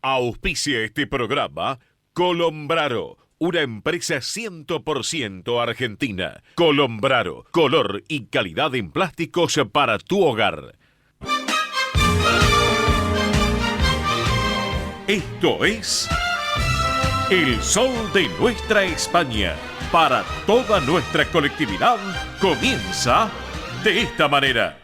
Auspicia este programa Colombraro, una empresa 100% argentina. Colombraro, color y calidad en plásticos para tu hogar. Esto es El Sol de Nuestra España. Para toda nuestra colectividad, comienza de esta manera.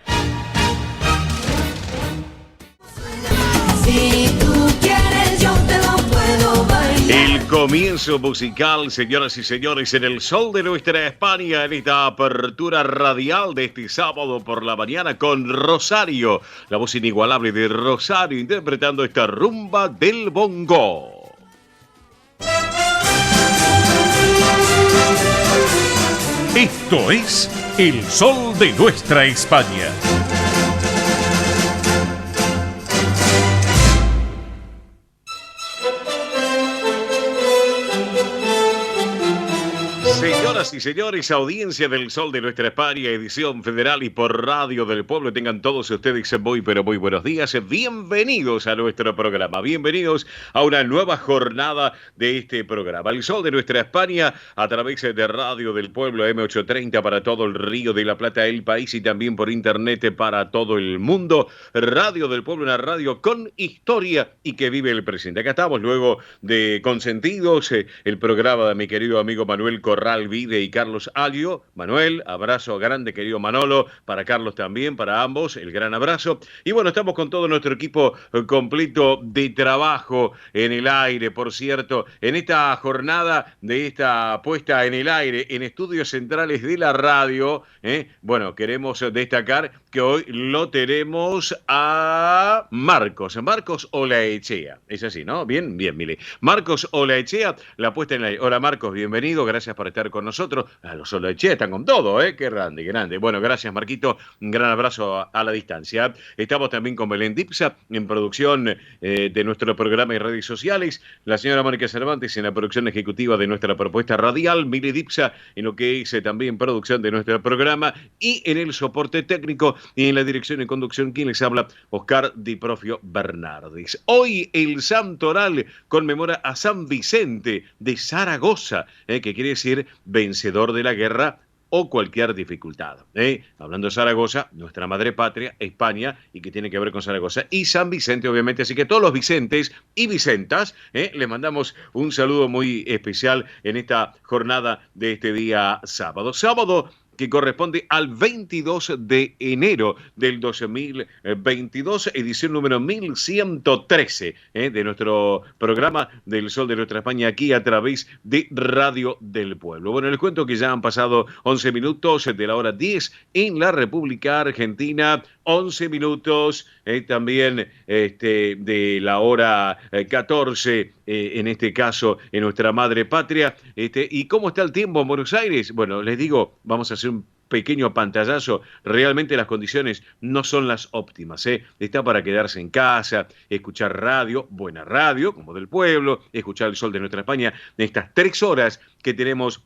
Si tú quieres, yo te lo puedo bailar. El comienzo musical, señoras y señores, en el Sol de Nuestra España, en esta apertura radial de este sábado por la mañana con Rosario, la voz inigualable de Rosario, interpretando esta rumba del bongo. Esto es El Sol de Nuestra España. Señoras y señores, audiencia del Sol de Nuestra España, edición federal y por Radio del Pueblo, tengan todos ustedes muy pero muy buenos días. Bienvenidos a nuestro programa, bienvenidos a una nueva jornada de este programa. El Sol de Nuestra España a través de Radio del Pueblo M830 para todo el Río de la Plata, el país, y también por internet para todo el mundo. Radio del Pueblo, una radio con historia y que vive el presente. Acá estamos luego de Consentidos, el programa de mi querido amigo Manuel Corral Vide y Carlos Alio. Manuel, abrazo grande, querido Manolo, para Carlos también, para ambos, el gran abrazo. Y bueno, estamos con todo nuestro equipo completo de trabajo en el aire, por cierto, en esta jornada de esta puesta en el aire en estudios centrales de la radio. Bueno, queremos destacar que hoy lo tenemos a Marcos Olaechea. Es así, ¿no? Bien, Mile. Marcos Olaechea, la puesta en el aire. Hola Marcos, bienvenido, gracias por estar con nosotros. Los Olaechea están con todo, qué grande, grande. Bueno, gracias Marquito, un gran abrazo a la distancia. Estamos también con Belén Dipsa en producción de nuestro programa y redes sociales, la señora Mónica Cervantes en la producción ejecutiva de nuestra propuesta radial, Mili Dipsa en lo que es también producción de nuestro programa y en el soporte técnico y en la dirección y conducción quien les habla, Oscar Di Profio Bernardis. Hoy el santoral conmemora a San Vicente de Zaragoza, que quiere decir vencedor de la guerra o cualquier dificultad. Hablando de Zaragoza, nuestra madre patria, España, y que tiene que ver con Zaragoza, y San Vicente, obviamente. Así que todos los Vicentes y Vicentas, les mandamos un saludo muy especial en esta jornada de este día sábado. Sábado que corresponde al 22 de enero del 2022, edición número 1113 de nuestro programa del Sol de Nuestra España, aquí a través de Radio del Pueblo. Bueno, les cuento que ya han pasado 11 minutos de la hora 10 en la República Argentina, 11 minutos también de la hora 14, en este caso en nuestra madre patria. ¿Y cómo está el tiempo en Buenos Aires? Bueno, les digo, vamos a hacer un pequeño pantallazo. Realmente las condiciones no son las óptimas. Está para quedarse en casa, escuchar radio, buena radio, como del pueblo, escuchar el Sol de Nuestra España, de estas 3 horas que tenemos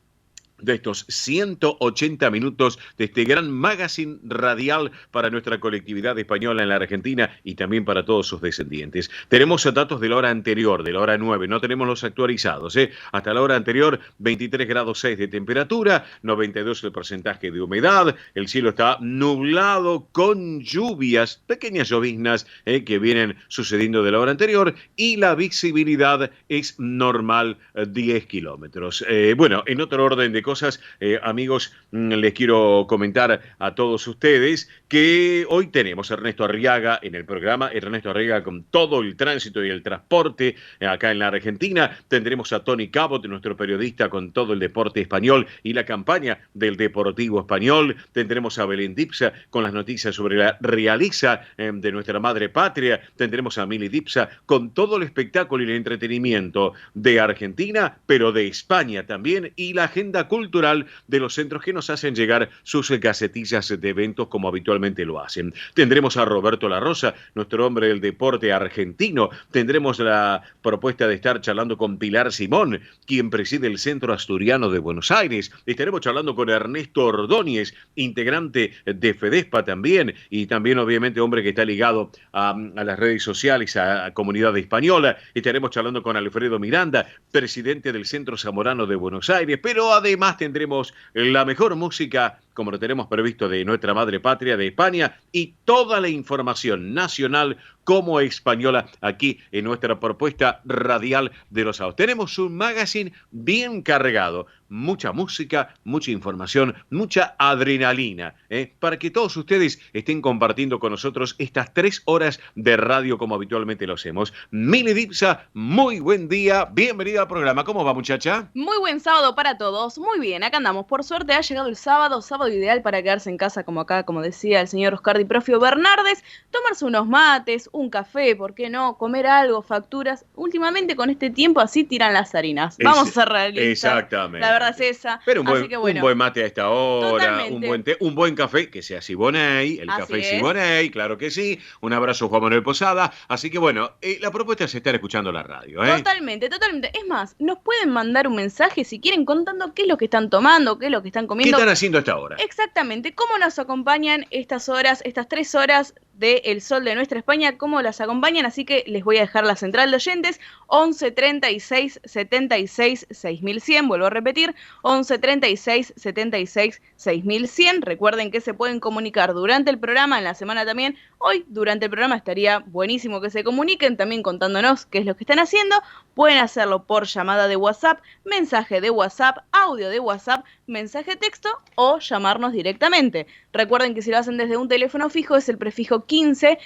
de estos 180 minutos de este gran magazine radial para nuestra colectividad española en la Argentina y también para todos sus descendientes. Tenemos datos de la hora anterior, de la hora 9, no tenemos los actualizados. Hasta la hora anterior, 23 grados 6 de temperatura, 92 el porcentaje de humedad, el cielo está nublado con lluvias, pequeñas lloviznas que vienen sucediendo de la hora anterior, y la visibilidad es normal, 10 kilómetros. Bueno, en otro orden de cosas, amigos, les quiero comentar a todos ustedes que hoy tenemos a Ernesto Arriaga en el programa. Ernesto Arriaga con todo el tránsito y el transporte acá en la Argentina. Tendremos a Tony Cabot, nuestro periodista, con todo el deporte español y la campaña del Deportivo Español. Tendremos a Belén Dipsa con las noticias sobre la realiza de nuestra madre patria. Tendremos a Mili Dipsa con todo el espectáculo y el entretenimiento de Argentina, pero de España también, y la agenda cultural de los centros que nos hacen llegar sus gacetillas de eventos como habitualmente habitualmente lo hacen. Tendremos a Roberto La Rosa, nuestro hombre del deporte argentino. Tendremos la propuesta de estar charlando con Pilar Simón, quien preside el Centro Asturiano de Buenos Aires. Estaremos charlando con Ernesto Ordóñez, integrante de FEDESPA también, y también obviamente hombre que está ligado a las redes sociales, a Comunidad Española. Estaremos charlando con Alfredo Miranda, presidente del Centro Zamorano de Buenos Aires, pero además tendremos la mejor música, como lo tenemos previsto, de nuestra madre patria, de España, y toda la información nacional como española aquí en nuestra propuesta radial de los sábados. Tenemos un magazine bien cargado, mucha música, mucha información, mucha adrenalina, para que todos ustedes estén compartiendo con nosotros estas 3 horas de radio como habitualmente lo hacemos. Mili Dipsa, muy buen día, bienvenida al programa. ¿Cómo va, muchacha? Muy buen sábado para todos, muy bien, acá andamos. Por suerte ha llegado el sábado ideal para quedarse en casa como acá, como decía el señor Oscar Di Profio Bernardes, tomarse unos mates, un café, ¿por qué no? Comer algo, facturas. Últimamente con este tiempo así tiran las harinas. Vamos a ser realistas. Exactamente. La verdad es esa. Pero un así que bueno, buen mate a esta hora, totalmente. un buen té, un buen café, que sea Siboney, el Así café es. Siboney, claro que sí. Un abrazo, Juan Manuel Posada. Así que bueno, la propuesta es estar escuchando la radio, Totalmente. Es más, nos pueden mandar un mensaje si quieren contando qué es lo que están tomando, qué es lo que están ¿Qué comiendo. están haciendo hasta ahora? Exactamente, cómo nos acompañan estas horas, estas 3 horas de El Sol de Nuestra España, cómo las acompañan, así que les voy a dejar la central de oyentes, 11 36 76 6100, vuelvo a repetir, 11 36 76 6100, recuerden que se pueden comunicar durante el programa, en la semana también, hoy durante el programa estaría buenísimo que se comuniquen, también contándonos qué es lo que están haciendo, pueden hacerlo por llamada de WhatsApp, mensaje de WhatsApp, audio de WhatsApp, mensaje de texto o llamarnos directamente. Recuerden que si lo hacen desde un teléfono fijo es el prefijo 15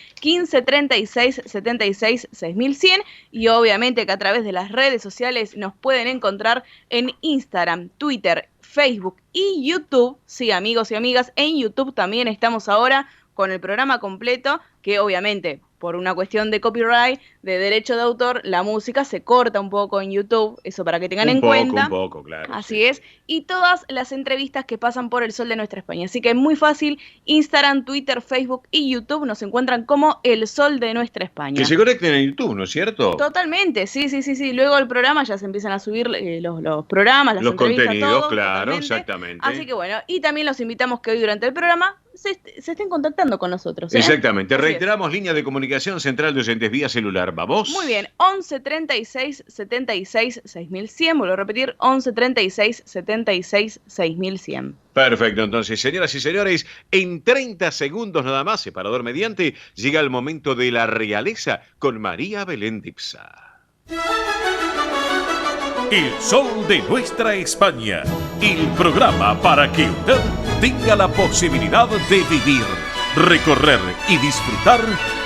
36 76 6100 y obviamente que a través de las redes sociales nos pueden encontrar en Instagram, Twitter, Facebook y YouTube. Sí, amigos y amigas, en YouTube también estamos ahora con el programa completo, que obviamente por una cuestión de copyright, de derecho de autor, la música se corta un poco en YouTube, eso para que tengan en cuenta. Un poco, claro. Así sí, es, sí. y todas las entrevistas que pasan por El Sol de Nuestra España. Así que es muy fácil, Instagram, Twitter, Facebook y YouTube nos encuentran como El Sol de Nuestra España. Que se conecten en YouTube, ¿no es cierto? Totalmente, sí. Luego el programa ya se empiezan a subir los programas, las Los entrevistas, contenidos, todo, claro, totalmente. exactamente. Así que bueno, y también los invitamos que hoy durante el programa se estén contactando con nosotros. Exactamente. Así es. Reiteramos, línea de comunicación central de oyentes vía celular. ¿Vamos? Muy bien, 11 36 76 6100, vuelvo a repetir, 11 36 76 6100. Perfecto, entonces, señoras y señores, en 30 segundos nada más, separador mediante, llega el momento de la realeza con María Belén Dipsa. El Sol de Nuestra España, el programa para que usted tenga la posibilidad de vivir, recorrer y disfrutar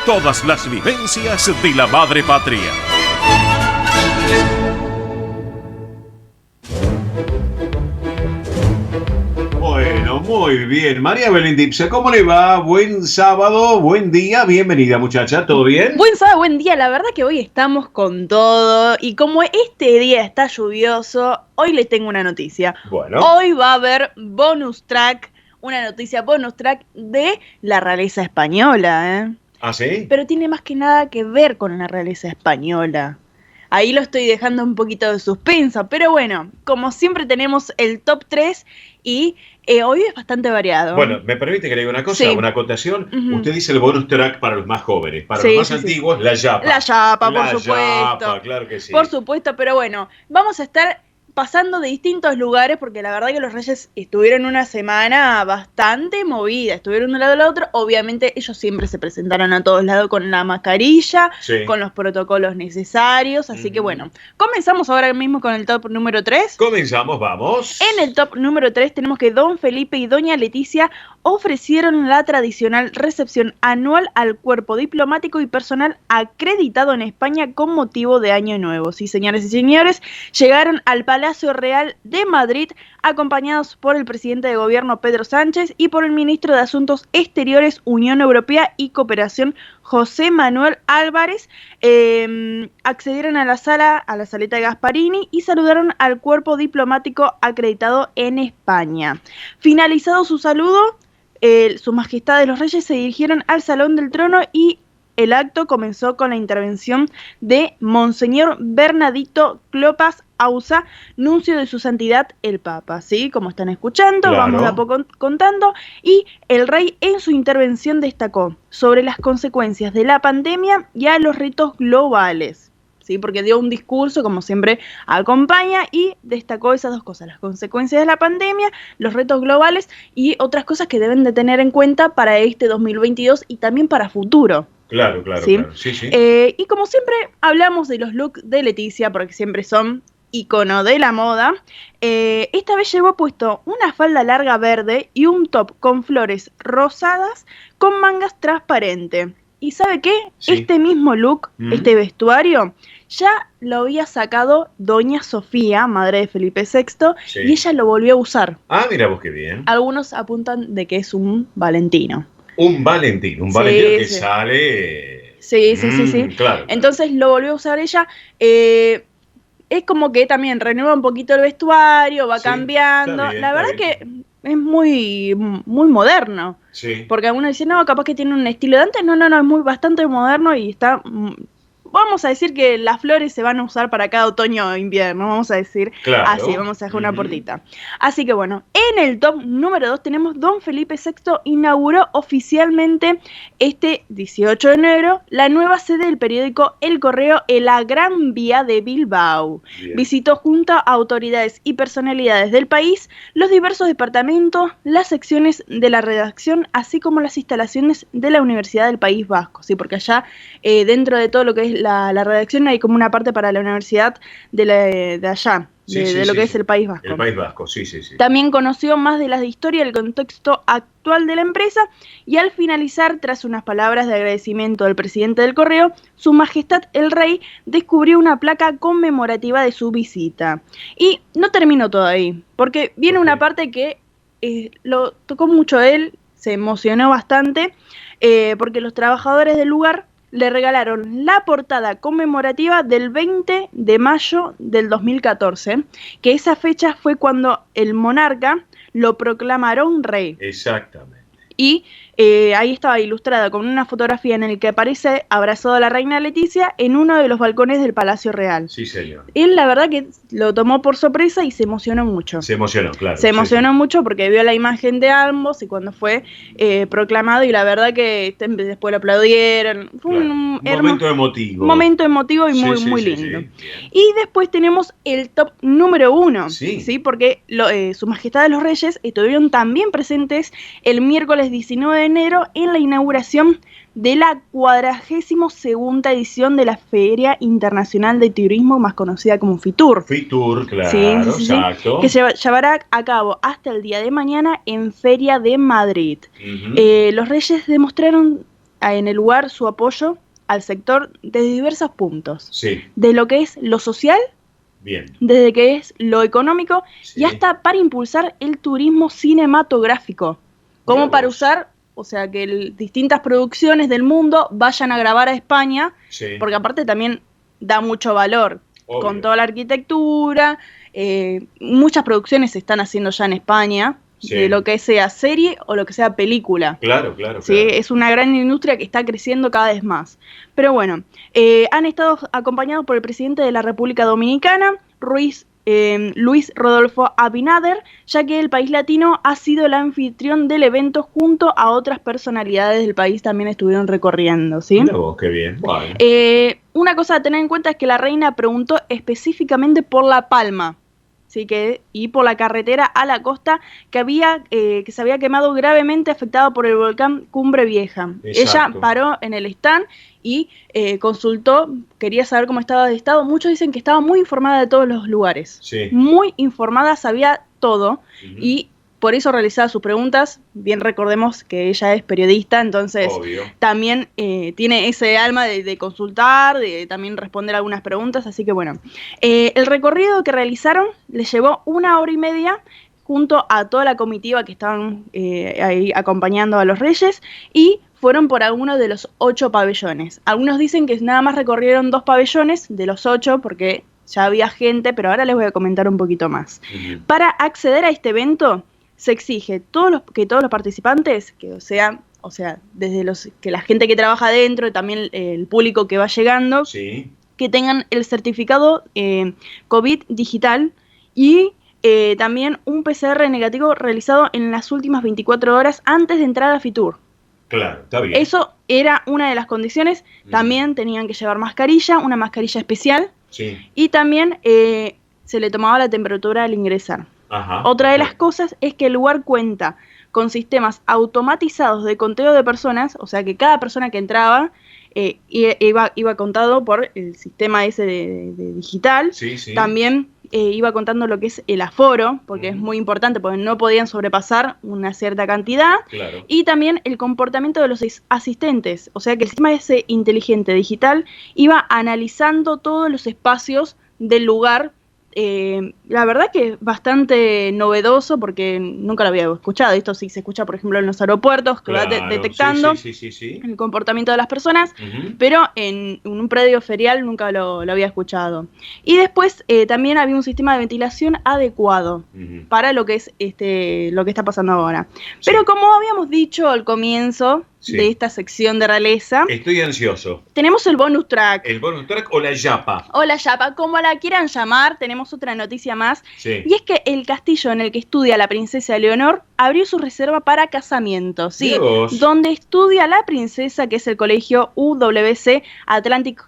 todas las vivencias de la madre patria. Bueno, muy bien. María Belén Dipsa, ¿cómo le va? Buen sábado, buen día. Bienvenida, muchacha. ¿Todo bien? Buen sábado, buen día. La verdad que hoy estamos con todo y como este día está lluvioso, hoy les tengo una noticia. Bueno. Hoy va a haber bonus track, una noticia bonus track de la realeza española, ¿eh? ¿Ah, sí? Pero tiene más que nada que ver con la realeza española. Ahí lo estoy dejando un poquito de suspenso, pero bueno, como siempre tenemos el top 3 y hoy es bastante variado. Bueno, ¿me permite que le diga una cosa? Sí. Una acotación. Ujú. Usted dice el bonus track para los más jóvenes. Para Sí, los más sí, sí. antiguos, la yapa. La yapa, por La supuesto. yapa, claro que sí. Por supuesto, pero bueno, vamos a estar pasando de distintos lugares porque la verdad que los Reyes estuvieron una semana bastante movida, estuvieron de un lado al otro, obviamente ellos siempre se presentaron a todos lados con la mascarilla, Sí. con los protocolos necesarios, así que Ujú. bueno, comenzamos ahora mismo con el top número 3. Comenzamos, vamos. En el top número 3 tenemos que Don Felipe y Doña Leticia ofrecieron la tradicional recepción anual al cuerpo diplomático y personal acreditado en España con motivo de Año Nuevo. Sí, señores y señores, llegaron al Palacio Real de Madrid acompañados por el presidente de gobierno Pedro Sánchez y por el ministro de Asuntos Exteriores, Unión Europea y Cooperación, José Manuel Álvarez. Accedieron a la saleta de Gasparini y saludaron al cuerpo diplomático acreditado en España. Finalizado su saludo, Su Majestad de los Reyes se dirigieron al Salón del Trono y el acto comenzó con la intervención de Monseñor Bernardito Clopas Ausa, nuncio de su santidad el Papa, ¿sí? Como están escuchando, Claro. vamos de a poco contando, y el rey en su intervención destacó sobre las consecuencias de la pandemia y a los retos globales, ¿sí? Porque dio un discurso, como siempre acompaña, y destacó esas dos cosas, las consecuencias de la pandemia, los retos globales y otras cosas que deben de tener en cuenta para este 2022 y también para futuro. Claro, claro, ¿Sí? claro. Sí, sí. Y como siempre hablamos de los looks de Leticia, porque siempre son icono de la moda, esta vez llevó puesto una falda larga verde y un top con flores rosadas con mangas transparentes. ¿Y sabe qué? Sí. Este mismo look, este vestuario, ya lo había sacado Doña Sofía, madre de Felipe VI, Sí. y ella lo volvió a usar. Ah, mira vos qué bien. Algunos apuntan de que es un Valentino. Un Valentino Sí, que sí. sale... Sí, sí, sí, sí. Claro. Entonces lo volvió a usar ella. Es como que también renueva un poquito el vestuario, va Sí, cambiando. está bien, La está verdad bien. que es muy, muy moderno. Sí. Porque algunos dicen, no, capaz que tiene un estilo de antes. No, no, no, es muy bastante moderno y está... Vamos a decir que las flores se van a usar para cada otoño o invierno, vamos a decir Claro. así, vamos a dejar una Ujú. portita. Así que bueno, en el top número 2 tenemos Don Felipe VI inauguró oficialmente este 18 de enero la nueva sede del periódico El Correo en la Gran Vía de Bilbao. Bien. Visitó junto a autoridades y personalidades del país los diversos departamentos, las secciones de la redacción, así como las instalaciones de la Universidad del País Vasco, ¿sí? Porque allá dentro de todo lo que es la redacción hay como una parte para la universidad de allá, Sí, de sí, lo sí, que es sí. el País Vasco. El País Vasco, sí, sí, sí. También conoció más de la historia y el contexto actual de la empresa y al finalizar, tras unas palabras de agradecimiento del presidente del Correo, Su Majestad el Rey descubrió una placa conmemorativa de su visita. Y no terminó todo ahí, porque viene una parte que lo tocó mucho él, se emocionó bastante, porque los trabajadores del lugar le regalaron la portada conmemorativa del 20 de mayo del 2014, que esa fecha fue cuando el monarca lo proclamaron rey. Exactamente. Y ahí estaba ilustrada con una fotografía en la que aparece abrazado a la reina Leticia en uno de los balcones del Palacio Real. Sí, señor. Él la verdad que lo tomó por sorpresa y se emocionó mucho. Se emocionó, claro. Se emocionó sí, mucho porque vio la imagen de ambos y cuando fue proclamado y la verdad que después lo aplaudieron. sí. Fue Claro. un Momento emotivo. momento emotivo y Sí, muy, sí, muy sí, lindo. sí. Bien. Y después tenemos el top número 1, Sí. porque Su Majestad de los Reyes estuvieron también presentes el miércoles 19 de enero en la inauguración de la 42ª edición de la Feria Internacional de Turismo, más conocida como FITUR. Fitur, claro, Sí, sí, sí, exacto. que se llevará a cabo hasta el día de mañana en Feria de Madrid. Ujú. Los Reyes demostraron en el lugar su apoyo al sector desde diversos puntos, Sí, de lo que es lo social, bien. desde que es lo económico Sí. y hasta para impulsar el turismo cinematográfico, como Mirá para vos. usar, o sea, que distintas producciones del mundo vayan a grabar a España, Sí. porque aparte también da mucho valor Obvio. con toda la arquitectura. Muchas producciones se están haciendo ya en España, Sí. de lo que sea serie o lo que sea película. Claro, claro, ¿Sí? claro. Es una gran industria que está creciendo cada vez más. Pero bueno, han estado acompañados por el presidente de la República Dominicana, Luis Rodolfo Abinader, ya que el país latino ha sido el anfitrión del evento junto a otras personalidades del país también estuvieron recorriendo, ¿sí? Mirá vos, qué bien. Bueno. Una cosa a tener en cuenta es que la reina preguntó específicamente por La Palma, ¿sí? Y por la carretera a la costa que se había quemado gravemente afectado por el volcán Cumbre Vieja. Exacto. Ella paró en el stand y consultó, quería saber cómo estaba de estado. Muchos dicen que estaba muy informada de todos los lugares. Sí. Muy informada, sabía todo. Ujú. Y por eso realizaba sus preguntas. Bien recordemos que ella es periodista, entonces Obvio. también tiene ese alma de consultar, de también responder algunas preguntas, así que bueno. El recorrido que realizaron les llevó 1 hora y media junto a toda la comitiva que estaban ahí acompañando a los reyes y fueron por algunos de los 8 pabellones. Algunos dicen que nada más recorrieron 2 pabellones de los 8 porque ya había gente, pero ahora les voy a comentar un poquito más. Ujú. Para acceder a este evento se exige que todos los participantes, que sea, desde que la gente que trabaja adentro y también el público que va llegando, Sí. que tengan el certificado COVID digital y también un PCR negativo realizado en las últimas 24 horas antes de entrar a Fitur. Claro, está bien. Eso era una de las condiciones. También tenían que llevar mascarilla, una mascarilla especial, Sí. y también se le tomaba la temperatura al ingresar. Ajá. Otra de las cosas es que el lugar cuenta con sistemas automatizados de conteo de personas, o sea que cada persona que entraba iba contado por el sistema ese de digital. Sí, sí. También iba contando lo que es el aforo, porque es muy importante, porque no podían sobrepasar una cierta cantidad. Claro. Y también el comportamiento de los asistentes, o sea que el sistema ese inteligente digital iba analizando todos los espacios del lugar. La verdad que es bastante novedoso porque nunca lo había escuchado. Esto sí se escucha, por ejemplo, en los aeropuertos, que va Claro, detectando sí. el comportamiento de las personas, Ujú. pero en un predio ferial nunca lo había escuchado. Y después también había un sistema de ventilación adecuado Ujú. para lo que es lo que está pasando ahora. Sí. Pero como habíamos dicho al comienzo Sí. de esta sección de realeza, Estoy ansioso. tenemos el bonus track. ¿El bonus track o la yapa? O la yapa, como la quieran llamar, tenemos otra noticia más. Sí. Y es que el castillo en el que estudia la princesa Leonor abrió su reserva para casamiento. Sí, Mirá vos. donde estudia la princesa, que es el colegio UWC Atlantic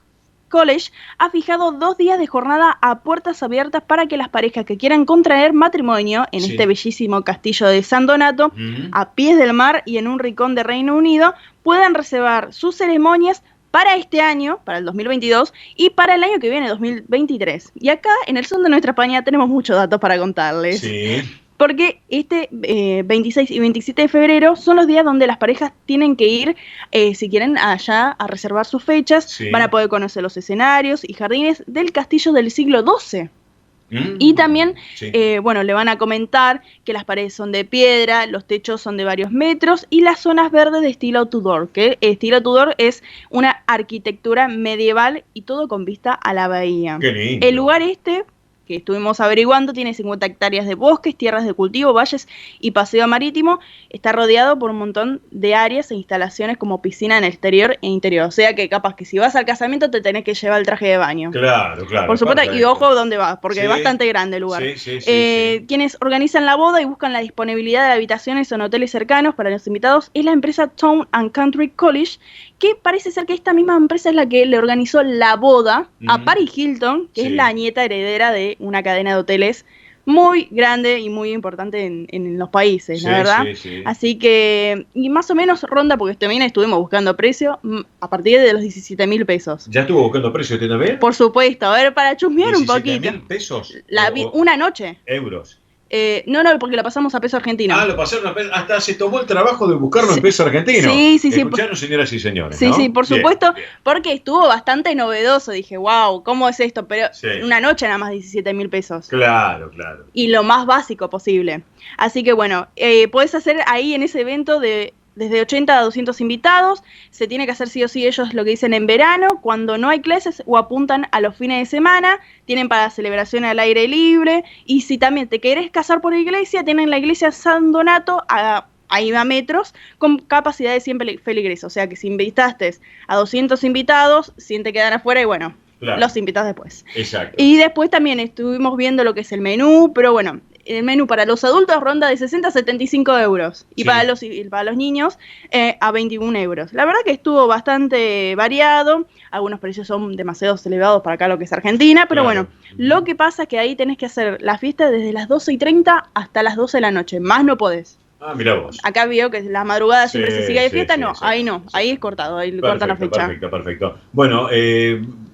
College, ha fijado 2 días de jornada a puertas abiertas para que las parejas que quieran contraer matrimonio en Sí. este bellísimo castillo de San Donato, Ujú. a pies del mar y en un rincón de Reino Unido, puedan reservar sus ceremonias para este año, para el 2022, y para el año que viene, 2023. Y acá, en el Sol de Nuestra España, tenemos muchos datos para contarles. Sí. Porque 26 y 27 de febrero son los días donde las parejas tienen que ir, si quieren, allá a reservar sus fechas. Sí. Van a poder conocer los escenarios y jardines del castillo del siglo XII. Mm. Y también, Sí. le van a comentar que las paredes son de piedra, los techos son de varios metros y las zonas verdes de estilo Tudor, que estilo Tudor es una arquitectura medieval y todo con vista a la bahía. Qué lindo. El lugar que estuvimos averiguando, tiene 50 hectáreas de bosques, tierras de cultivo, valles y paseo marítimo. Está rodeado por un montón de áreas e instalaciones como piscina en el exterior e interior. O sea que capaz que si vas al casamiento te tenés que llevar el traje de baño. Claro. Por supuesto, y perfecto. ojo dónde vas, porque Sí. es bastante grande el lugar. Sí. Quienes organizan la boda y buscan la disponibilidad de habitaciones en hoteles cercanos para los invitados es la empresa Town and Country College, que parece ser que esta misma empresa es la que le organizó la boda a Ujú. Paris Hilton, que Sí. es la nieta heredera de una cadena de hoteles muy grande y muy importante en los países, la verdad. Sí. Así que, y más o menos ronda, porque también estuvimos buscando precio, a partir de los 17.000 pesos. ¿Ya estuvo buscando precio usted también? Por supuesto, a ver, para chusmear un 17.000 poquito. pesos. Una noche. Euros. No, porque lo pasamos a peso argentino. Ah, lo pasaron a peso. Hasta se tomó el trabajo de buscarlo en peso argentino. Sí. Escucharon, señoras y señores. Sí, ¿no? sí, por Bien, supuesto, bien. porque estuvo bastante novedoso. Dije, wow, ¿cómo es esto? Pero Sí. una noche nada más 17.000 pesos. Claro. Y lo más básico posible. Así que bueno, podés hacer ahí en ese evento desde 80 a 200 invitados. Se tiene que hacer sí o sí ellos lo que dicen en verano, cuando no hay clases o apuntan a los fines de semana. Tienen para celebración al aire libre. Y si también te querés casar por iglesia, tienen la iglesia San Donato ahí a metros, con capacidad de 100 feligreses. O sea que si invitaste a 200 invitados, 100 te quedan afuera y bueno, Claro. los invitas después. Exacto. Y después también estuvimos viendo lo que es el menú, pero bueno, el menú para los adultos ronda de 60 a 75 euros. Y Sí. para los niños a 21 euros. La verdad que estuvo bastante variado. Algunos precios son demasiado elevados para acá lo que es Argentina. Pero Claro. bueno, lo que pasa es que ahí tenés que hacer la fiesta desde las 12:30 hasta las 12 de la noche. Más no podés. Ah, mirá vos. Acá veo que la madrugada siempre Sí, se sigue de sí, fiesta. sí, No, sí, ahí no. sí. Ahí es cortado. Ahí le cortan la fecha. Perfecto. Bueno,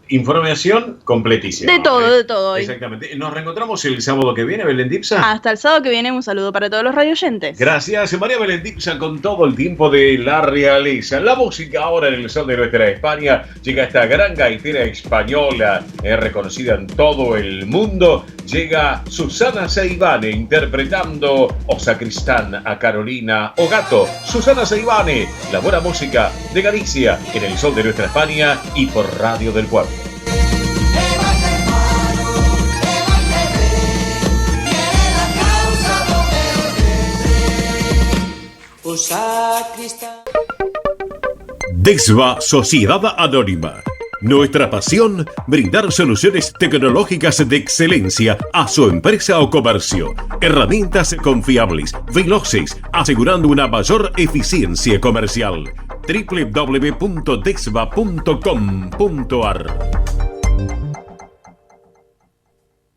información completísima. De todo hoy. Exactamente. Nos reencontramos el sábado que viene, Belén Dipsa. Hasta el sábado que viene, un saludo para todos los radioyentes. Gracias, María Belén Dipsa, con todo el tiempo de la realeza. La música ahora en el Sol de Nuestra España. Llega esta gran gaitera española, reconocida en todo el mundo. Llega Susana Seivane interpretando O Sacristán a Carolina O Gato. Susana Seivane, la buena música de Galicia en el Sol de Nuestra España y por Radio del Pueblo. Desva Sociedad Anónima. Nuestra pasión, brindar soluciones tecnológicas de excelencia a su empresa o comercio. Herramientas confiables, veloces, asegurando una mayor eficiencia comercial. www.desva.com.ar.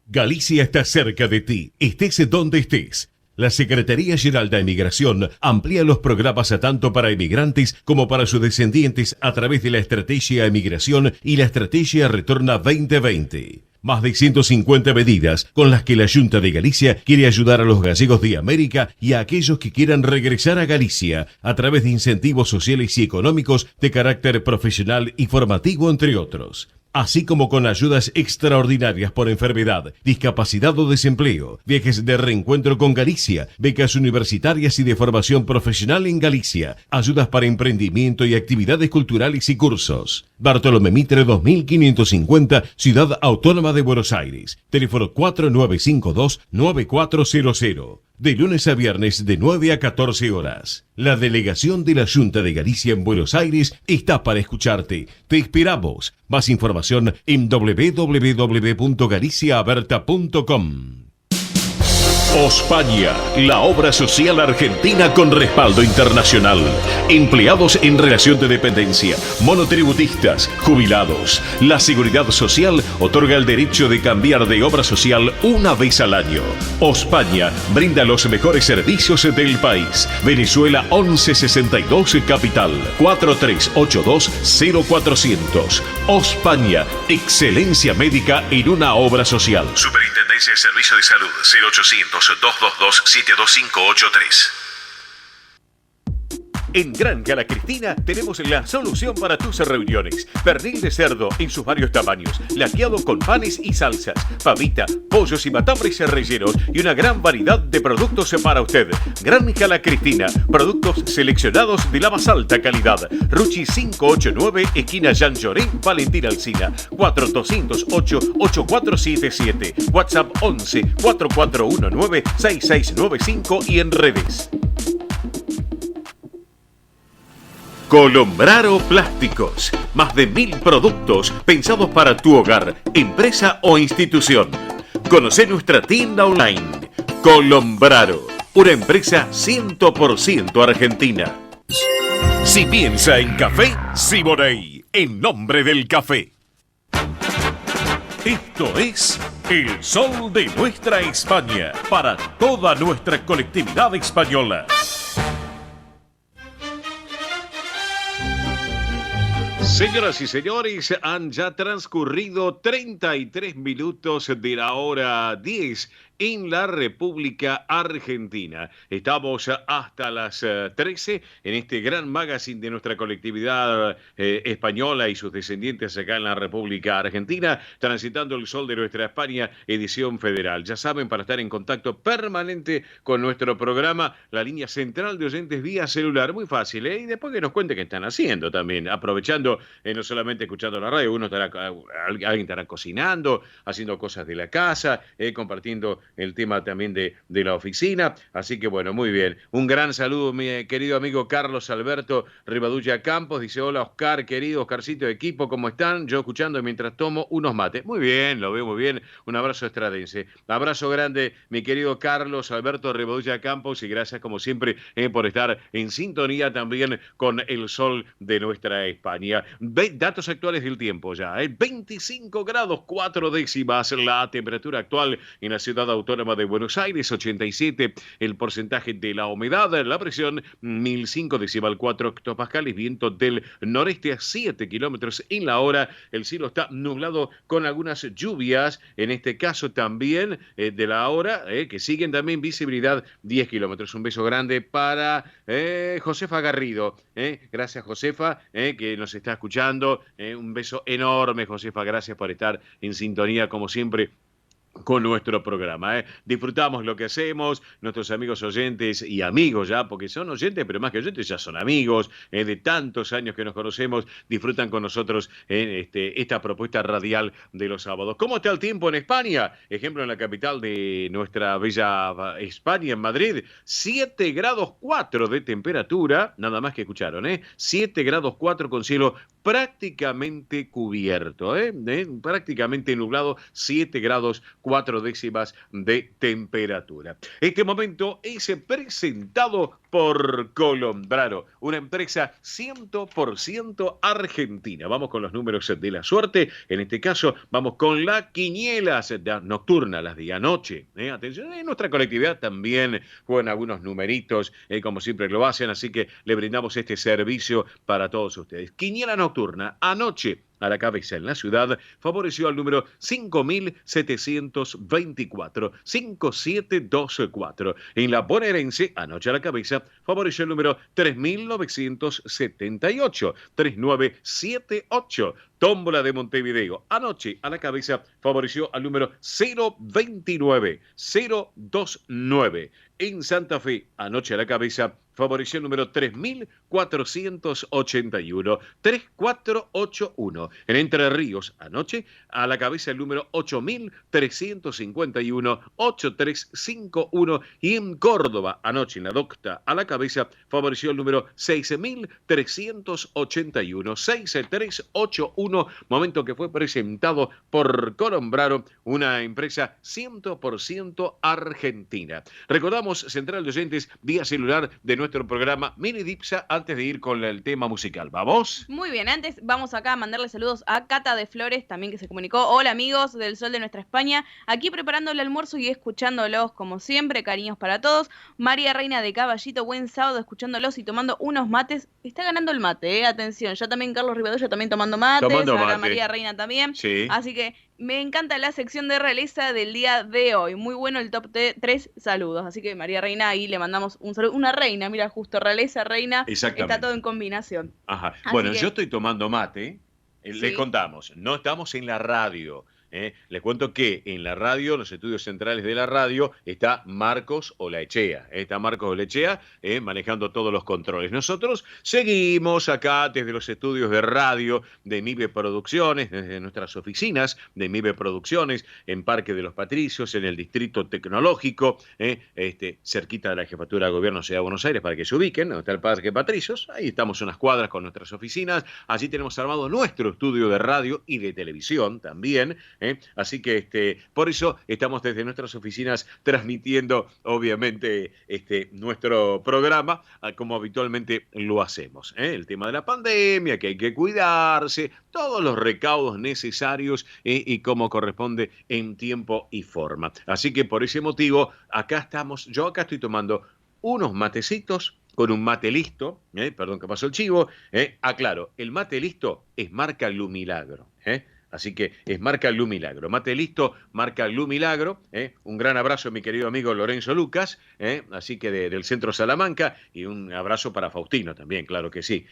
Galicia está cerca de ti, estés donde estés. La Secretaría General de Inmigración amplía los programas tanto para inmigrantes como para sus descendientes a través de la Estrategia Emigración y la Estrategia Retorna 2020. Más de 150 medidas con las que la Junta de Galicia quiere ayudar a los gallegos de América y a aquellos que quieran regresar a Galicia a través de incentivos sociales y económicos de carácter profesional y formativo, entre otros. Así como con ayudas extraordinarias por enfermedad, discapacidad o desempleo, viajes de reencuentro con Galicia, becas universitarias y de formación profesional en Galicia, ayudas para emprendimiento y actividades culturales y cursos. Bartolomé Mitre 2550, Ciudad Autónoma de Buenos Aires. Teléfono 4952-9400. De lunes a viernes de 9 a 14 horas. La delegación de la Junta de Galicia en Buenos Aires está para escucharte. Te esperamos. Más información en www.galiciaaberta.com. Ospaña, la obra social argentina con respaldo internacional. Empleados en relación de dependencia, monotributistas, jubilados. La Seguridad Social otorga el derecho de cambiar de obra social una vez al año. Ospaña brinda los mejores servicios del país. Venezuela 1162 Capital 4382-0400. Ospaña, excelencia médica en una obra social. Superintendencia de Servicio de Salud 0800-222-72583. En Granja La Cristina tenemos la solución para tus reuniones. Pernil de cerdo en sus varios tamaños, laqueado con panes y salsas, pavita, pollos y matambres rellenos y una gran variedad de productos para usted. Granja La Cristina, productos seleccionados de la más alta calidad. Ruchi 589, esquina Jean Lloré, Valentín Alsina, 4208-8477, WhatsApp 11-4419-6695 y en redes. Colombraro Plásticos. Más de 1000 productos pensados para tu hogar, empresa o institución. Conoce nuestra tienda online. Colombraro, una empresa 100% argentina. Si piensa en café, Siboney, en nombre del café. Esto es El Sol de Nuestra España, para toda nuestra colectividad española. Señoras y señores, han ya transcurrido 33 minutos de la hora 10 en la República Argentina. Estamos hasta las 13 en este gran magazine de nuestra colectividad española y sus descendientes acá en la República Argentina, transitando el sol de nuestra España, edición federal. Ya saben, para estar en contacto permanente con nuestro programa, la línea central de oyentes vía celular, muy fácil, y después que nos cuente qué están haciendo también, aprovechando, no solamente escuchando la radio, alguien estará cocinando, haciendo cosas de la casa, compartiendo el tema también de la oficina. Así que bueno, muy bien. Un gran saludo, mi querido amigo Carlos Alberto Rivadulla Campos. Dice: hola Oscar, querido Oscarcito, equipo, ¿cómo están? Yo escuchando mientras tomo unos mates. Muy bien, lo veo muy bien. Un abrazo estradense. Abrazo grande, mi querido Carlos Alberto Rivadulla Campos, y gracias como siempre por estar en sintonía también con el sol de nuestra España. Datos actuales del tiempo ya. 25 grados 4 décimas la temperatura actual en la ciudad autónoma de Buenos Aires, 87 el porcentaje de la humedad, la presión 1005,4 hectopascales, viento del noreste a 7 kilómetros en la hora. El cielo está nublado con algunas lluvias, en este caso también de la hora, que siguen también visibilidad 10 kilómetros. Un beso grande para Josefa Garrido. Gracias, Josefa, que nos está escuchando. Un beso enorme, Josefa. Gracias por estar en sintonía, como siempre, con nuestro programa. Disfrutamos lo que hacemos, nuestros amigos oyentes y amigos ya, porque son oyentes, pero más que oyentes ya son amigos, de tantos años que nos conocemos, disfrutan con nosotros esta propuesta radial de los sábados. ¿Cómo está el tiempo en España? Ejemplo, en la capital de nuestra bella España, en Madrid, 7 grados 4 de temperatura, nada más que escucharon, 7 grados 4 con cielo prácticamente cubierto, prácticamente nublado, 7 grados 4 décimas de temperatura. Este momento es presentado por Colombrano, una empresa 100% argentina. Vamos con los números de la suerte. En este caso, vamos con la quiniela nocturna, las de anoche. Atención, en nuestra colectividad también juegan algunos numeritos, como siempre lo hacen, así que le brindamos este servicio para todos ustedes. Quiniela nocturna, anoche. A la cabeza en la ciudad favoreció al número 5724, 5724. En la bonaerense, anoche a la cabeza, favoreció el número 3978, 3978. Tómbola de Montevideo, anoche a la cabeza, favoreció al número 029, 029. En Santa Fe, anoche a la cabeza, favoreció el número 3481, 3481. En Entre Ríos, anoche, a la cabeza el número 8351, 8351. Y en Córdoba, anoche en la Docta, a la cabeza, favoreció el número 6381, 6381. Momento que fue presentado por Colombrano, una empresa 100% argentina. Recordamos, central de oyentes vía celular de nuestro programa Mini Dipsa, antes de ir con el tema musical. ¿Vamos? Muy bien, antes vamos acá a mandarle saludos a Cata de Flores, también que se comunicó. Hola amigos del Sol de Nuestra España, aquí preparando el almuerzo y escuchándolos como siempre, cariños para todos. María Reina de Caballito, buen sábado escuchándolos y tomando unos mates. Está ganando el mate, atención, ya también Carlos Rivadavia también tomando mates, acá María Reina también. Sí. Así que me encanta la sección de realeza del día de hoy. Muy bueno el top 3 saludos. Así que María Reina, ahí le mandamos un saludo. Una reina, mira, justo realeza, reina. Está todo en combinación. Ajá. Así bueno, que... yo estoy tomando mate. Sí. Les contamos, no estamos en la radio. Les cuento que en la radio, los estudios centrales de la radio, está Marcos Olaechea. Está Marcos Olaechea manejando todos los controles. Nosotros seguimos acá desde los estudios de radio de MIBE Producciones, desde nuestras oficinas de MIBE Producciones, en Parque de los Patricios, en el Distrito Tecnológico, cerquita de la Jefatura de Gobierno de Ciudad de Buenos Aires, para que se ubiquen, donde está el Parque Patricios. Ahí estamos unas cuadras con nuestras oficinas. Allí tenemos armado nuestro estudio de radio y de televisión también. Así que por eso estamos desde nuestras oficinas transmitiendo, obviamente, nuestro programa como habitualmente lo hacemos. El tema de la pandemia, que hay que cuidarse, todos los recaudos necesarios y como corresponde en tiempo y forma. Así que por ese motivo, acá estamos, yo acá estoy tomando unos matecitos con un mate listo, perdón que pasó el chivo, aclaro, el mate listo es marca Lumilagro, Así que es marca Lumilagro. Mate listo, marca Lumilagro. Un gran abrazo a mi querido amigo Lorenzo Lucas, así que del Centro Salamanca, y un abrazo para Faustino también, claro que sí.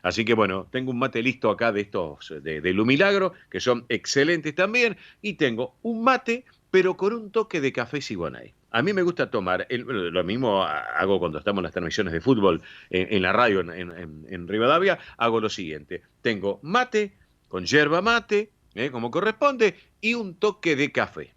Así que bueno, tengo un mate listo acá de estos de Lumilagro, que son excelentes también, y tengo un mate, pero con un toque de café Siboney. A mí me gusta tomar, lo mismo hago cuando estamos en las transmisiones de fútbol en la radio en Rivadavia, hago lo siguiente. Tengo mate con yerba mate, como corresponde, y un toque de café.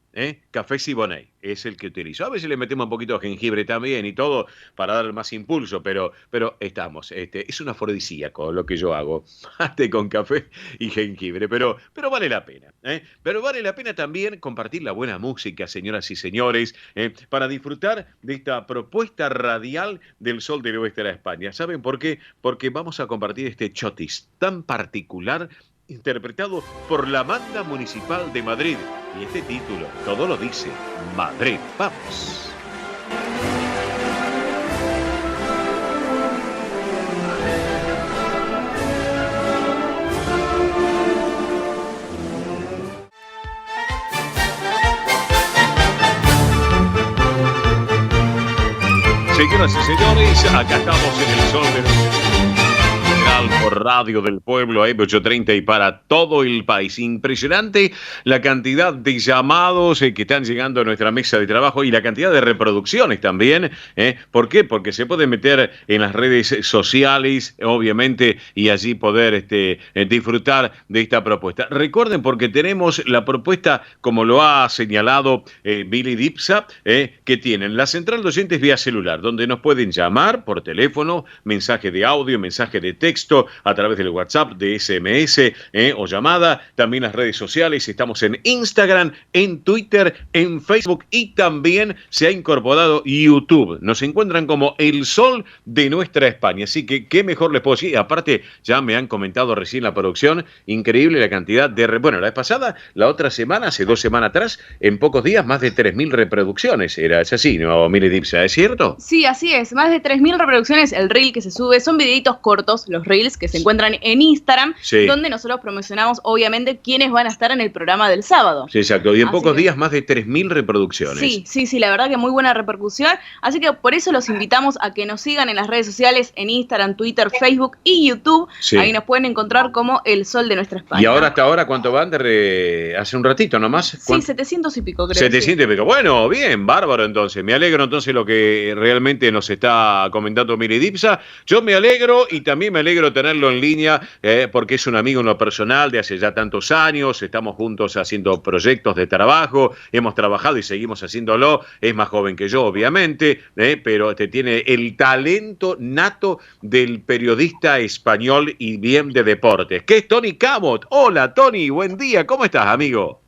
Café Siboney es el que utilizo. A veces le metemos un poquito de jengibre también y todo para dar más impulso, pero estamos. Es un afrodisíaco lo que yo hago. Mate con café y jengibre, pero vale la pena. Pero vale la pena también compartir la buena música, señoras y señores, para disfrutar de esta propuesta radial del Sol de Nuestra España. ¿Saben por qué? Porque vamos a compartir este chotis tan particular, interpretado por la Banda Municipal de Madrid. Y este título, todo lo dice, Madrid, vamos. Señoras y señores, acá estamos en el Sol de Federal por Radio del Pueblo, AM830 y para todo el país. Impresionante la cantidad de llamados que están llegando a nuestra mesa de trabajo y la cantidad de reproducciones también. ¿Por qué? Porque se puede meter en las redes sociales, obviamente, y allí poder disfrutar de esta propuesta. Recuerden, porque tenemos la propuesta, como lo ha señalado Billy Dipsa, que tienen la central de oyentes vía celular, donde nos pueden llamar por teléfono, mensaje de audio, mensaje de texto, a través del WhatsApp, de SMS o llamada. También las redes sociales, estamos en Instagram, en Twitter, en Facebook y también se ha incorporado YouTube. Nos encuentran como El Sol de Nuestra España. Así que, ¿qué mejor les puedo decir? Aparte, ya me han comentado recién la producción, increíble la cantidad de... Bueno, la vez pasada, la otra semana, hace 2 semanas atrás, en pocos días, más de 3.000 reproducciones. Es así, ¿no, Mire Dipsa? ¿Es cierto? Sí, así es. Más de 3.000 reproducciones. El reel que se sube son videitos cortos, los reels que se encuentran en Instagram, sí, donde nosotros promocionamos, obviamente, quiénes van a estar en el programa del sábado. Sí, exacto. Y en Así pocos que... días, más de 3.000 reproducciones. Sí, la verdad que muy buena repercusión. Así que por eso los invitamos a que nos sigan en las redes sociales, en Instagram, Twitter, Facebook y YouTube. Sí. Ahí nos pueden encontrar como El Sol de Nuestra España. ¿Y ahora hasta ahora cuánto van hace un ratito nomás? Sí, 700 y pico, creo. 700 y pico. Bueno, bien, bárbaro entonces. Me alegro entonces lo que realmente nos está comentando Miri Dipsa. Yo me alegro y también me alegro tenerlo en línea porque es un amigo en lo personal de hace ya tantos años. Estamos juntos haciendo proyectos de trabajo. Hemos trabajado y seguimos haciéndolo. Es más joven que yo, obviamente, pero tiene el talento nato del periodista español y bien de deportes, que es Tony Cabot. Hola, Tony, buen día. ¿Cómo estás, amigo?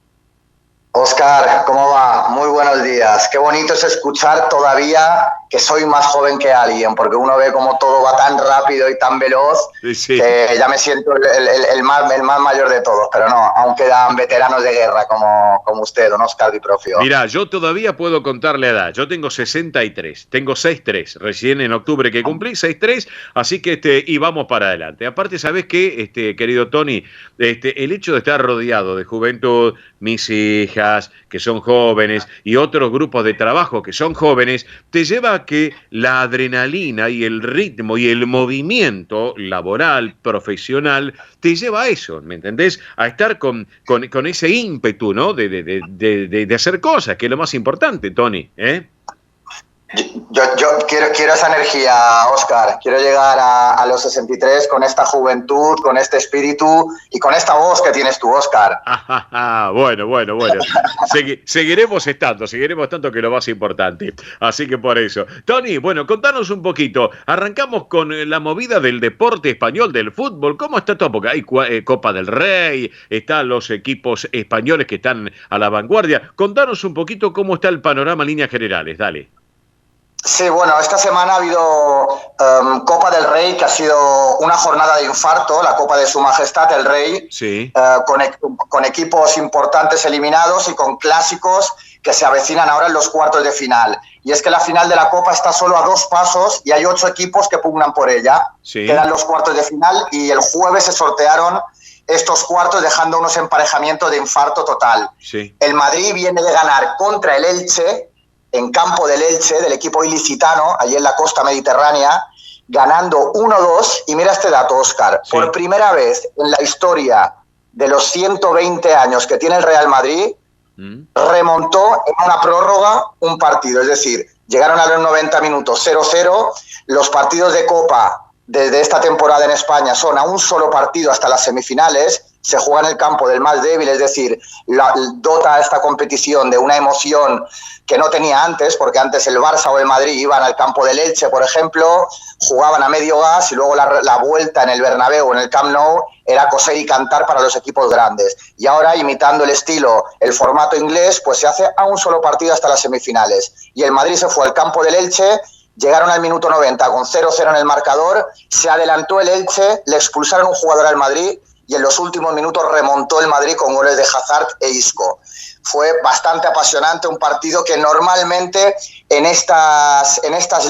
Oscar, ¿cómo va? Muy buenos días. Qué bonito es escuchar todavía que soy más joven que alguien, porque uno ve como todo va tan rápido y tan veloz, sí, que ya me siento el más mayor de todos, pero no, aún quedan veteranos de guerra como usted, don Oscar Di Profio. Mira, yo todavía puedo contar la edad. Yo tengo 63, tengo 6'3", recién en octubre que cumplí 6'3", así que y vamos para adelante. Aparte, ¿sabés qué, querido Tony? El hecho de estar rodeado de juventud, mis hijas, que son jóvenes, y otros grupos de trabajo que son jóvenes, te lleva a que la adrenalina y el ritmo y el movimiento laboral, profesional, te lleva a eso, ¿me entendés? A estar con ese ímpetu, ¿no? De hacer cosas, que es lo más importante, Tony, Yo quiero esa energía, Oscar. Quiero llegar a los 63 con esta juventud, con este espíritu y con esta voz que tienes tú, Oscar. Bueno. Seguiremos estando que es lo más importante. Así que por eso. Tony, bueno, contanos un poquito. Arrancamos con la movida del deporte español, del fútbol. ¿Cómo está todo? Porque hay Copa del Rey, están los equipos españoles que están a la vanguardia. Contanos un poquito cómo está el panorama en líneas generales. Dale. Sí, bueno, esta semana ha habido Copa del Rey, que ha sido una jornada de infarto, la Copa de Su Majestad el Rey, sí, con equipos importantes eliminados y con clásicos que se avecinan ahora en los cuartos de final. Y es que la final de la Copa está solo a 2 pasos y hay 8 equipos que pugnan por ella. Sí. Quedan los cuartos de final y el jueves se sortearon estos cuartos dejando unos emparejamientos de infarto total. Sí. El Madrid viene de ganar contra el Elche, en campo del Elche, del equipo ilicitano, allí en la costa mediterránea, ganando 1-2. Y mira este dato, Oscar. Sí. Por primera vez en la historia de los 120 años que tiene el Real Madrid, remontó en una prórroga un partido. Es decir, llegaron a los 90 minutos 0-0. Los partidos de Copa desde esta temporada en España son a un solo partido hasta las semifinales. Se juega en el campo del más débil, es decir, dota a esta competición de una emoción que no tenía antes, porque antes el Barça o el Madrid iban al campo del Elche, por ejemplo, jugaban a medio gas y luego la vuelta en el Bernabéu o en el Camp Nou era coser y cantar para los equipos grandes. Y ahora, imitando el estilo, el formato inglés, pues se hace a un solo partido hasta las semifinales. Y el Madrid se fue al campo del Elche. Llegaron al minuto 90 con 0-0 en el marcador, se adelantó el Elche, le expulsaron un jugador al Madrid y en los últimos minutos remontó el Madrid con goles de Hazard e Isco. Fue bastante apasionante, un partido que normalmente en estas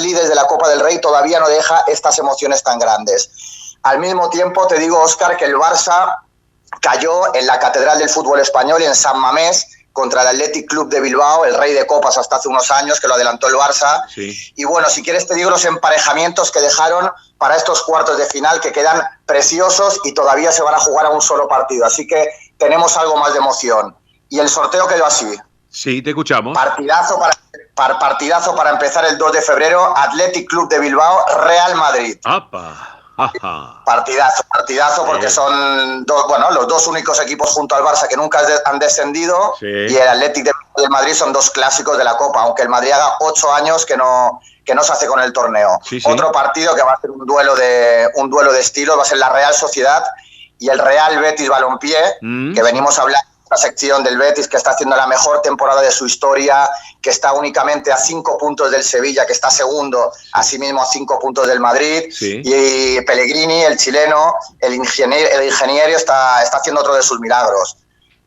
lides de la Copa del Rey todavía no deja estas emociones tan grandes. Al mismo tiempo te digo, Óscar, que el Barça cayó en la Catedral del Fútbol Español y en San Mamés contra el Athletic Club de Bilbao, el rey de copas hasta hace unos años, que lo adelantó el Barça. Sí. Y bueno, si quieres te digo los emparejamientos que dejaron para estos cuartos de final, que quedan preciosos y todavía se van a jugar a un solo partido. Así que tenemos algo más de emoción. Y el sorteo quedó así. Sí, te escuchamos. Partidazo para empezar el 2 de febrero, Athletic Club de Bilbao, Real Madrid. ¡Apa! Ajá. Partidazo, porque son los dos únicos equipos junto al Barça que nunca han descendido, Sí. y el Athletic de Madrid son dos clásicos de la Copa, aunque el Madrid haga 8 años que no se hace con el torneo. Sí, sí. Otro partido que va a ser un duelo de estilos, va a ser la Real Sociedad y el Real Betis Balompié, que venimos a hablar de la sección del Betis, que está haciendo la mejor temporada de su historia, que está únicamente a 5 puntos del Sevilla, que está segundo, asimismo a 5 puntos del Madrid. Sí. Y Pellegrini, el chileno, el ingeniero está haciendo otro de sus milagros.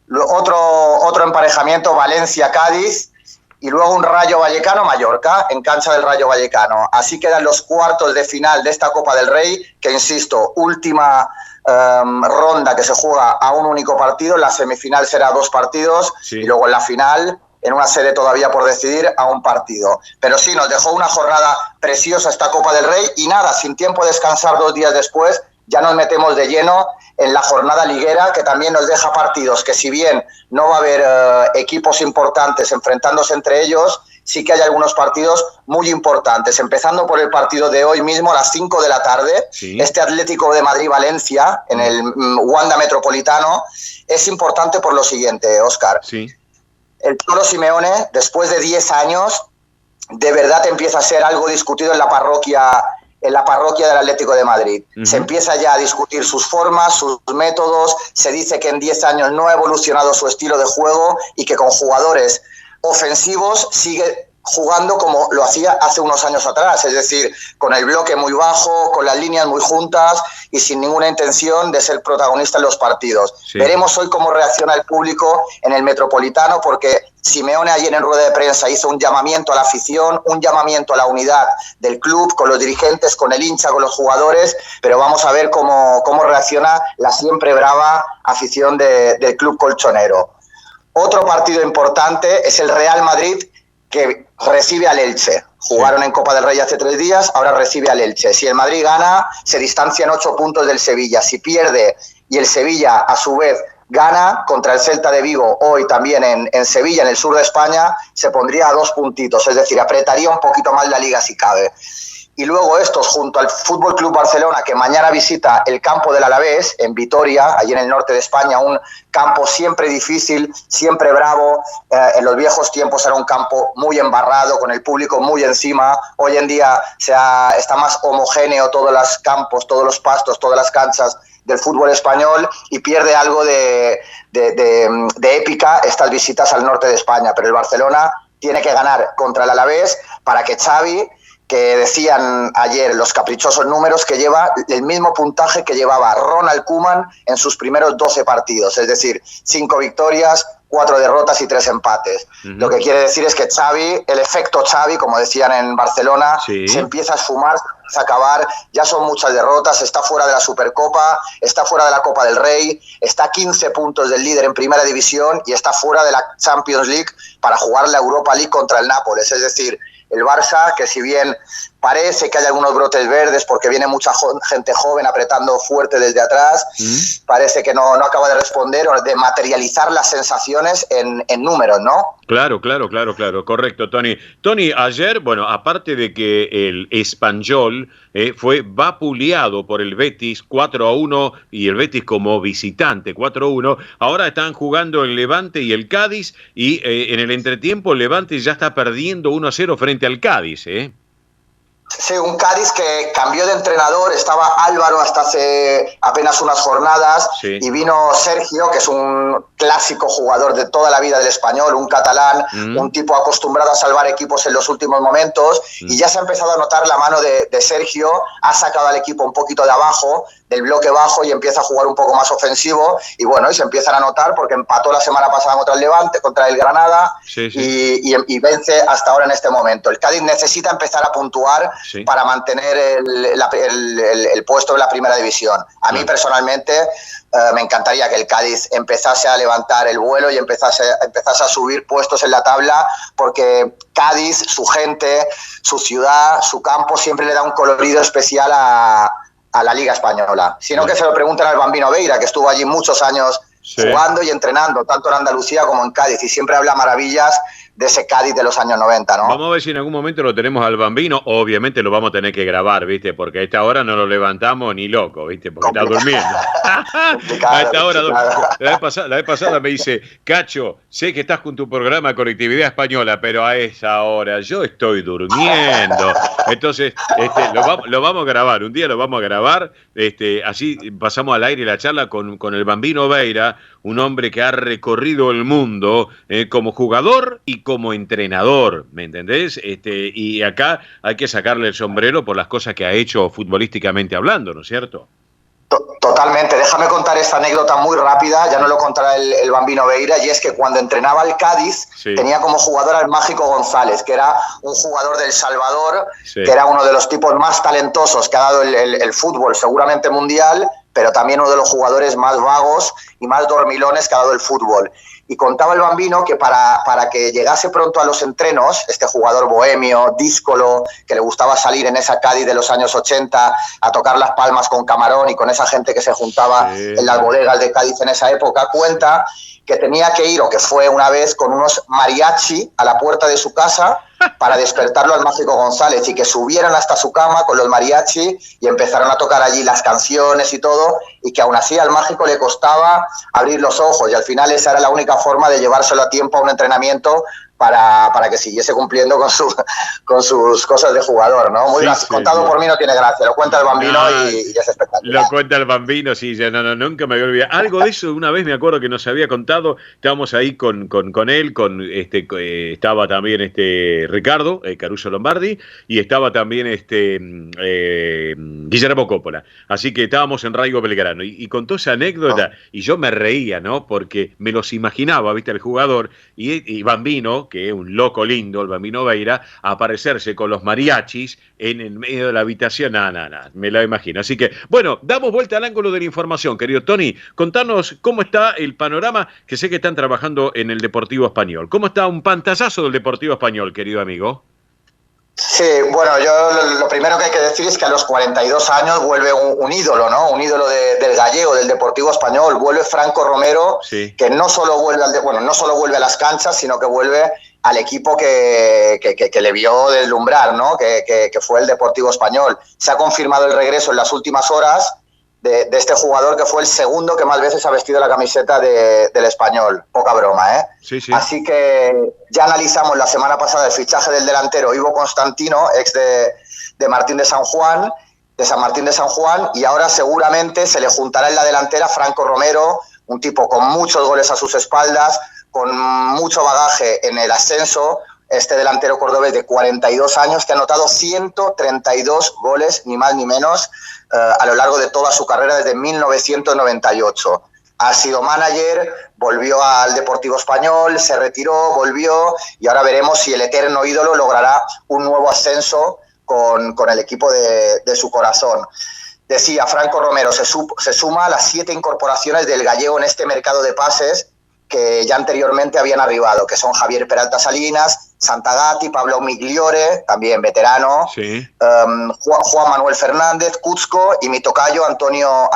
Otro emparejamiento, Valencia-Cádiz, y luego un Rayo Vallecano-Mallorca, en cancha del Rayo Vallecano. Así quedan los cuartos de final de esta Copa del Rey, que insisto, última ronda que se juega a un único partido. La semifinal será 2 partidos, Sí. y luego en la final, en una sede todavía por decidir, a un partido. Pero sí, nos dejó una jornada preciosa esta Copa del Rey, y nada, sin tiempo de descansar 2 días después, ya nos metemos de lleno en la jornada liguera, que también nos deja partidos que, si bien no va a haber equipos importantes enfrentándose entre ellos, sí que hay algunos partidos muy importantes, empezando por el partido de hoy mismo a las 5 de la tarde, Sí. este Atlético de Madrid-Valencia, en el Wanda Metropolitano. Es importante por lo siguiente, Óscar. Sí. El Cholo Simeone, después de 10 años, de verdad empieza a ser algo discutido en la parroquia del Atlético de Madrid. Se empieza ya a discutir sus formas, sus métodos, se dice que en 10 años no ha evolucionado su estilo de juego y que con jugadores ofensivos sigue jugando como lo hacía hace unos años atrás, es decir, con el bloque muy bajo, con las líneas muy juntas y sin ninguna intención de ser protagonista en los partidos. Sí. Veremos hoy cómo reacciona el público en el Metropolitano, porque Simeone ayer en rueda de prensa hizo un llamamiento a la afición, un llamamiento a la unidad del club, con los dirigentes, con el hincha, con los jugadores, pero vamos a ver cómo reacciona la siempre brava afición del club colchonero. Otro partido importante es el Real Madrid, que recibe al Elche. Jugaron en Copa del Rey hace 3 días, ahora recibe al Elche. Si el Madrid gana, se distancian 8 puntos del Sevilla. Si pierde y el Sevilla, a su vez, gana contra el Celta de Vigo, hoy también en Sevilla, en el sur de España, se pondría a 2 puntitos, es decir, apretaría un poquito más la liga si cabe. Y luego estos, junto al Fútbol Club Barcelona, que mañana visita el campo del Alavés, en Vitoria, allí en el norte de España, un campo siempre difícil, siempre bravo. En los viejos tiempos era un campo muy embarrado, con el público muy encima. Hoy en día está más homogéneo todos los campos, todos los pastos, todas las canchas del fútbol español, y pierde algo de épica estas visitas al norte de España. Pero el Barcelona tiene que ganar contra el Alavés para que Xavi, que decían ayer los caprichosos números, que lleva el mismo puntaje que llevaba Ronald Koeman en sus primeros 12 partidos, es decir, 5 victorias, 4 derrotas y 3 empates. Lo que quiere decir es que Xavi, el efecto Xavi, como decían en Barcelona, Sí. se empieza a esfumar, se empieza a acabar, ya son muchas derrotas, está fuera de la Supercopa, está fuera de la Copa del Rey, está a 15 puntos del líder en Primera División y está fuera de la Champions League para jugar la Europa League contra el Nápoles. Es decir, el Barça, que si bien parece que hay algunos brotes verdes porque viene mucha gente joven apretando fuerte desde atrás, parece que no acaba de responder o de materializar las sensaciones en números, ¿no? Claro, correcto, Tony. Tony, ayer, bueno, aparte de que el Espanyol fue vapuleado por el Betis 4-1 y el Betis como visitante 4-1, ahora están jugando el Levante y el Cádiz y en el entretiempo el Levante ya está perdiendo 1-0 frente al Cádiz, ¿eh? Sí, un Cádiz que cambió de entrenador, estaba Álvaro hasta hace apenas unas jornadas, Sí. y vino Sergio, que es un clásico jugador de toda la vida del Español, un catalán, un tipo acostumbrado a salvar equipos en los últimos momentos, y ya se ha empezado a notar la mano de Sergio, ha sacado al equipo un poquito de abajo, del bloque bajo y empieza a jugar un poco más ofensivo y bueno, y se empiezan a notar porque empató la semana pasada contra el Levante, contra el Granada y vence hasta ahora en este momento. El Cádiz necesita empezar a puntuar para mantener el puesto en la primera división. A mí personalmente me encantaría que el Cádiz empezase a levantar el vuelo y empezase a subir puestos en la tabla, porque Cádiz, su gente, su ciudad, su campo siempre le da un colorido especial a la Liga Española. Sino que se lo pregunten al Bambino Veira, que estuvo allí muchos años jugando y entrenando, tanto en Andalucía como en Cádiz, y siempre habla maravillas de ese Cádiz de los años 90, ¿no? Vamos a ver si en algún momento lo tenemos al Bambino. Obviamente lo vamos a tener que grabar, ¿viste? Porque a esta hora no lo levantamos ni loco, ¿viste? Porque está durmiendo. A esta hora, la vez pasada me dice, Cacho, sé que estás con tu programa Conectividad Española, pero a esa hora yo estoy durmiendo. Entonces, lo vamos a grabar. Un día lo vamos a grabar. Así pasamos al aire la charla con el Bambino Veira, un hombre que ha recorrido el mundo como jugador y como entrenador, ¿me entendés? Y acá hay que sacarle el sombrero por las cosas que ha hecho futbolísticamente hablando, ¿no es cierto? Totalmente. Déjame contar esta anécdota muy rápida, ya no lo contará el Bambino Veira, y es que cuando entrenaba el Cádiz tenía como jugador al Mágico González, que era un jugador del Salvador, que era uno de los tipos más talentosos que ha dado el fútbol, seguramente mundial, pero también uno de los jugadores más vagos y más dormilones que ha dado el fútbol. Y contaba el Bambino que para que llegase pronto a los entrenos, este jugador bohemio, díscolo, que le gustaba salir en esa Cádiz de los años 80 a tocar las palmas con Camarón y con esa gente que se juntaba en las bodegas de Cádiz en esa época, cuenta que tenía que ir, o que fue una vez, con unos mariachi a la puerta de su casa para despertarlo al Mágico González, y que subieran hasta su cama con los mariachi y empezaron a tocar allí las canciones y todo, y que aún así al Mágico le costaba abrir los ojos, y al final esa era la única forma de llevárselo a tiempo a un entrenamiento para que siguiese cumpliendo con sus cosas de jugador, ¿no? Muy contado por mí no tiene gracia, lo cuenta el Bambino y es espectacular. Lo cuenta el Bambino, sí, nunca me voy a olvidar. Algo de eso una vez me acuerdo que nos había contado, estábamos ahí con él, estaba también Ricardo Caruso Lombardi, y estaba también Guillermo Coppola, así que estábamos en Rayo Belgrano, y contó esa anécdota, y yo me reía, ¿no? Porque me los imaginaba, ¿viste? El jugador, y Bambino, que es un loco lindo, el Bambino Veira, a aparecerse con los mariachis en el medio de la habitación. Me la imagino. Así que, bueno, damos vuelta al ángulo de la información, querido Tony. Contanos cómo está el panorama, que sé que están trabajando en el Deportivo Español. ¿Cómo está un pantallazo del Deportivo Español, querido amigo? Sí, bueno, yo lo primero que hay que decir es que a los 42 años vuelve un ídolo, ¿no? Un ídolo del gallego, del Deportivo Español. Vuelve Franco Romero, que no solo vuelve a las canchas, sino que vuelve al equipo que le vio deslumbrar, ¿no? Que fue el Deportivo Español. Se ha confirmado el regreso en las últimas horas de este jugador, que fue el segundo que más veces ha vestido la camiseta del Español. Poca broma, ¿eh? Sí. Así que ya analizamos la semana pasada el fichaje del delantero Ivo Constantino, ex de Martín de San Juan, de San Martín de San Juan, y ahora seguramente se le juntará en la delantera Franco Romero, un tipo con muchos goles a sus espaldas, con mucho bagaje en el ascenso, este delantero cordobés de 42 años que ha anotado 132 goles, ni más ni menos, a lo largo de toda su carrera desde 1998. Ha sido manager, volvió al Deportivo Español, se retiró, volvió, y ahora veremos si el eterno ídolo logrará un nuevo ascenso con el equipo de su corazón. Decía, Franco Romero se suma a las 7 incorporaciones del gallego en este mercado de pases que ya anteriormente habían arribado, que son Javier Peralta Salinas, Santagati, Pablo Migliore, también veterano, Juan Manuel Fernández, Cuzco, y mi tocayo Antonio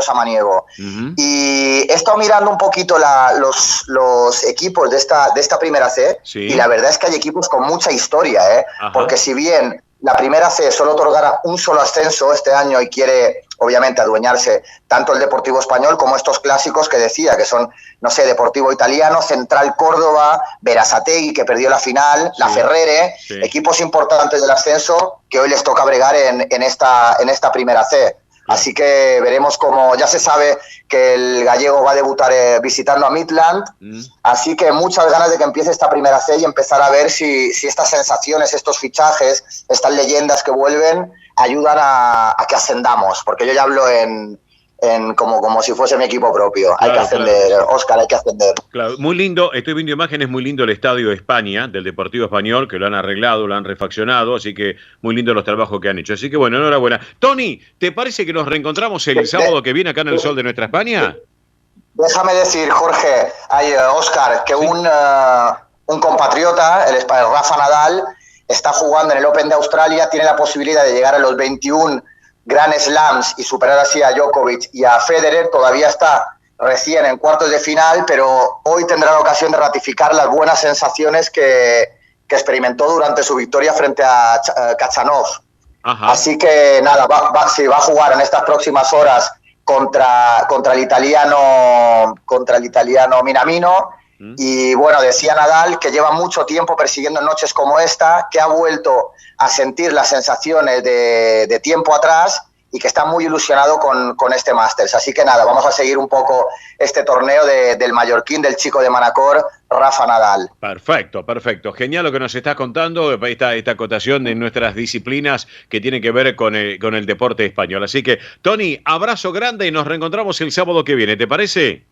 Samaniego. Y he estado mirando un poquito los equipos de esta primera C, y la verdad es que hay equipos con mucha historia, ¿eh? Porque si bien la primera C solo otorgará un solo ascenso este año y quiere, obviamente, adueñarse tanto el Deportivo Español como estos clásicos que decía, que son, no sé, Deportivo Italiano, Central Córdoba, Berazategui, que perdió la final, la Ferrere, equipos importantes del ascenso que hoy les toca bregar en esta primera C. Así que veremos cómo, ya se sabe que el gallego va a debutar visitando a Midland, así que muchas ganas de que empiece esta primera C y empezar a ver si estas sensaciones, estos fichajes, estas leyendas que vuelven, ayudan a que ascendamos, porque yo ya hablo en como si fuese mi equipo propio. Hay que ascender, claro. Óscar, hay que ascender. Claro, muy lindo, estoy viendo imágenes, muy lindo el estadio de España, del Deportivo Español, que lo han arreglado, lo han refaccionado, así que muy lindo los trabajos que han hecho. Así que bueno, enhorabuena. Tony, ¿te parece que nos reencontramos el sábado que viene acá en el Sol de Nuestra España? Déjame decir, Jorge, Óscar, que sí. Un compatriota, el Rafa Nadal, está jugando en el Open de Australia, tiene la posibilidad de llegar a los 21 Grand Slams y superar así a Djokovic y a Federer. Todavía está recién en cuartos de final, pero hoy tendrá la ocasión de ratificar las buenas sensaciones que experimentó durante su victoria frente a Khachanov. Así que nada, va a jugar en estas próximas horas contra el italiano Minamino. Y bueno, decía Nadal que lleva mucho tiempo persiguiendo noches como esta, que ha vuelto a sentir las sensaciones de tiempo atrás y que está muy ilusionado con este Masters. Así que nada, vamos a seguir un poco este torneo del mallorquín, del chico de Manacor, Rafa Nadal. Perfecto, perfecto. Genial lo que nos estás contando, esta acotación de nuestras disciplinas que tiene que ver con el deporte español. Así que, Tony, abrazo grande y nos reencontramos el sábado que viene, ¿te parece?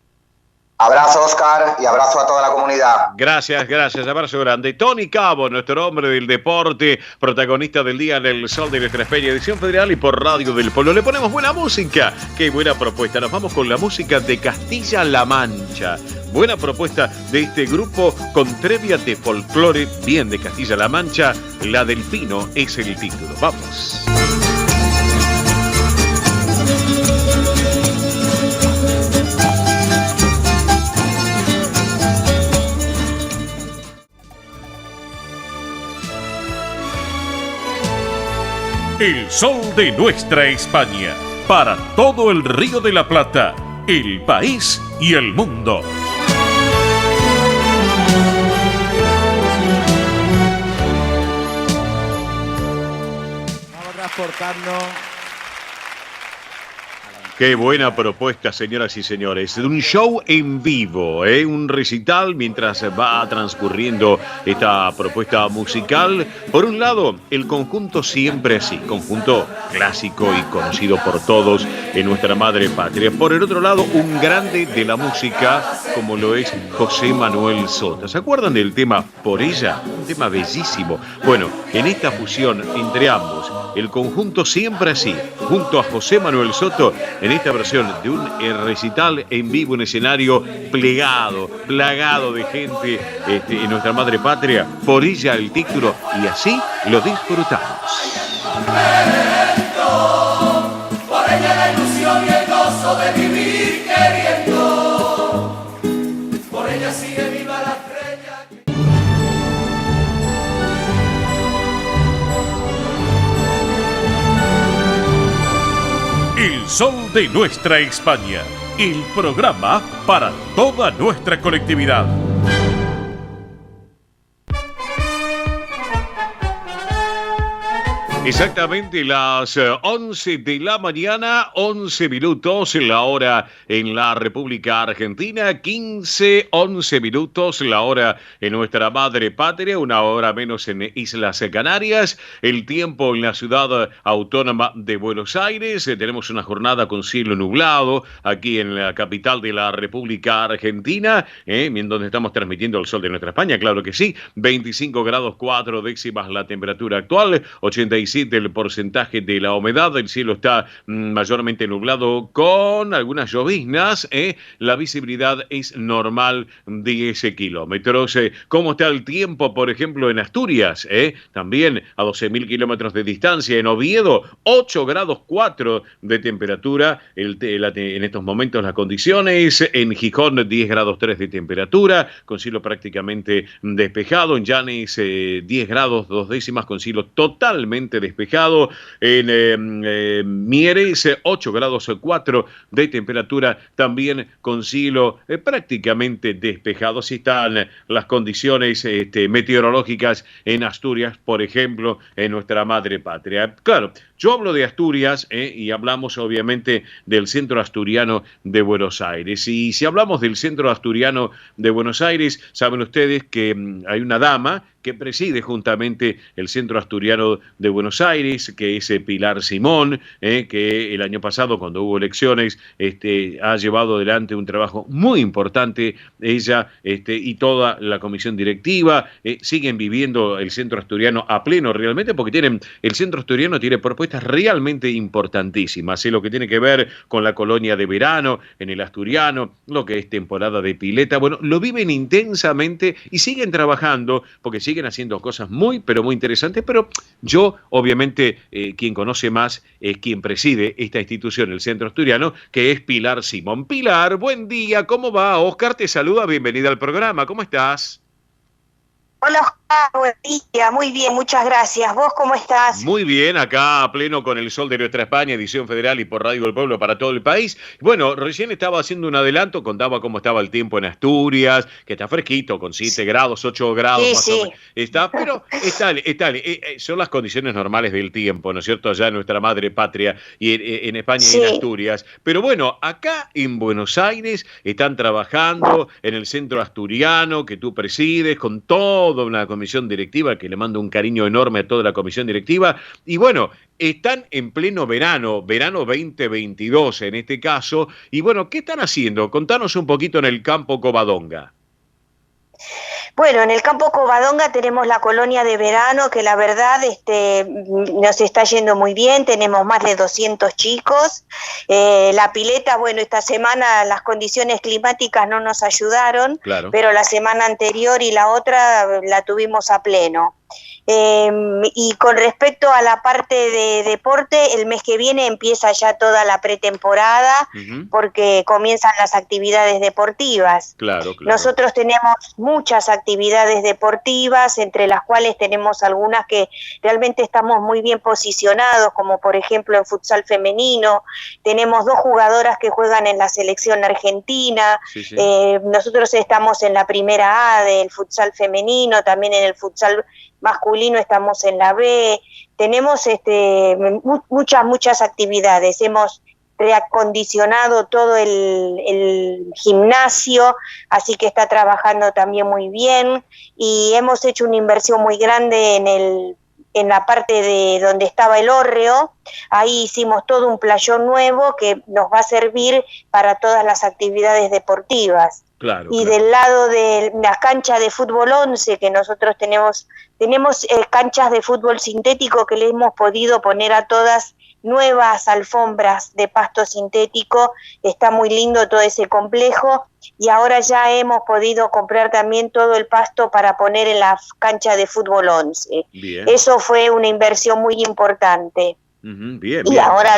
Abrazo, Óscar, y abrazo a toda la comunidad. Gracias, abrazo grande. Tony Cabo, nuestro hombre del deporte, protagonista del día en el Sol de Nuestra España, edición federal y por Radio del Pueblo. Le ponemos buena música, qué buena propuesta. Nos vamos con la música de Castilla-La Mancha. Buena propuesta de este grupo con trevia de folclore, bien de Castilla-La Mancha. La Delfino es el título. Vamos. El sol de nuestra España, para todo el Río de la Plata, el país y el mundo. Vamos a transportarnos. Qué buena propuesta, señoras y señores. Un show en vivo, un recital mientras va transcurriendo esta propuesta musical. Por un lado, el conjunto Siempre Así, conjunto clásico y conocido por todos en nuestra madre patria. Por el otro lado, un grande de la música como lo es José Manuel Soto. ¿Se acuerdan del tema Por Ella? Un tema bellísimo. Bueno, en esta fusión entre ambos, el conjunto Siempre Así, junto a José Manuel Soto, en esta versión de un recital en vivo, un escenario plagado de gente en nuestra madre patria, Por Ella el título, y así lo disfrutamos. Por ella la ilusión y el gozo de vivir queriendo, por ella sigue viva la estrella. El sol de nuestra España, el programa para toda nuestra colectividad. Exactamente las 11 de la mañana, 11 minutos, la hora en la República Argentina, 11 minutos, la hora en nuestra madre patria, una hora menos en Islas Canarias, el tiempo en la ciudad autónoma de Buenos Aires. Tenemos una jornada con cielo nublado aquí en la capital de la República Argentina, en donde estamos transmitiendo el sol de nuestra España, claro que sí, 25 grados 4 décimas la temperatura actual, 87 el porcentaje de la humedad, el cielo está mayormente nublado con algunas lloviznas, la visibilidad es normal 10 kilómetros. ¿Cómo está el tiempo, por ejemplo, en Asturias? También a 12.000 kilómetros de distancia, en Oviedo, 8 grados 4 de temperatura, en estos momentos las condiciones, en Gijón 10 grados 3 de temperatura, con cielo prácticamente despejado, en Llanes 10 grados 2 décimas con cielo totalmente despejado, en Mieres 8 grados 4 de temperatura, también con cielo prácticamente despejado. Así están las condiciones meteorológicas en Asturias, por ejemplo, en nuestra madre patria. Claro, yo hablo de Asturias y hablamos obviamente del centro asturiano de Buenos Aires. Y si hablamos del centro asturiano de Buenos Aires, saben ustedes que hay una dama que preside juntamente el Centro Asturiano de Buenos Aires, que es Pilar Simón, que el año pasado, cuando hubo elecciones, ha llevado adelante un trabajo muy importante, ella y toda la comisión directiva, siguen viviendo el Centro Asturiano a pleno realmente, porque el Centro Asturiano tiene propuestas realmente importantísimas, lo que tiene que ver con la colonia de verano en el Asturiano, lo que es temporada de pileta, bueno, lo viven intensamente y siguen trabajando, porque siguen haciendo cosas muy, pero muy interesantes, pero yo, obviamente, quien conoce más es quien preside esta institución, el Centro Asturiano, que es Pilar Simón. Pilar, buen día, ¿cómo va? Oscar te saluda, bienvenida al programa, ¿cómo estás? Hola, Oscar, buen día, muy bien, muchas gracias. ¿Vos cómo estás? Muy bien, acá a pleno con el sol de nuestra España, edición federal y por Radio del Pueblo para todo el país. Bueno, recién estaba haciendo un adelanto, contaba cómo estaba el tiempo en Asturias, que está fresquito, con 7 grados, 8 grados Sí, más sí. o menos. Está, pero son las condiciones normales del tiempo, ¿no es cierto? Allá en nuestra madre patria y en España y en Sí. Asturias. Pero bueno, acá en Buenos Aires están trabajando en el Centro Asturiano que tú presides, con toda una comisión directiva, que le mando un cariño enorme a toda la comisión directiva, y bueno, están en pleno verano 2022 en este caso, y bueno, ¿qué están haciendo? Contanos un poquito en el campo Covadonga. Bueno, en el campo Covadonga tenemos la colonia de verano, que la verdad nos está yendo muy bien, tenemos más de 200 chicos. La pileta, bueno, esta semana las condiciones climáticas no nos ayudaron, Claro. pero la semana anterior y la otra la tuvimos a pleno. Y con respecto a la parte de deporte, el mes que viene empieza ya toda la pretemporada, porque comienzan las actividades deportivas. Claro. Nosotros tenemos muchas actividades deportivas, entre las cuales tenemos algunas que realmente estamos muy bien posicionados, como por ejemplo en futsal femenino. Tenemos 2 jugadoras que juegan en la selección argentina. Sí. Nosotros estamos en la primera A del futsal femenino, también en el futsal masculino estamos en la B. Tenemos muchas actividades. Hemos reacondicionado todo el gimnasio, así que está trabajando también muy bien, y hemos hecho una inversión muy grande en la parte de donde estaba el hórreo. Ahí hicimos todo un playón nuevo que nos va a servir para todas las actividades deportivas. Claro. Del lado de la cancha de fútbol 11, que nosotros tenemos canchas de fútbol sintético que le hemos podido poner a todas nuevas alfombras de pasto sintético. Está muy lindo todo ese complejo, y ahora ya hemos podido comprar también todo el pasto para poner en la cancha de fútbol 11. Bien. Eso fue una inversión muy importante. Bien. Y ahora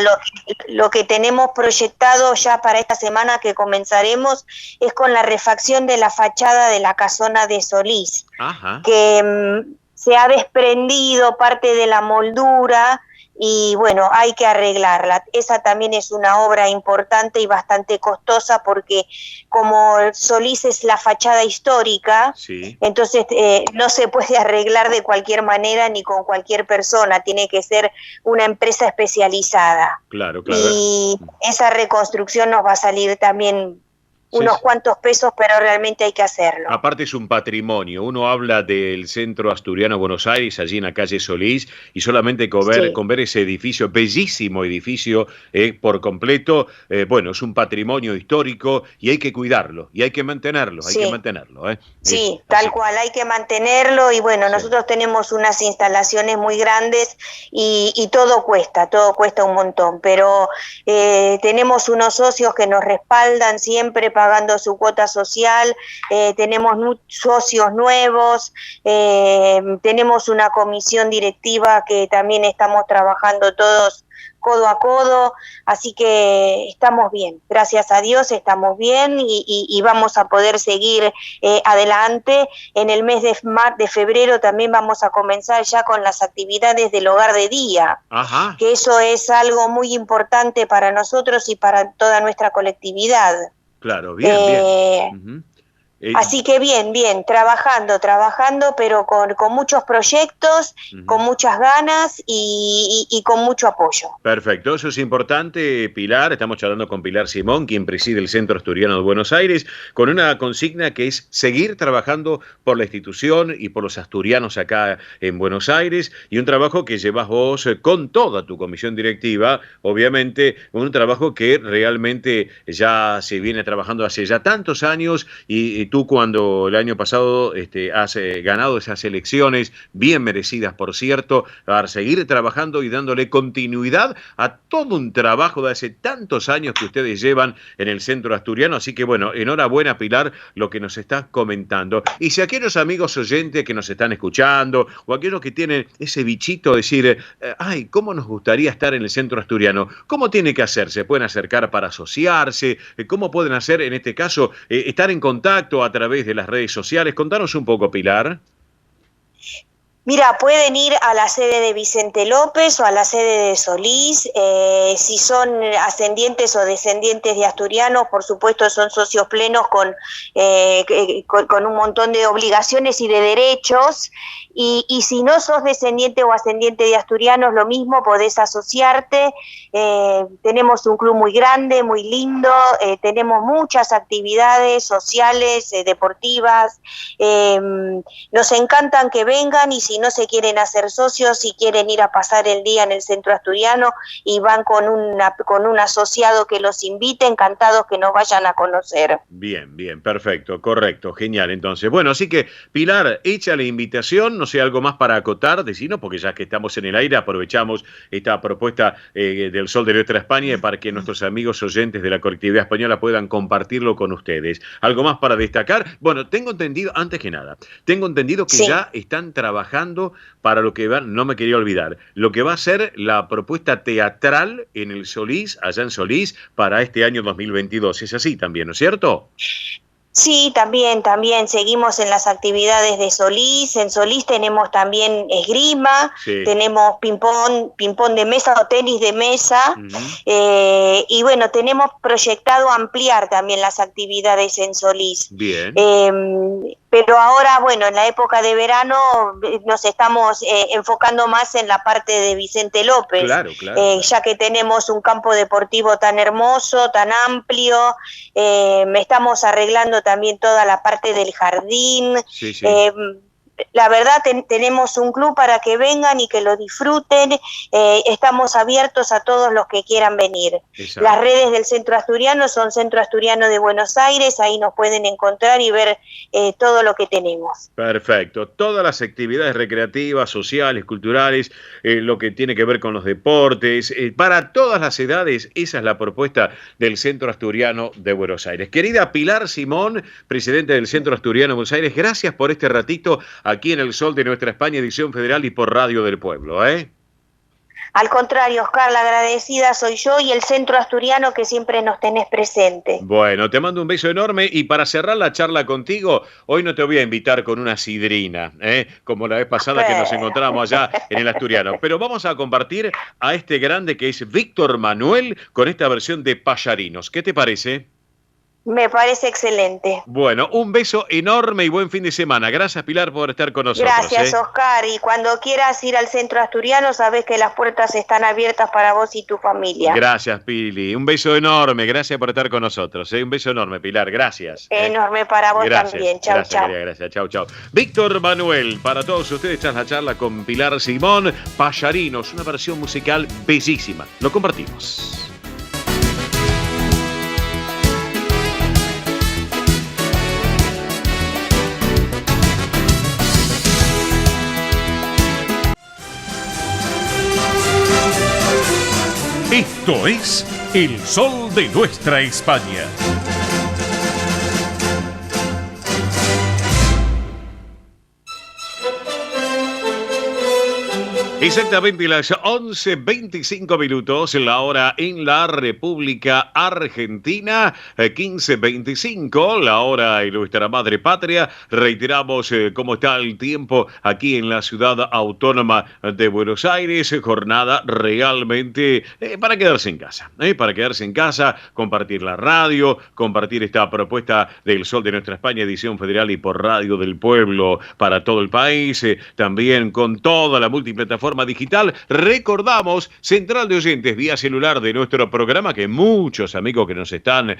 lo que tenemos proyectado ya para esta semana que comenzaremos es con la refacción de la fachada de la casona de Solís. Ajá. Que se ha desprendido parte de la moldura y bueno, hay que arreglarla. Esa también es una obra importante y bastante costosa, porque como Solís es la fachada histórica, Sí. entonces no se puede arreglar de cualquier manera ni con cualquier persona, tiene que ser una empresa especializada. Claro. Y esa reconstrucción nos va a salir también unos cuantos pesos, pero realmente hay que hacerlo. Aparte es un patrimonio. Uno habla del Centro Asturiano Buenos Aires, allí en la calle Solís, y solamente con ver ese edificio, bellísimo edificio por completo, bueno, es un patrimonio histórico y hay que cuidarlo, y hay que mantenerlo, Sí, tal cual, hay que mantenerlo, y bueno, Sí. nosotros tenemos unas instalaciones muy grandes y todo cuesta un montón, pero tenemos unos socios que nos respaldan siempre pagando su cuota social, tenemos socios nuevos, tenemos una comisión directiva que también estamos trabajando todos codo a codo, así que estamos bien, gracias a Dios estamos bien, y vamos a poder seguir adelante. En el mes de febrero también vamos a comenzar ya con las actividades del hogar de día. Ajá. Que eso es algo muy importante para nosotros y para toda nuestra colectividad. Claro, bien. Así que bien, trabajando, pero con muchos proyectos, con muchas ganas y con mucho apoyo. Perfecto, eso es importante, Pilar. Estamos charlando con Pilar Simón, quien preside el Centro Asturiano de Buenos Aires, con una consigna que es seguir trabajando por la institución y por los asturianos acá en Buenos Aires, y un trabajo que llevas vos con toda tu comisión directiva, obviamente, un trabajo que realmente ya se viene trabajando hace ya tantos años, y tú cuando el año pasado has ganado esas elecciones, bien merecidas por cierto, para seguir trabajando y dándole continuidad a todo un trabajo de hace tantos años que ustedes llevan en el Centro Asturiano. Así que bueno, enhorabuena, Pilar, lo que nos estás comentando. Y si aquellos amigos oyentes que nos están escuchando o aquellos que tienen ese bichito de decir, ay, ¿cómo nos gustaría estar en el Centro Asturiano? ¿Cómo tiene que hacer? ¿Se pueden acercar para asociarse? ¿Cómo pueden hacer en este caso estar en contacto a través de las redes sociales? Contanos un poco, Pilar. Mira, pueden ir a la sede de Vicente López o a la sede de Solís. Si son ascendientes o descendientes de asturianos, por supuesto son socios plenos con un montón de obligaciones y de derechos. Y si no sos descendiente o ascendiente de asturianos, lo mismo, podés asociarte. Tenemos un club muy grande, muy lindo, tenemos muchas actividades sociales, deportivas. Nos encantan que vengan, y si no se quieren hacer socios, si quieren ir a pasar el día en el Centro Asturiano y van con un asociado que los invite, encantados que nos vayan a conocer. Bien, perfecto, correcto, genial. Entonces, bueno, así que Pilar, hecha la invitación, no sé, algo más para acotar, decirnos, porque ya que estamos en el aire, aprovechamos esta propuesta del Sol de Nuestra España para que nuestros amigos oyentes de la colectividad española puedan compartirlo con ustedes. ¿Algo más para destacar? Bueno, tengo entendido que sí, ya están trabajando para lo que va, no me quería olvidar, lo que va a ser la propuesta teatral en el Solís, allá en Solís, para este año 2022. Es así también, ¿no es cierto? Sí, también seguimos en las actividades de Solís. En Solís tenemos también esgrima, Sí. tenemos ping-pong de mesa o tenis de mesa, y bueno, tenemos proyectado ampliar también las actividades en Solís. Bien. Pero ahora, bueno, en la época de verano nos estamos enfocando más en la parte de Vicente López, Claro. ya que tenemos un campo deportivo tan hermoso, tan amplio. Estamos arreglando también toda la parte del jardín. Sí. La verdad, tenemos un club para que vengan y que lo disfruten. Estamos abiertos a todos los que quieran venir. Exacto. Las redes del Centro Asturiano son Centro Asturiano de Buenos Aires, ahí nos pueden encontrar y ver todo lo que tenemos. Perfecto. Todas las actividades recreativas, sociales, culturales, lo que tiene que ver con los deportes, para todas las edades, esa es la propuesta del Centro Asturiano de Buenos Aires. Querida Pilar Simón, presidente del Centro Asturiano de Buenos Aires, gracias por este ratito aquí en el Sol de Nuestra España, edición federal y por Radio del Pueblo. Al contrario, Oscar, la agradecida soy yo y el Centro Asturiano, que siempre nos tenés presente. Bueno, te mando un beso enorme, y para cerrar la charla contigo, hoy no te voy a invitar con una sidrina, como la vez pasada que nos encontramos allá en el Asturiano, pero vamos a compartir a este grande que es Víctor Manuel con esta versión de Payarinos. ¿Qué te parece? Me parece excelente. Bueno, un beso enorme y buen fin de semana. Gracias, Pilar, por estar con nosotros. Gracias, Oscar. Y cuando quieras ir al Centro Asturiano, sabes que las puertas están abiertas para vos y tu familia. Gracias, Pili. Un beso enorme. Gracias por estar con nosotros. Un beso enorme, Pilar. Gracias. Enorme para vos también. Chau. Gracias. Chau. Víctor Manuel, para todos ustedes, tras la charla con Pilar Simón, Payarinos, una versión musical bellísima. Lo compartimos. Esto es El Sol de Nuestra España. Exactamente las 11:25 minutos, la hora en la República Argentina, 15:25, la hora en nuestra madre patria. Reiteramos cómo está el tiempo aquí en la ciudad autónoma de Buenos Aires. Jornada realmente para quedarse en casa. Para quedarse en casa, compartir la radio, compartir esta propuesta del Sol de Nuestra España, edición federal y por Radio del Pueblo para todo el país. También con toda la multiplataforma digital. Recordamos, central de oyentes vía celular de nuestro programa, que muchos amigos que nos están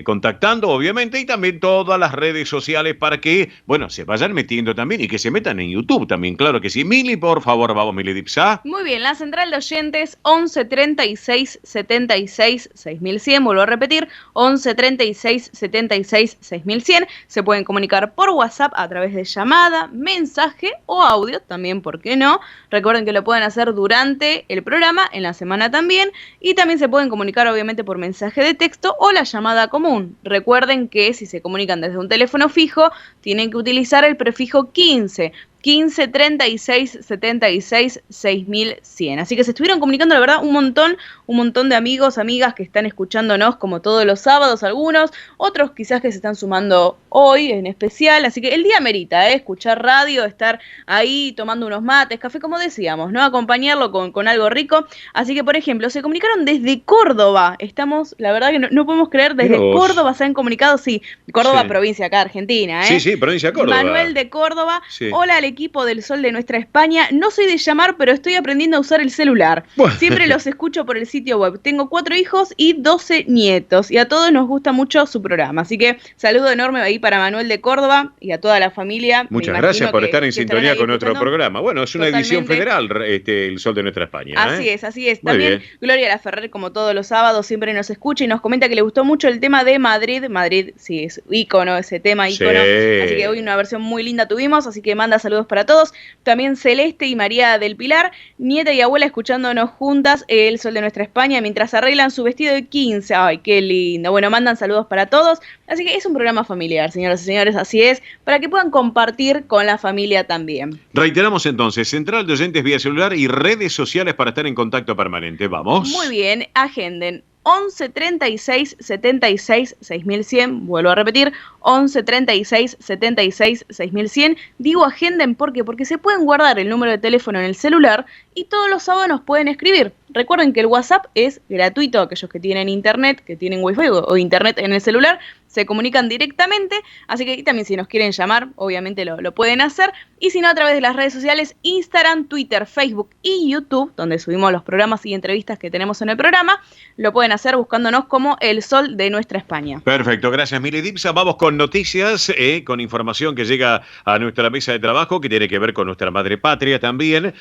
contactando, obviamente, y también todas las redes sociales para que, bueno, se vayan metiendo también y que se metan en YouTube también, claro que sí. Mili, por favor, vamos, Mili Dipsa. Muy bien, la central de oyentes 11 36 76 6100, vuelvo a repetir, 11 36 76 6100. Se pueden comunicar por WhatsApp a través de llamada, mensaje o audio, también, ¿por qué no? Recuerden que lo pueden hacer durante el programa, en la semana también, y también se pueden comunicar obviamente por mensaje de texto o la llamada común. Recuerden que si se comunican desde un teléfono fijo, tienen que utilizar el prefijo 15 36 76 6100. Así que se estuvieron comunicando, la verdad, un montón de amigos, amigas que están escuchándonos como todos los sábados, algunos, otros quizás que se están sumando hoy en especial. Así que el día merita, escuchar radio, estar ahí tomando unos mates, café, como decíamos, ¿no? Acompañarlo con algo rico. Así que, por ejemplo, se comunicaron desde Córdoba. Estamos, la verdad que no podemos creer, desde Córdoba se han comunicado, sí, Córdoba, sí. Provincia acá, Argentina, Sí, provincia de Córdoba. Manuel de Córdoba, sí. Hola al equipo del Sol de Nuestra España. No soy de llamar, pero estoy aprendiendo a usar el celular. Bueno. Siempre los escucho por el sitio web. Tengo 4 hijos y 12 nietos. Y a todos nos gusta mucho su programa. Así que saludo enorme ahí para Manuel de Córdoba y a toda la familia. Muchas gracias por estar en sintonía con nuestro programa. Bueno, es una edición federal, el Sol de Nuestra España. Así es. También Gloria Laferrer, como todos los sábados, siempre nos escucha y nos comenta que le gustó mucho el tema de Madrid. Madrid, sí, es ícono, ese tema ícono. Sí. Así que hoy una versión muy linda tuvimos, así que manda saludos para todos. También Celeste y María del Pilar, nieta y abuela escuchándonos juntas el Sol de Nuestra España mientras arreglan su vestido de 15. Ay, qué lindo. Bueno, mandan saludos para todos. Así que es un programa familiar, señoras y señores, así es, para que puedan compartir con la familia también. Reiteramos entonces, central de oyentes vía celular y redes sociales para estar en contacto permanente. Vamos. Muy bien, agenden. 11 36 76 6100, vuelvo a repetir, 11 36 76 6100. Digo agenden porque se pueden guardar el número de teléfono en el celular y todos los sábados nos pueden escribir. Recuerden que el WhatsApp es gratuito, aquellos que tienen internet, que tienen wifi o internet en el celular, se comunican directamente, así que también si nos quieren llamar, obviamente lo pueden hacer, y si no, a través de las redes sociales, Instagram, Twitter, Facebook y YouTube, donde subimos los programas y entrevistas que tenemos en el programa, lo pueden hacer buscándonos como El Sol de Nuestra España. Perfecto, gracias Mili Dipsa. Vamos con noticias, con información que llega a nuestra mesa de trabajo, que tiene que ver con nuestra madre patria también,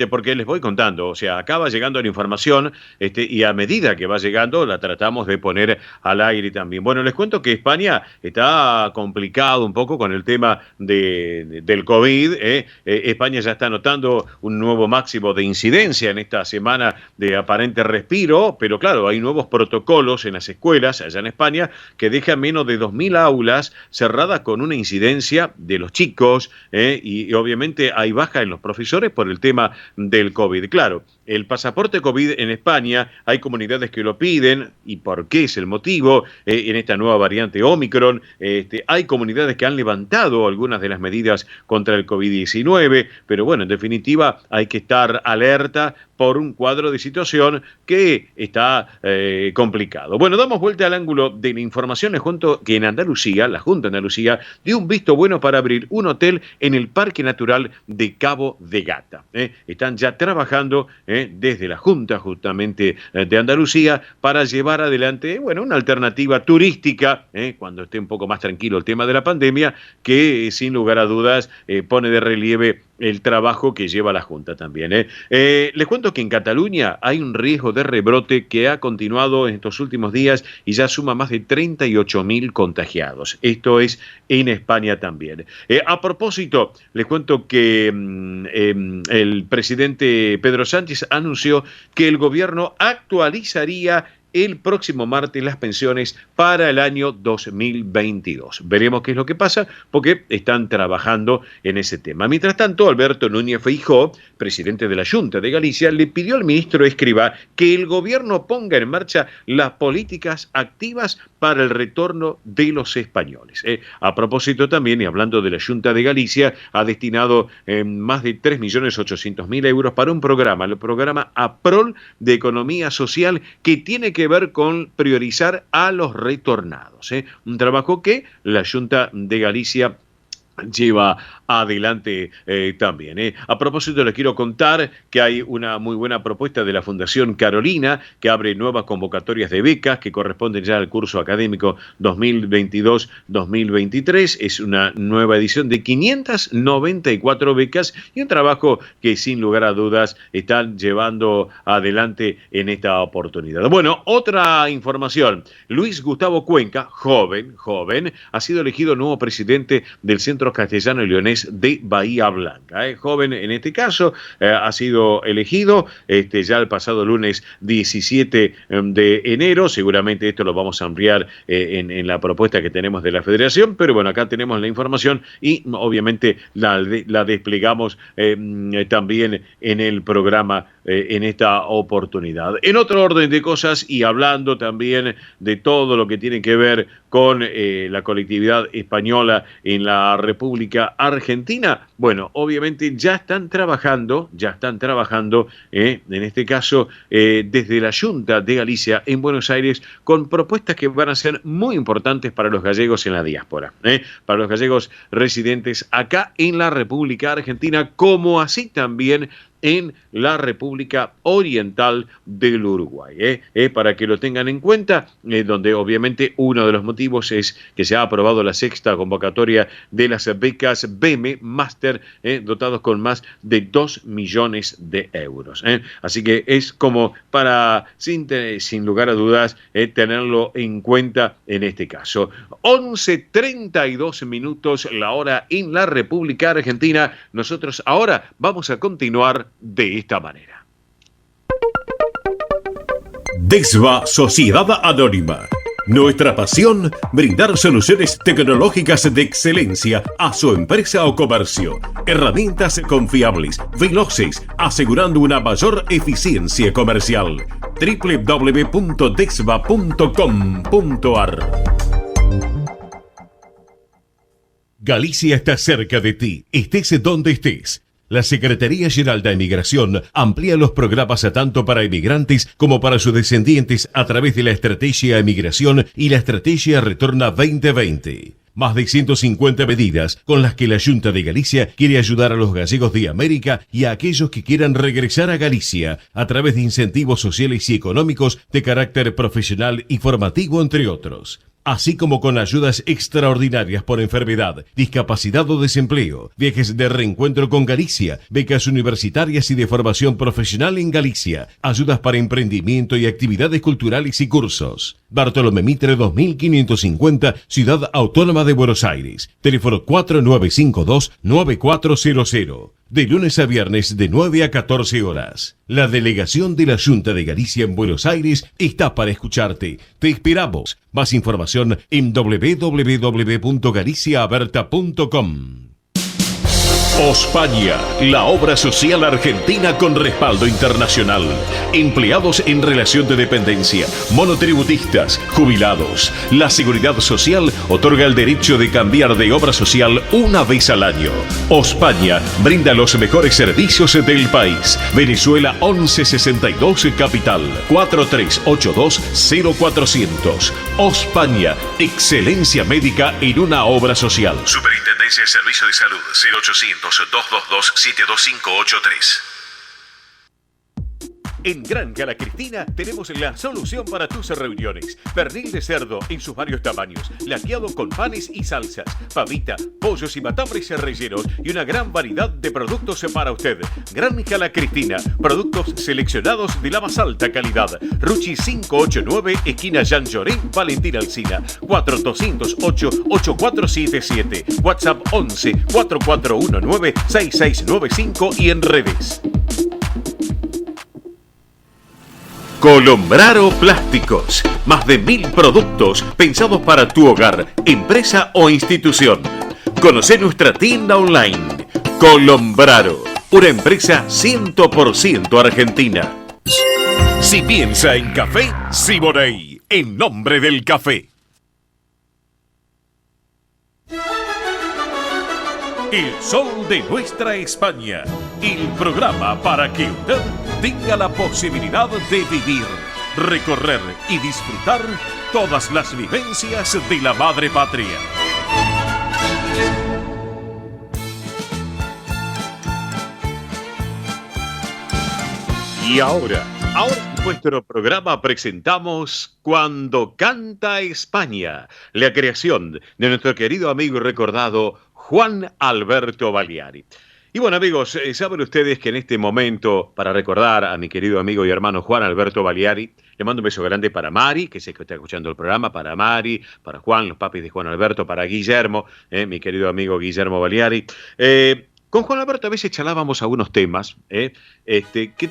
porque les voy contando, o sea, acaba llegando la información, y a medida que va llegando, la tratamos de poner al aire también. Bueno, les cuento que España está complicado un poco con el tema del COVID. España ya está notando un nuevo máximo de incidencia en esta semana de aparente respiro, pero claro, hay nuevos protocolos en las escuelas allá en España que dejan menos de 2.000 aulas cerradas con una incidencia de los chicos, y obviamente hay baja en los profesores por el tema del COVID. Claro, el pasaporte COVID en España, hay comunidades que lo piden, ¿y por qué es el motivo? En esta nueva variante Omicron, hay comunidades que han levantado algunas de las medidas contra el COVID-19, pero bueno, en definitiva hay que estar alerta por un cuadro de situación que está complicado. Bueno, damos vuelta al ángulo de la información. Les cuento que en Andalucía, la Junta de Andalucía dio un visto bueno para abrir un hotel en el Parque Natural de Cabo de Gata. Están ya trabajando desde la Junta justamente de Andalucía para llevar adelante, bueno, una alternativa turística, cuando esté un poco más tranquilo el tema de la pandemia, que sin lugar a dudas pone de relieve el trabajo que lleva la Junta también. Les cuento que en Cataluña hay un riesgo de rebrote que ha continuado en estos últimos días y ya suma más de 38.000 contagiados. Esto es en España también. A propósito, les cuento que el presidente Pedro Sánchez anunció que el gobierno actualizaría el próximo martes las pensiones para el año 2022. Veremos qué es lo que pasa porque están trabajando en ese tema. Mientras tanto, Alberto Núñez Feijóo, presidente de la Junta de Galicia, le pidió al ministro Escrivá que el gobierno ponga en marcha las políticas activas para el retorno de los españoles. A propósito también, y hablando de la Junta de Galicia, ha destinado más de 3.800.000 euros para un programa, el programa APROL de Economía Social, que tiene que ver con priorizar a los retornados. Un trabajo que la Junta de Galicia lleva adelante también. A propósito, les quiero contar que hay una muy buena propuesta de la Fundación Carolina, que abre nuevas convocatorias de becas que corresponden ya al curso académico 2022-2023. Es una nueva edición de 594 becas y un trabajo que sin lugar a dudas están llevando adelante en esta oportunidad. Bueno, otra información. Luis Gustavo Cuenca, joven, ha sido elegido nuevo presidente del Centro Castellano y Leonés de Bahía Blanca. Joven en este caso, ha sido elegido ya el pasado lunes 17 de enero. Seguramente esto lo vamos a ampliar en la propuesta que tenemos de la Federación, pero bueno, acá tenemos la información y obviamente la desplegamos también en el programa en esta oportunidad. En otro orden de cosas y hablando también de todo lo que tiene que ver con la colectividad española en la República Argentina, bueno, obviamente ya están trabajando, en este caso desde la Junta de Galicia en Buenos Aires, con propuestas que van a ser muy importantes para los gallegos en la diáspora, para los gallegos residentes acá en la República Argentina, como así también en la República Oriental del Uruguay, para que lo tengan en cuenta, donde obviamente uno de los motivos es que se ha aprobado la 6ª convocatoria de las becas BEME Máster, dotados con más de 2 millones de euros. Así que es como para, sin lugar a dudas, tenerlo en cuenta en este caso. 11:32 minutos la hora en la República Argentina. Nosotros ahora vamos a continuar de esta manera. DESVA Sociedad Anónima. Nuestra pasión, brindar soluciones tecnológicas de excelencia a su empresa o comercio. Herramientas confiables, veloces, asegurando una mayor eficiencia comercial. www.desva.com.ar. Galicia está cerca de ti, estés donde estés. La Secretaría General de Emigración amplía los programas tanto para emigrantes como para sus descendientes a través de la Estrategia Emigración y la Estrategia Retorna 2020. Más de 150 medidas con las que la Junta de Galicia quiere ayudar a los gallegos de América y a aquellos que quieran regresar a Galicia a través de incentivos sociales y económicos de carácter profesional y formativo, entre otros. Así como con ayudas extraordinarias por enfermedad, discapacidad o desempleo, viajes de reencuentro con Galicia, becas universitarias y de formación profesional en Galicia, ayudas para emprendimiento y actividades culturales y cursos. Bartolomé Mitre 2550, Ciudad Autónoma de Buenos Aires. Teléfono 4952-9400. De lunes a viernes de 9 a 14 horas. La delegación de la Junta de Galicia en Buenos Aires está para escucharte. Te esperamos. Más información en www.galiciaaberta.com. Ospaña, la obra social argentina con respaldo internacional. Empleados en relación de dependencia, monotributistas, jubilados. La Seguridad Social otorga el derecho de cambiar de obra social una vez al año. Ospaña brinda los mejores servicios del país. Venezuela 1162 Capital, 4382-0400. Ospaña, excelencia médica en una obra social. Superintendencia de Servicios de Salud, 0800-222-72583. En Granja La Cristina tenemos la solución para tus reuniones. Pernil de cerdo en sus varios tamaños, laqueado con panes y salsas, pavita, pollos y matambres rellenos y una gran variedad de productos para usted. Granja La Cristina, productos seleccionados de la más alta calidad. Ruchi 589, esquina Jean Lloré, Valentín Alsina, 4208-8477, WhatsApp 11-4419-6695 y en redes. Colombraro Plásticos. Más de 1000 productos pensados para tu hogar, empresa o institución. Conoce nuestra tienda online. Colombraro, una empresa 100% argentina. Si piensa en café, Siboney, en nombre del café. El sol de nuestra España, el programa para que usted tenga la posibilidad de vivir, recorrer y disfrutar todas las vivencias de la madre patria. Y ahora en nuestro programa presentamos Cuando Canta España, la creación de nuestro querido amigo y recordado Juan Alberto Baleari. Y bueno, amigos, saben ustedes que en este momento, para recordar a mi querido amigo y hermano Juan Alberto Baleari, le mando un beso grande para Mari, que sé que está escuchando el programa, para Mari, para Juan, los papis de Juan Alberto, para Guillermo, mi querido amigo Guillermo Baleari. Con Juan Alberto a veces charlábamos algunos temas que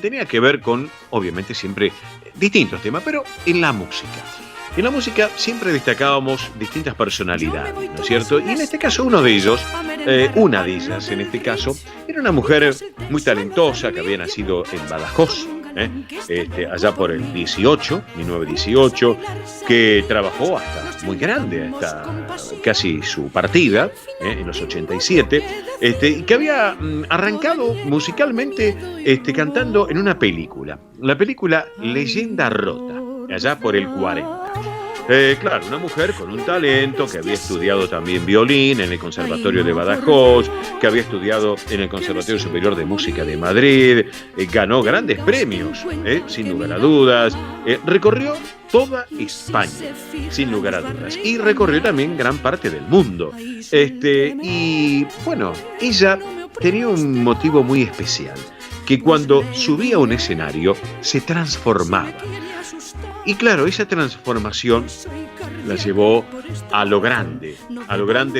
tenía que ver con, obviamente, siempre distintos temas, pero en la música. En la música siempre destacábamos distintas personalidades, ¿no es cierto? Y en este caso una de ellas en este caso, era una mujer muy talentosa que había nacido en Badajoz, allá por el 1918, que trabajó hasta muy grande, hasta casi su partida, en los 87, y que había arrancado musicalmente cantando en una película, la película Leyenda Rota, allá por el 40. Claro, una mujer con un talento, que había estudiado también violín en el Conservatorio de Badajoz, que había estudiado en el Conservatorio Superior de Música de Madrid, ganó grandes premios, sin lugar a dudas, recorrió toda España, sin lugar a dudas, y recorrió también gran parte del mundo. Y bueno, ella tenía un motivo muy especial, que cuando subía a un escenario se transformaba. Y claro, esa transformación la llevó a lo grande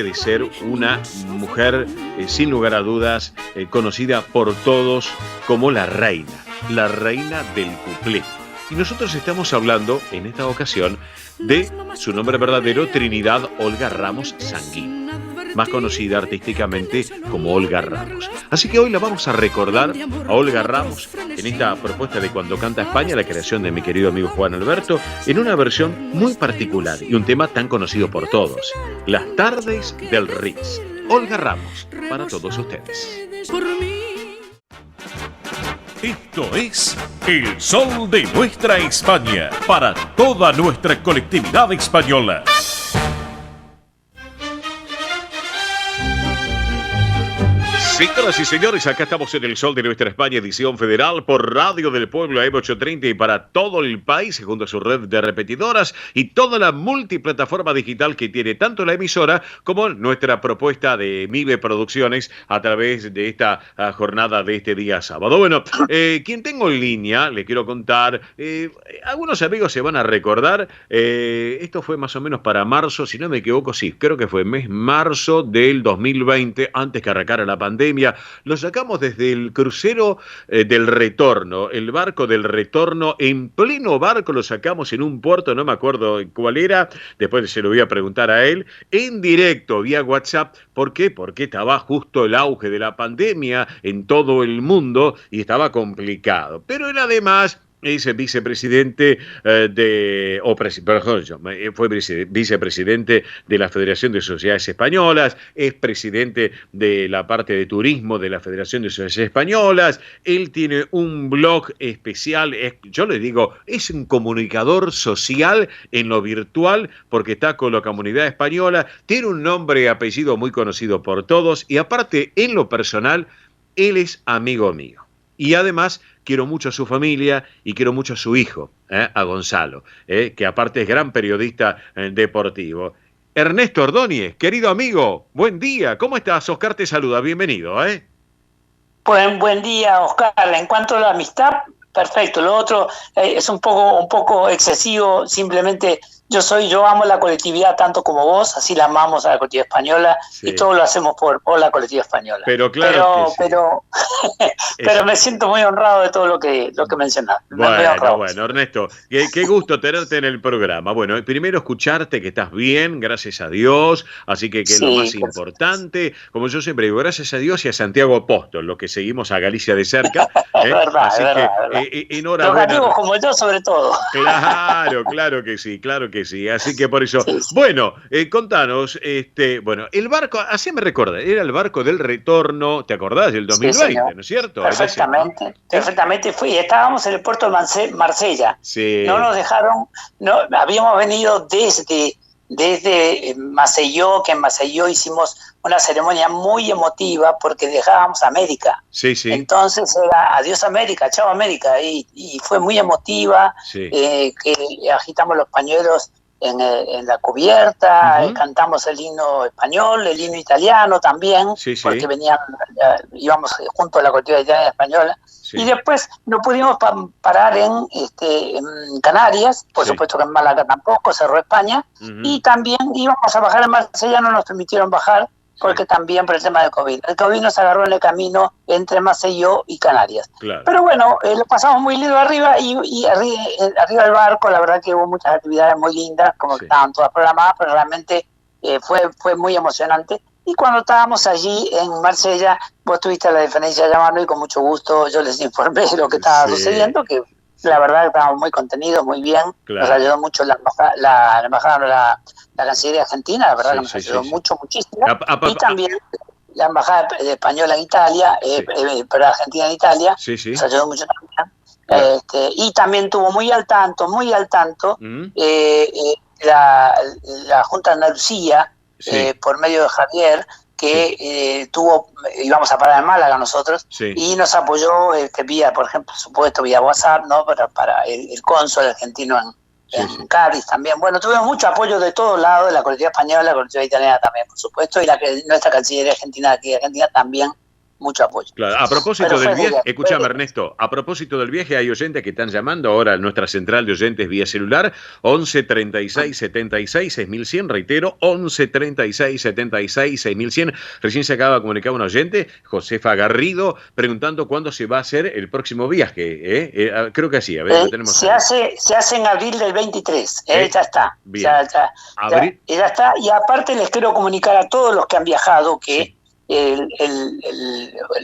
de ser una mujer, sin lugar a dudas, conocida por todos como la reina del cuplé. Y nosotros estamos hablando, en esta ocasión, de su nombre verdadero, Trinidad Olga Ramos Sanguín, más conocida artísticamente como Olga Ramos. Así que hoy la vamos a recordar a Olga Ramos en esta propuesta de Cuando Canta España, la creación de mi querido amigo Juan Alberto, en una versión muy particular y un tema tan conocido por todos, Las Tardes del Ritz. Olga Ramos, para todos ustedes. Esto es El Sol de Nuestra España, para toda nuestra colectividad española. Señoras y señores, acá estamos en El Sol de Nuestra España, edición federal por Radio del Pueblo AM830 y para todo el país, junto a su red de repetidoras y toda la multiplataforma digital que tiene tanto la emisora como nuestra propuesta de Mive Producciones a través de esta jornada de este día sábado. Bueno, quien tengo en línea, le quiero contar, algunos amigos se van a recordar, esto fue más o menos para marzo, si no me equivoco, sí, creo que fue mes marzo del 2020, antes que arrancara la pandemia. Lo sacamos desde el crucero del retorno, el barco del retorno, en pleno barco lo sacamos en un puerto, no me acuerdo cuál era, después se lo voy a preguntar a él, en directo vía WhatsApp. ¿Por qué? Porque estaba justo el auge de la pandemia en todo el mundo y estaba complicado. Pero él además es vicepresidente fue vicepresidente de la Federación de Sociedades Españolas, es presidente de la parte de turismo de la Federación de Sociedades Españolas, él tiene un blog especial, yo le digo, es un comunicador social en lo virtual porque está con la comunidad española, tiene un nombre y apellido muy conocido por todos y aparte en lo personal, él es amigo mío. Y además quiero mucho a su familia y quiero mucho a su hijo, a Gonzalo, que aparte es gran periodista deportivo. Ernesto Ordóñez, querido amigo, buen día. ¿Cómo estás? Oscar te saluda, bienvenido. Buen día, Oscar. En cuanto a la amistad, perfecto. Lo otro es un poco excesivo. Simplemente yo amo la colectividad tanto como vos, así la amamos a la colectividad española, sí. Y todo lo hacemos por la colectividad española. Pero claro, pero pero me siento muy honrado de todo lo que mencionas. Bueno, Ernesto, qué gusto tenerte en el programa. Bueno, primero escucharte que estás bien, gracias a Dios, así que es lo más importante. Como yo siempre digo, gracias a Dios y a Santiago Apóstol, lo que seguimos a Galicia de cerca. Es verdad, así es que verdad. enhorabuena. Los gallegos como yo, sobre todo. Claro que sí. Así que por eso. Sí. Bueno, contanos, bueno, el barco, así me recuerda, era el barco del retorno, ¿te acordás? Del 2020, sí, ¿no es cierto? Perfectamente, perfectamente. Estábamos en el puerto de Marsella. Sí. No nos dejaron, habíamos venido desde Maceió, que en Maceió hicimos una ceremonia muy emotiva porque dejábamos América. Sí. Entonces era adiós América, chao América, y fue muy emotiva, sí. Que agitamos los pañuelos en la cubierta, cantamos el himno español, el himno italiano también, porque íbamos junto a la colectividad italiana y española, y después no pudimos parar en Canarias, por supuesto que en Málaga tampoco, cerró España, y también íbamos a bajar en Marsella, no nos permitieron bajar, porque también por el tema del COVID. El COVID nos agarró en el camino entre Maceió y Canarias. Claro. Pero bueno, lo pasamos muy lindo arriba y arriba del barco, la verdad que hubo muchas actividades muy lindas, como que estaban todas programadas, pero realmente fue muy emocionante. Y cuando estábamos allí en Marsella, vos tuviste la diferencia de llamarnos y con mucho gusto yo les informé de lo que estaba sucediendo, que la verdad que estábamos muy contenidos, muy bien. Claro. Nos ayudó mucho la embajada, la Cancillería Argentina, la verdad que nos ayudó muchísimo. Y también la embajada española en Italia, pero Argentina en Italia, nos ayudó mucho también. Claro. Y también tuvo muy al tanto la Junta de Andalucía, por medio de Javier, que íbamos a parar en Málaga nosotros, y nos apoyó vía, por ejemplo, supuesto, vía WhatsApp, ¿no? Para el cónsul argentino en Cádiz también. Bueno, tuvimos mucho apoyo de todos lados, de la colectividad española, la colectividad italiana también, por supuesto, y nuestra Cancillería Argentina aquí de Argentina también. Mucho apoyo. Claro, a propósito del viaje, escúchame Ernesto, a propósito del viaje hay oyentes que están llamando ahora a nuestra central de oyentes vía celular, 11 36 76 6100, reitero, 11 36 76 6100. Recién se acaba de comunicar un oyente, Josefa Garrido, preguntando cuándo se va a hacer el próximo viaje. Creo que así, a ver, lo tenemos. Se hace en abril del 23, ya está. Bien. Ya está, y aparte les quiero comunicar a todos los que han viajado que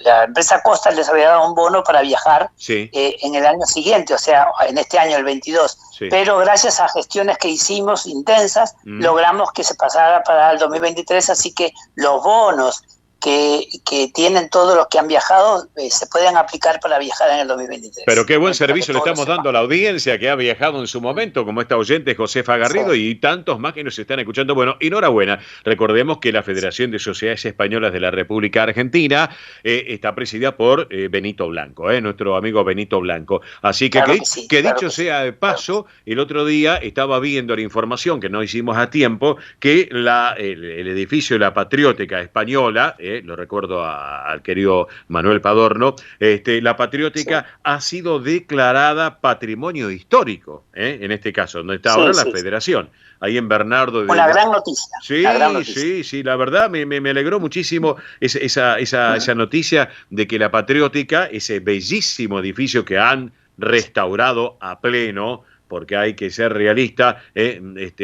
la empresa Costa les había dado un bono para viajar en el año siguiente, o sea, en este año, el 22. Pero gracias a gestiones que hicimos intensas, logramos que se pasara para el 2023, así que los bonos que tienen todos los que han viajado se pueden aplicar para viajar en el 2023. Pero qué buen servicio le estamos dando a la audiencia que ha viajado en su momento, como esta oyente Josefa Garrido y tantos más que nos están escuchando. Bueno, enhorabuena. Recordemos que la Federación de Sociedades Españolas de la República Argentina está presidida por Benito Blanco, nuestro amigo Benito Blanco. Así que, dicho sea de paso, el otro día estaba viendo la información que no hicimos a tiempo, que el edificio de la Patriótica Española, lo recuerdo al querido Manuel Padorno, la Patriótica ha sido declarada patrimonio histórico, en este caso, donde está ahora la Federación, ahí en Bernardo de... Una gran noticia. Sí, la verdad me alegró muchísimo esa noticia de que la Patriótica, ese bellísimo edificio que han restaurado a pleno, porque hay que ser realista,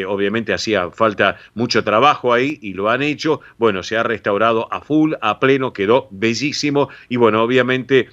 obviamente hacía falta mucho trabajo ahí y lo han hecho. Bueno, se ha restaurado a full, a pleno, quedó bellísimo y bueno, obviamente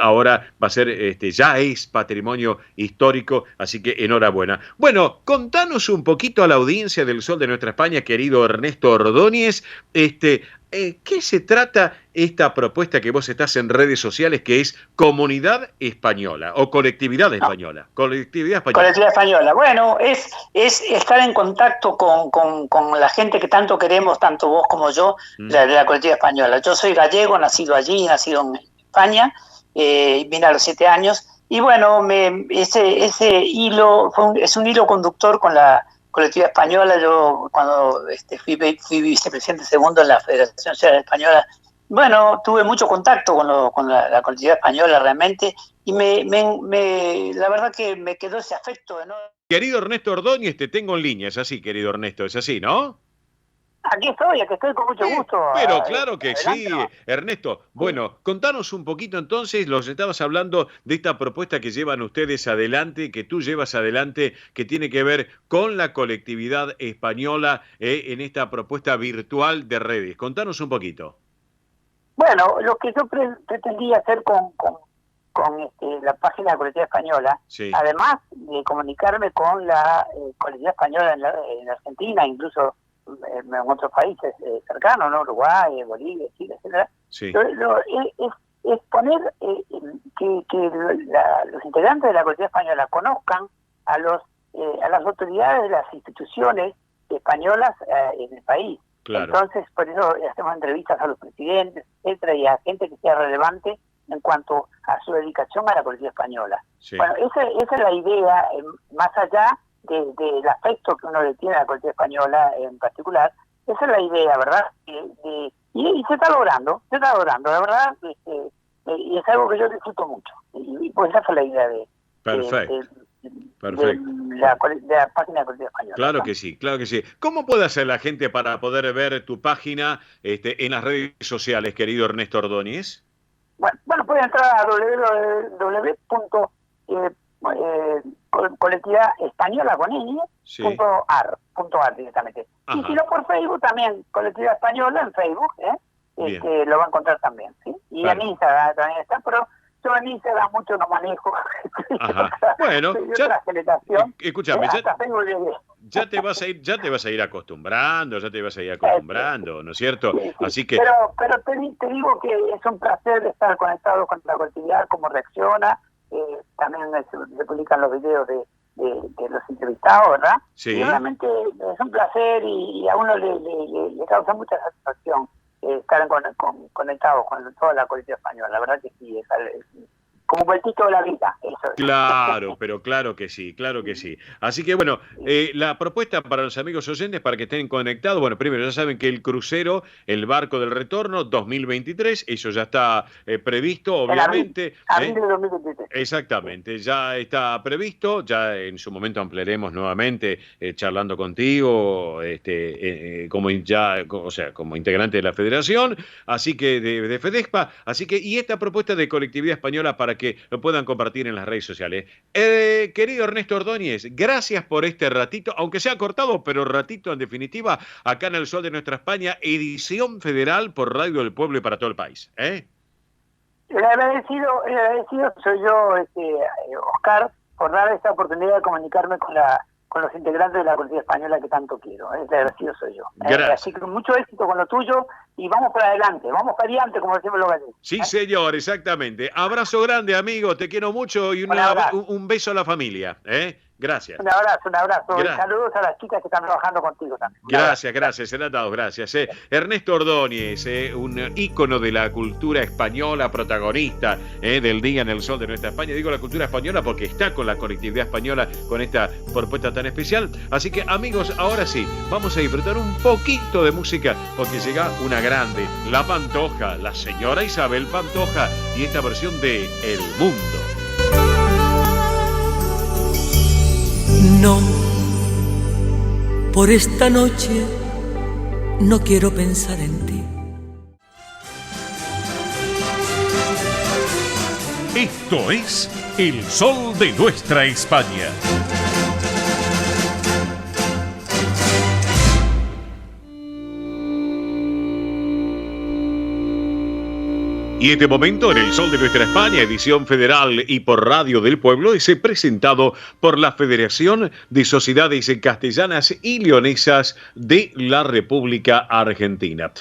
ahora va a ser, ya es patrimonio histórico, así que enhorabuena. Bueno, contanos un poquito a la audiencia del Sol de Nuestra España, querido Ernesto Ordóñez, ¿qué se trata esta propuesta que vos estás en redes sociales, que es Comunidad Española o Colectividad Española? Colectividad Española. Bueno, es estar en contacto con la gente que tanto queremos, tanto vos como yo, de la Colectividad Española. Yo soy gallego, nacido allí, nacido en España, vine a los 7 años, y bueno, ese hilo es un hilo conductor con la Colectividad Española. Yo cuando fui vicepresidente segundo en la Federación Social Española, bueno, tuve mucho contacto con la Colectividad Española realmente, y la verdad que me quedó ese afecto, ¿no? Querido Ernesto Ordóñez, te tengo en línea, es así, querido Ernesto, es así, ¿no? Aquí estoy con mucho gusto. Pero claro que Adelante, sí, ¿no? Ernesto. Bueno, contanos un poquito entonces, los estabas hablando de esta propuesta que llevan ustedes adelante, que tú llevas adelante, que tiene que ver con la colectividad española en esta propuesta virtual de redes. Contanos un poquito. Bueno, lo que yo pretendía hacer con la página de la Colectividad Española, Sí. además de comunicarme con la Colectividad Española en Argentina, incluso en otros países cercanos, ¿no? Uruguay, Bolivia, Chile, etcétera. Sí. Es poner que los integrantes de la Colectividad Española conozcan a las autoridades de las instituciones españolas en el país. Claro. Entonces, por eso hacemos entrevistas a los presidentes, etcétera, y a gente que sea relevante en cuanto a su dedicación a la Colectividad Española. Sí. Bueno, esa es la idea, más allá del afecto que uno le tiene a la Colectividad Española en particular. Esa es la idea, ¿verdad? Y se está logrando, la verdad, y es algo que yo disfruto mucho. Y pues esa fue la idea Perfecto. de la página de la Colectividad Española. Claro que sí, claro que sí. ¿Cómo puede hacer la gente para poder ver tu página en las redes sociales, querido Ernesto Ordóñez? Bueno, pueden entrar a colectividadespañola.ar directamente. Ajá. Y si no, por Facebook también, Colectividad Española en Facebook, lo va a encontrar también, ¿sí? Y Claro. en Instagram también está, pero yo en Instagram mucho no manejo. Ajá. Bueno, Soy de ya- otra generación. escúchame, Hasta Facebook llegué. ya te vas a ir acostumbrando, ¿no es cierto? Sí, sí. Así que Pero te digo que es un placer estar conectado con la colectividad, cómo reacciona. También se publican los videos de los entrevistados, ¿verdad? Sí. Y realmente es un placer y a uno le causa mucha satisfacción estar conectado con toda la colectividad española. La verdad que sí, es como un vueltito de la vida. Eso es. claro, pero claro que sí, claro que sí. Así que bueno, la propuesta para los amigos oyentes para que estén conectados, bueno, primero ya saben que el crucero, el barco del retorno 2023, eso ya está previsto, obviamente. Abril de 2023. Exactamente, ya está previsto, ya en su momento ampliaremos nuevamente charlando contigo, como integrante de la federación, así que de Fedespa, así que y esta propuesta de colectividad española para que lo puedan compartir en las redes sociales. Querido Ernesto Ordóñez, gracias por este ratito, aunque sea cortado, pero ratito en definitiva, acá en El Sol de Nuestra España, edición federal por Radio del Pueblo y para todo el país. El agradecido soy yo, Oscar, por dar esta oportunidad de comunicarme con los integrantes de la Colectividad Española que tanto quiero. El agradecido soy yo. Gracias. Así que mucho éxito con lo tuyo y vamos para adelante, vamos para adelante, como decimos los gallegos. Sí, señor, exactamente. Abrazo grande, amigo, te quiero mucho y un beso a la familia. Gracias. Un abrazo. Gracias. Y saludos a las chicas que están trabajando contigo también. Gracias, serán dados, gracias. Ernesto Ordóñez, un ícono de la cultura española, protagonista del Día en el Sol de Nuestra España. Digo la cultura española porque está con la colectividad española, con esta propuesta tan especial. Así que, amigos, ahora sí, vamos a disfrutar un poquito de música porque llega una grande, La Pantoja, la señora Isabel Pantoja y esta versión de El Mundo. No, por esta noche no quiero pensar en ti. Esto es El Sol de Nuestra España. Y este momento en El Sol de Nuestra España, edición federal y por Radio del Pueblo, es presentado por la Federación de Sociedades Castellanas y Leonesas de la República Argentina.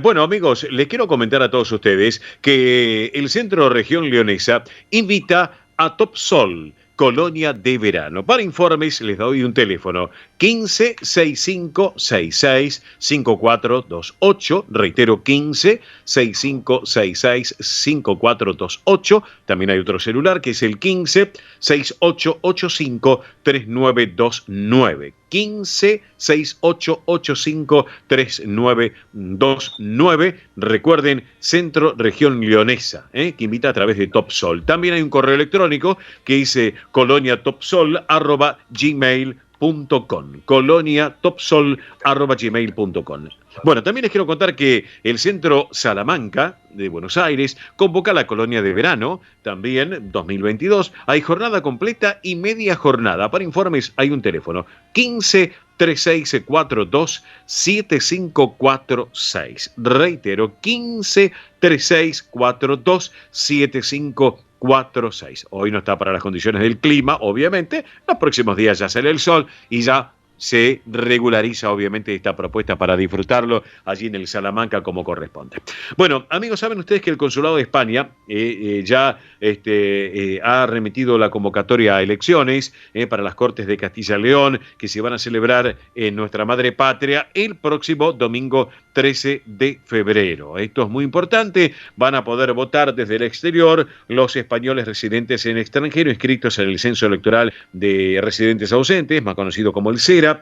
Bueno, amigos, les quiero comentar a todos ustedes que el Centro Región Leonesa invita a Top Sol, Colonia de Verano. Para informes les doy un teléfono 15 65 66 5428, reitero 15 65 66 5428. También hay otro celular que es el 15 6885 3929. 15 6885 3929. Recuerden, Centro Región Leonesa, que invita a través de Top Sol. También hay un correo electrónico que dice coloniatopsol@gmail.com. coloniatopsol@gmail.com. Bueno, también les quiero contar que el Centro Salamanca de Buenos Aires convoca la colonia de verano, también 2022. Hay jornada completa y media jornada. Para informes hay un teléfono 15 3642 7546. Reitero, 15 3642 7546. Hoy no está para las condiciones del clima, obviamente. Los próximos días ya sale el sol y ya se regulariza obviamente esta propuesta para disfrutarlo allí en el Salamanca como corresponde. Bueno, amigos, saben ustedes que el Consulado de España ya ha remitido la convocatoria a elecciones para las Cortes de Castilla y León, que se van a celebrar en nuestra madre patria el próximo domingo 13 de febrero. Esto es muy importante, van a poder votar desde el exterior los españoles residentes en extranjero inscritos en el censo electoral de residentes ausentes, más conocido como el CERA,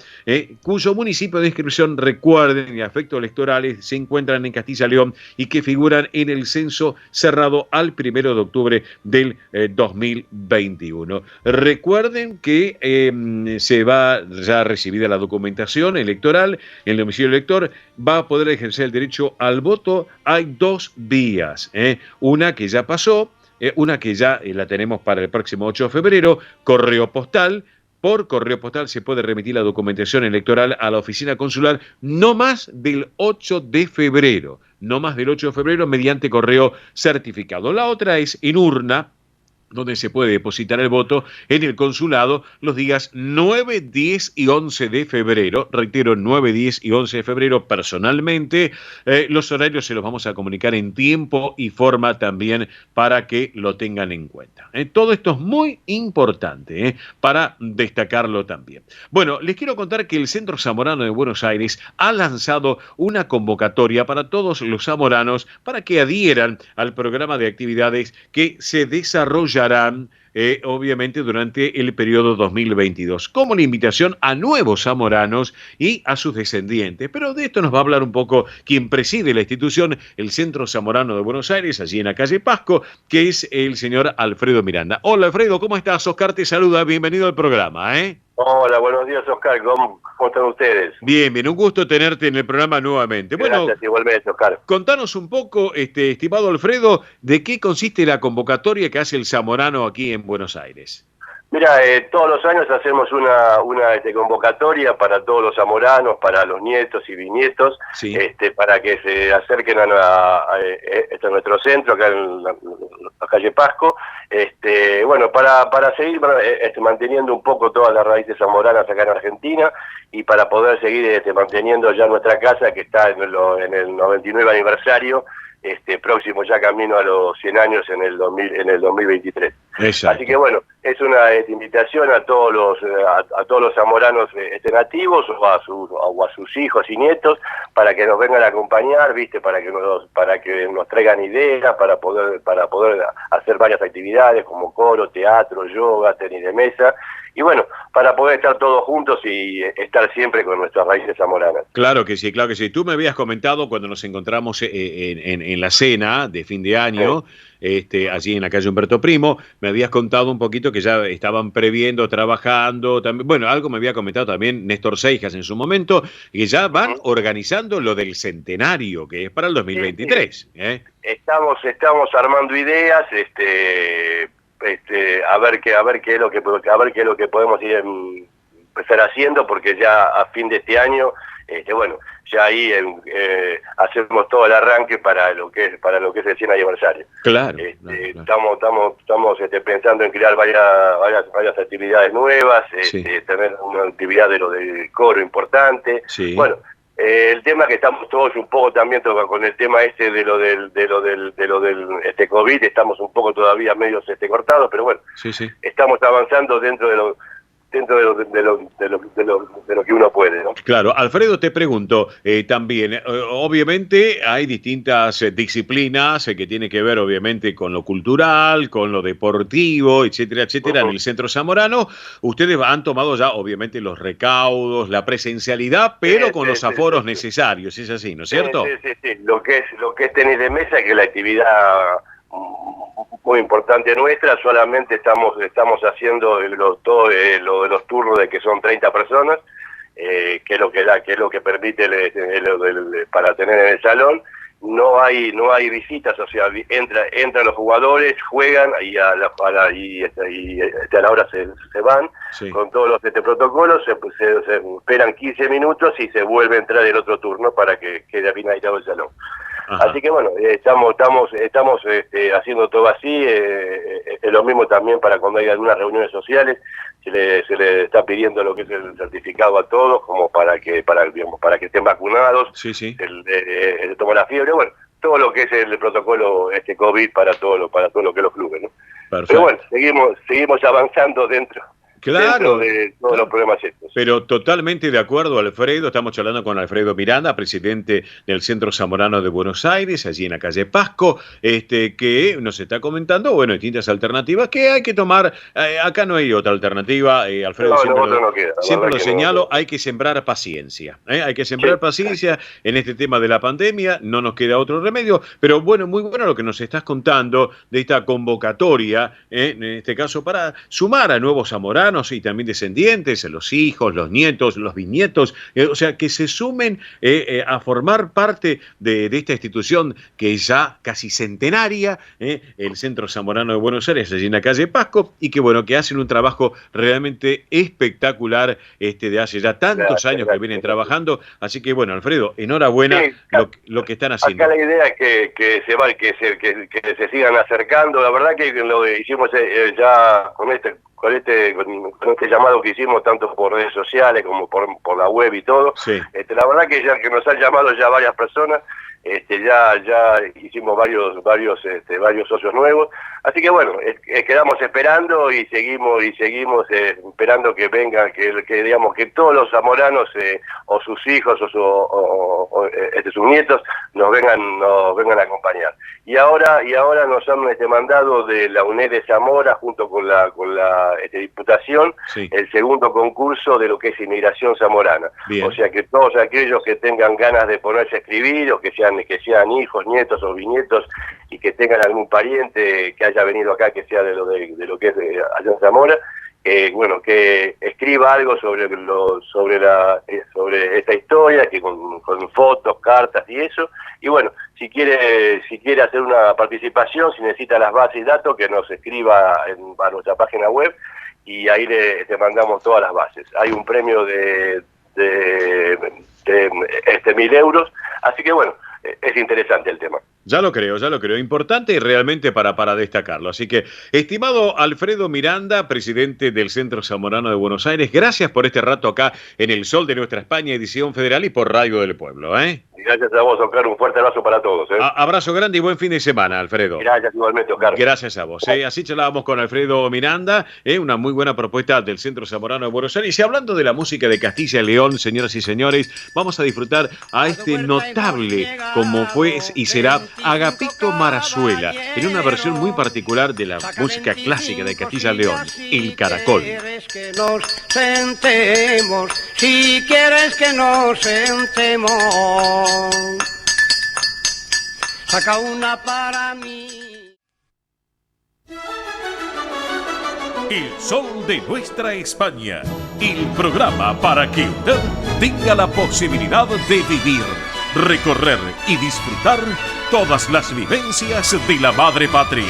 cuyo municipio de inscripción, recuerden, y a efectos electorales se encuentran en Castilla y León y que figuran en el censo cerrado al 1 de octubre del 2021. Recuerden que se va ya recibida la documentación electoral, el domicilio elector va a poder ejercer el derecho al voto. Hay 2 vías, una que ya pasó, una que ya la tenemos para el próximo 8 de febrero, correo postal. Por correo postal se puede remitir la documentación electoral a la oficina consular no más del 8 de febrero, mediante correo certificado. La otra es en urna, donde se puede depositar el voto en el consulado los días 9, 10 y 11 de febrero. Reitero, 9, 10 y 11 de febrero personalmente. Los horarios se los vamos a comunicar en tiempo y forma también para que lo tengan en cuenta. Todo esto es muy importante para destacarlo también. Bueno, les quiero contar que el Centro Zamorano de Buenos Aires ha lanzado una convocatoria para todos los zamoranos para que adhieran al programa de actividades que se desarrollarán obviamente durante el periodo 2022, como la invitación a nuevos zamoranos y a sus descendientes. Pero de esto nos va a hablar un poco quien preside la institución, el Centro Zamorano de Buenos Aires, allí en la calle Pasco, que es el señor Alfredo Miranda. Hola Alfredo, ¿cómo estás? Oscar te saluda, bienvenido al programa. Hola, buenos días Oscar, ¿cómo están ustedes? Bien, un gusto tenerte en el programa nuevamente. Gracias, bueno, igualmente Oscar. Contanos un poco, estimado Alfredo, de qué consiste la convocatoria que hace el Zamorano aquí en Buenos Aires. Mira, todos los años hacemos una convocatoria para todos los zamoranos, para los nietos y bisnietos, sí, para que se acerquen a nuestro centro, acá en la calle Pasco, bueno, para seguir manteniendo un poco todas las raíces zamoranas acá en Argentina y para poder seguir manteniendo ya nuestra casa que está en el 99 aniversario, próximo ya camino a los 100 años en el 2023. Exacto. Así que bueno, es una invitación a todos los zamoranos nativos o a sus hijos y nietos para que nos vengan a acompañar, para que nos traigan ideas, para poder hacer varias actividades como coro, teatro, yoga, tenis de mesa. Y bueno, para poder estar todos juntos y estar siempre con nuestras raíces zamoranas. Claro que sí, claro que sí. Tú me habías comentado cuando nos encontramos en la cena de fin de año, sí, allí en la calle Humberto Primo, me habías contado un poquito que ya estaban previendo, trabajando, también, bueno, algo me había comentado también Néstor Seijas en su momento, que ya van organizando lo del centenario, que es para el 2023. Sí. Estamos armando ideas, a ver qué es lo que podemos ir empezar haciendo, porque ya a fin de este año, bueno, ya ahí hacemos todo el arranque para lo que es el 100 aniversario. Claro. Estamos pensando en crear varias actividades nuevas, sí, tener una actividad de lo del coro importante. Sí. Bueno, el tema que estamos todos un poco también con el tema de lo del COVID, estamos un poco todavía medios cortados, pero bueno, sí, sí, estamos avanzando dentro de lo que uno puede, ¿no? Claro, Alfredo, te pregunto, también, obviamente hay distintas disciplinas que tienen que ver obviamente con lo cultural, con lo deportivo, etcétera, etcétera, en el Centro Zamorano. Ustedes han tomado ya obviamente los recaudos, la presencialidad, pero con los aforos necesarios, es así, ¿no es cierto? Sí. Lo que es tenis de mesa, que es la actividad muy importante nuestra. Solamente estamos haciendo todo lo de los turnos de que son 30 personas, que es lo que permite para tener en el salón. No hay visitas, o sea, entran los jugadores, juegan y a la hora se van, sí, con todos los protocolos, se esperan 15 minutos y se vuelve a entrar el otro turno para que quede finalizado el salón. Ajá. Así que bueno, estamos haciendo todo así. Es lo mismo también para cuando hay algunas reuniones sociales, se le está pidiendo lo que es el certificado a todos, como para que estén vacunados, sí, sí, el toma la fiebre, bueno, todo lo que es el protocolo COVID para todo lo que es los clubes, ¿no? Perfecto. Pero bueno, seguimos avanzando dentro. Claro, de todos los problemas estos. Pero totalmente de acuerdo, Alfredo. Estamos hablando con Alfredo Miranda, presidente del Centro Zamorano de Buenos Aires, allí en la calle Pasco, que nos está comentando, bueno, distintas alternativas que hay que tomar. Acá no hay otra alternativa, Alfredo, siempre lo señalo, hay que sembrar paciencia. Hay que sembrar paciencia en este tema de la pandemia, no nos queda otro remedio, pero bueno, muy bueno lo que nos estás contando de esta convocatoria, en este caso para sumar a nuevos zamoranos y también descendientes, los hijos, los nietos, los bisnietos, o sea, que se sumen a formar parte de esta institución que es ya casi centenaria, el Centro Zamorano de Buenos Aires, allí en la calle Pasco, y que bueno, que hacen un trabajo realmente espectacular de hace ya tantos años que vienen trabajando. Así que bueno, Alfredo, enhorabuena, sí, lo que están haciendo. Acá la idea es que se sigan acercando. La verdad que lo hicimos ya con este llamado que hicimos, tanto por redes sociales como por la web y todo, sí, la verdad que ya que nos han llamado ya varias personas, ya hicimos varios socios nuevos, así que bueno, quedamos esperando y seguimos esperando que vengan, que digamos que todos los zamoranos o sus hijos o sus nietos nos vengan a acompañar. Y ahora nos han mandado de la UNED de Zamora junto con la Diputación, sí, el segundo concurso de lo que es inmigración zamorana. Bien. O sea que todos aquellos que tengan ganas de ponerse a escribir o que sean hijos, nietos o bisnietos y que tengan algún pariente que haya venido acá que sea de lo que es allá en Zamora, que escriba algo sobre esta historia, que con fotos, cartas y eso. Y bueno, si quiere hacer una participación, si necesita las bases y datos, que nos escriba a nuestra página web y ahí le mandamos todas las bases. Hay un premio de 1.000 euros, así que bueno, es interesante el tema. Ya lo creo. Importante y realmente para destacarlo. Así que, estimado Alfredo Miranda, presidente del Centro Zamorano de Buenos Aires, gracias por este rato acá en El Sol de Nuestra España, edición federal y por Radio del Pueblo. Gracias a vos, Oscar. Un fuerte abrazo para todos. Abrazo grande y buen fin de semana, Alfredo. Gracias igualmente, Oscar. Gracias a vos. Así charlábamos con Alfredo Miranda, una muy buena propuesta del Centro Zamorano de Buenos Aires. Y hablando de la música de Castilla y León, señoras y señores, vamos a disfrutar a este notable, como fue y será, Agapito Marazuela, en una versión muy particular de la música clásica de Castilla y León, El Caracol. Si quieres que nos sentemos, saca una para mí. El Sol de Nuestra España, el programa para que usted tenga la posibilidad de vivir, recorrer y disfrutar todas las vivencias de la madre patria.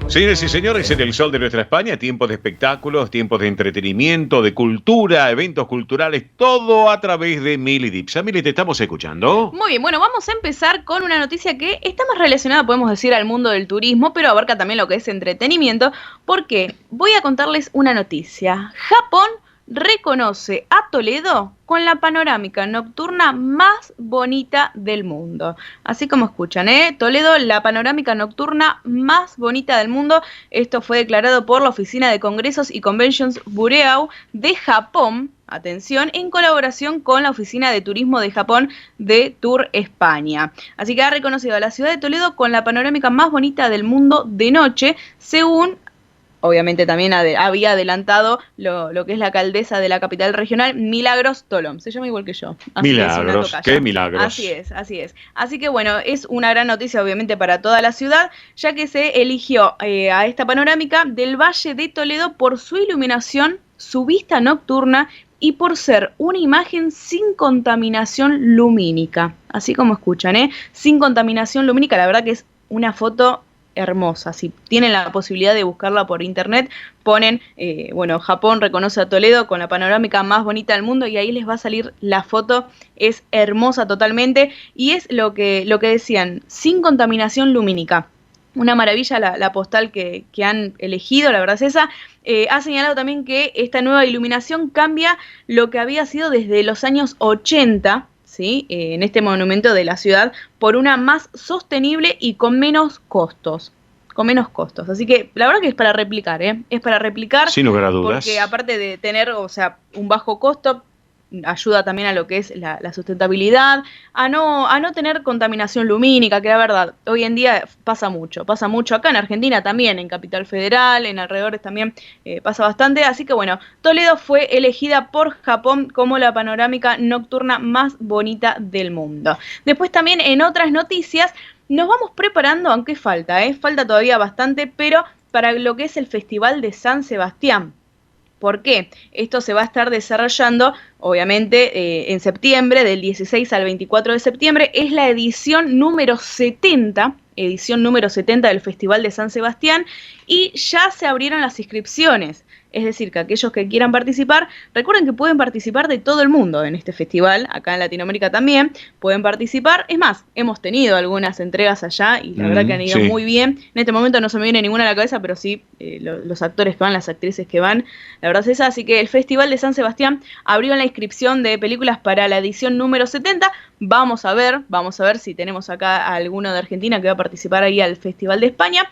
Señores y señores, en El Sol de Nuestra España, tiempos de espectáculos, tiempos de entretenimiento, de cultura, eventos culturales, todo a través de Mili Dipsa. Mili, te estamos escuchando. Muy bien, bueno, vamos a empezar con una noticia que está más relacionada, podemos decir, al mundo del turismo, pero abarca también lo que es entretenimiento, porque voy a contarles una noticia. Japón reconoce a Toledo con la panorámica nocturna más bonita del mundo. Así como escuchan, Toledo, la panorámica nocturna más bonita del mundo. Esto fue declarado por la Oficina de Congresos y Conventions Bureau de Japón, atención, en colaboración con la Oficina de Turismo de Japón de Tour España. Así que ha reconocido a la ciudad de Toledo con la panorámica más bonita del mundo de noche, según obviamente también había adelantado lo que es la alcaldesa de la capital regional, Milagros Tolom. Se llama igual que yo. Milagros, qué milagros. Así es, así es. Así que bueno, es una gran noticia obviamente para toda la ciudad, ya que se eligió a esta panorámica del Valle de Toledo por su iluminación, su vista nocturna y por ser una imagen sin contaminación lumínica. Así como escuchan, sin contaminación lumínica. La verdad que es una foto hermosa. Si tienen la posibilidad de buscarla por internet, ponen, Japón reconoce a Toledo con la panorámica más bonita del mundo y ahí les va a salir la foto. Es hermosa totalmente y es lo que decían, sin contaminación lumínica. Una maravilla la postal que han elegido, la verdad es esa. Ha señalado también que esta nueva iluminación cambia lo que había sido desde los años 80, ¿sí? En este monumento de la ciudad, por una más sostenible y con menos costos. Así que la verdad que es para replicar, es para replicar. Sin lugar a dudas. Porque aparte de tener, un bajo costo, ayuda también a lo que es la sustentabilidad, a no tener contaminación lumínica, que la verdad, hoy en día pasa mucho acá en Argentina también, en Capital Federal, en alrededores también pasa bastante, así que bueno, Toledo fue elegida por Japón como la panorámica nocturna más bonita del mundo. Después también en otras noticias, nos vamos preparando, aunque falta todavía bastante, pero para lo que es el Festival de San Sebastián. ¿Por qué? Esto se va a estar desarrollando, obviamente, en septiembre, del 16 al 24 de septiembre. Es la edición número 70 del Festival de San Sebastián y ya se abrieron las inscripciones. Es decir, que aquellos que quieran participar, recuerden que pueden participar de todo el mundo en este festival, acá en Latinoamérica también, pueden participar. Es más, hemos tenido algunas entregas allá y la verdad que han ido muy bien. En este momento no se me viene ninguna a la cabeza, pero sí los actores que van, las actrices que van, la verdad es esa. Así que el Festival de San Sebastián abrió la inscripción de películas para la edición número 70. Vamos a ver si tenemos acá a alguno de Argentina que va a participar ahí al Festival de España.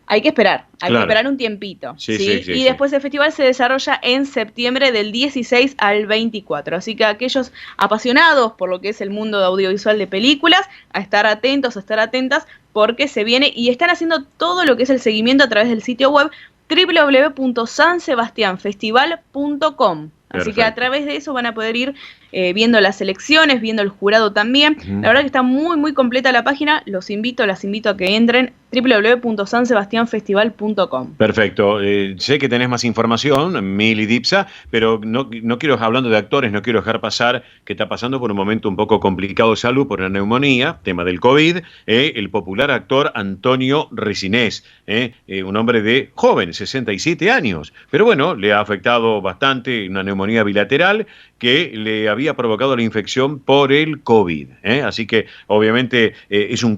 Hay que esperar un tiempito. Sí. Después el festival se desarrolla en septiembre del 16 al 24. Así que aquellos apasionados por lo que es el mundo audiovisual de películas, a estar atentos, a estar atentas, porque se viene y están haciendo todo lo que es el seguimiento a través del sitio web www.sansebastianfestival.com. Así que a través de eso van a poder ir viendo las selecciones, viendo el jurado también. La verdad que está muy, muy completa la página. Las invito a que entren www.sansebastianfestival.com. Perfecto. Sé que tenés más información, Mili Dipsa, pero no quiero, hablando de actores, no quiero dejar pasar que está pasando por un momento un poco complicado de salud por una neumonía, tema del COVID, el popular actor Antonio Resinés, un hombre de joven, 67 años, pero bueno, le ha afectado bastante una neumonía bilateral que le había provocado la infección por el COVID. Así que obviamente es un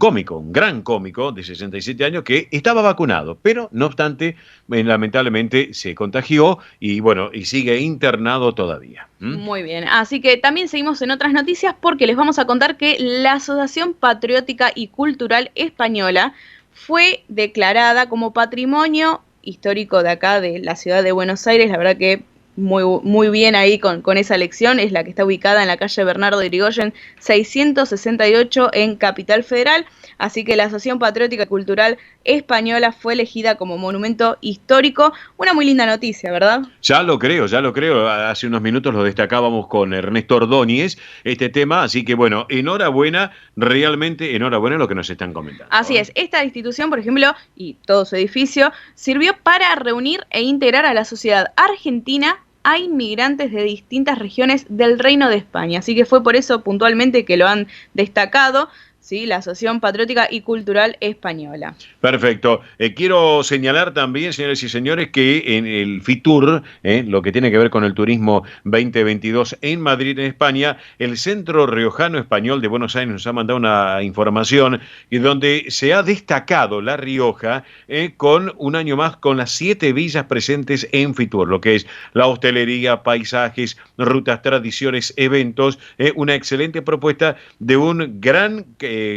gran cómico de 67 años que estaba vacunado, pero no obstante, lamentablemente se contagió y sigue internado todavía. Muy bien, así que también seguimos en otras noticias porque les vamos a contar que la Asociación Patriótica y Cultural Española fue declarada como patrimonio histórico de acá, de la ciudad de Buenos Aires. La verdad que muy bien ahí con esa elección. Es la que está ubicada en la calle Bernardo de Irigoyen 668 en Capital Federal. Así que la Asociación Patriótica y Cultural Española fue elegida como monumento histórico. Una muy linda noticia, ¿verdad? Ya lo creo. Hace unos minutos lo destacábamos con Ernesto Ordóñez, este tema. Así que enhorabuena, realmente enhorabuena lo que nos están comentando. Así es. Esta institución, por ejemplo, y todo su edificio, sirvió para reunir e integrar a la sociedad argentina a inmigrantes de distintas regiones del Reino de España. Así que fue por eso puntualmente que lo han destacado, ¿sí? La Asociación Patriótica y Cultural Española. Perfecto. Quiero señalar también, señores y señores, que en el FITUR, lo que tiene que ver con el turismo 2022 en Madrid, en España, el Centro Riojano Español de Buenos Aires nos ha mandado una información donde se ha destacado La Rioja con un año más con las 7 villas presentes en FITUR, lo que es la hostelería, paisajes, rutas, tradiciones, eventos, una excelente propuesta de un gran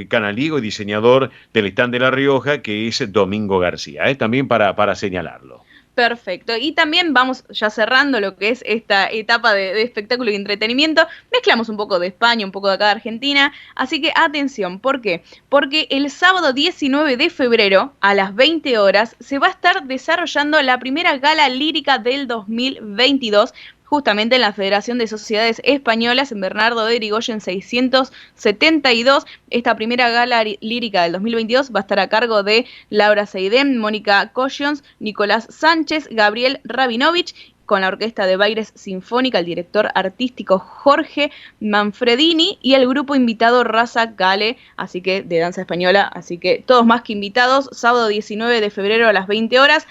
canaliego y diseñador del stand de La Rioja, que es Domingo García, también para señalarlo. Perfecto. Y también vamos ya cerrando lo que es esta etapa de espectáculo y entretenimiento. Mezclamos un poco de España, un poco de acá de Argentina. Así que atención, ¿por qué? Porque el sábado 19 de febrero a las 20 horas se va a estar desarrollando la primera gala lírica del 2022, justamente en la Federación de Sociedades Españolas, en Bernardo de Irigoyen 672. Esta primera gala lírica del 2022 va a estar a cargo de Laura Seidem, Mónica Collons, Nicolás Sánchez, Gabriel Rabinovich, con la Orquesta de Baires Sinfónica, el director artístico Jorge Manfredini y el grupo invitado Raza Gale, así que de danza española. Así que todos más que invitados, sábado 19 de febrero a las 20 horas.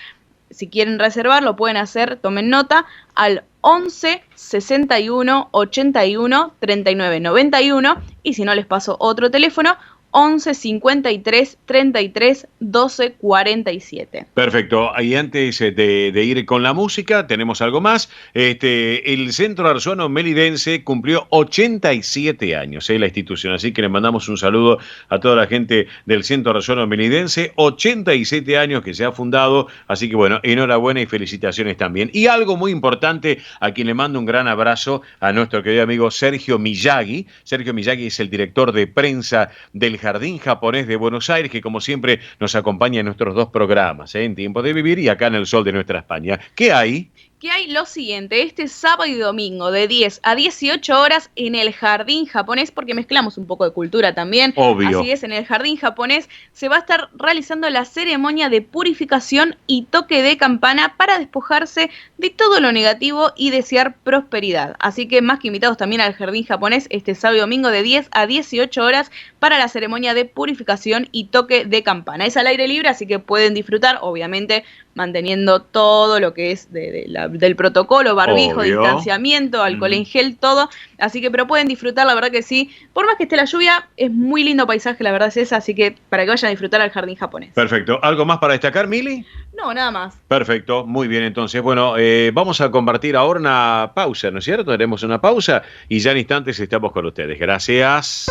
Si quieren reservar, lo pueden hacer, tomen nota, al 11 61 81 39 91, y si no les paso otro teléfono, 11 53 33 12 47. Perfecto. Y antes de ir con la música, tenemos algo más. El Centro Arzono Melidense cumplió 87 años, la institución. Así que le mandamos un saludo a toda la gente del Centro Arzono Melidense. 87 años que se ha fundado. Así que bueno, enhorabuena y felicitaciones también. Y algo muy importante, a quien le mando un gran abrazo, a nuestro querido amigo Sergio Miyagi. Sergio Miyagi es el director de prensa del Jardín Japonés de Buenos Aires, que como siempre nos acompaña en nuestros dos programas, en Tiempo de Vivir y acá en El Sol de Nuestra España. ¿Qué hay? Que hay lo siguiente, este sábado y domingo de 10 a 18 horas en el Jardín Japonés, porque mezclamos un poco de cultura también. Obvio. Así es, en el Jardín Japonés se va a estar realizando la ceremonia de purificación y toque de campana para despojarse de todo lo negativo y desear prosperidad. Así que más que invitados también al Jardín Japonés este sábado y domingo de 10 a 18 horas para la ceremonia de purificación y toque de campana. Es al aire libre, así que pueden disfrutar, obviamente manteniendo todo lo que es del protocolo, barbijo, obvio, distanciamiento, alcohol en gel, todo. Así que, pero pueden disfrutar, la verdad que sí. Por más que esté la lluvia, es muy lindo paisaje, la verdad es esa, así que para que vayan a disfrutar al Jardín Japonés. Perfecto. ¿Algo más para destacar, Mili? No, nada más. Perfecto, muy bien. Entonces, bueno, vamos a compartir ahora una pausa, ¿no es cierto? Haremos una pausa y ya en instantes estamos con ustedes. Gracias.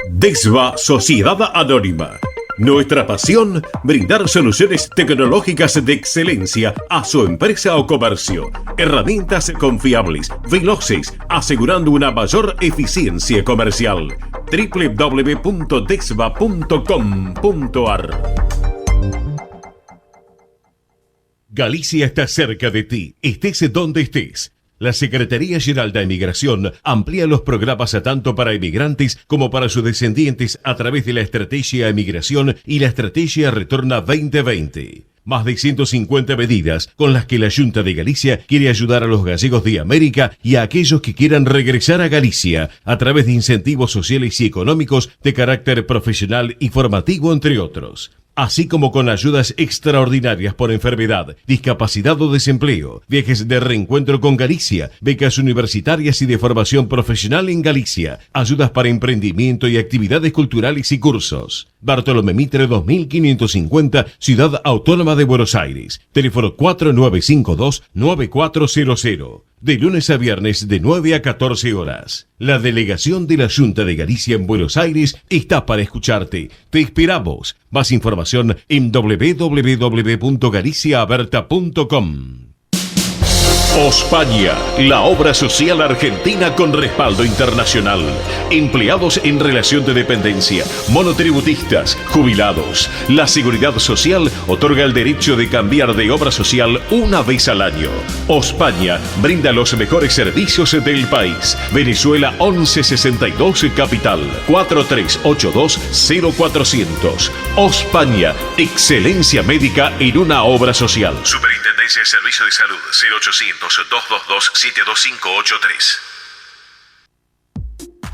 DESVA Sociedad Anónima. Nuestra pasión, brindar soluciones tecnológicas de excelencia a su empresa o comercio. Herramientas confiables, veloces, asegurando una mayor eficiencia comercial. www.desva.com.ar. Galicia está cerca de ti, estés donde estés. La Secretaría General de Emigración amplía los programas tanto para emigrantes como para sus descendientes a través de la Estrategia Emigración y la Estrategia Retorna 2020. Más de 150 medidas con las que la Junta de Galicia quiere ayudar a los gallegos de América y a aquellos que quieran regresar a Galicia a través de incentivos sociales y económicos de carácter profesional y formativo, entre otros. Así como con ayudas extraordinarias por enfermedad, discapacidad o desempleo, viajes de reencuentro con Galicia, becas universitarias y de formación profesional en Galicia, ayudas para emprendimiento y actividades culturales y cursos. Bartolomé Mitre 2550, Ciudad Autónoma de Buenos Aires. Teléfono 4952-9400. De lunes a viernes de 9 a 14 horas. La delegación de la Junta de Galicia en Buenos Aires está para escucharte. Te esperamos. Más información en www.galiciaaberta.com. Ospaña, la obra social argentina con respaldo internacional. Empleados en relación de dependencia, monotributistas, jubilados. La Seguridad Social otorga el derecho de cambiar de obra social una vez al año. Ospaña brinda los mejores servicios del país. Venezuela 1162 Capital, 4382-0400. Ospaña, excelencia médica en una obra social. Superintendencia de Servicio de Salud, 0800-222-72583.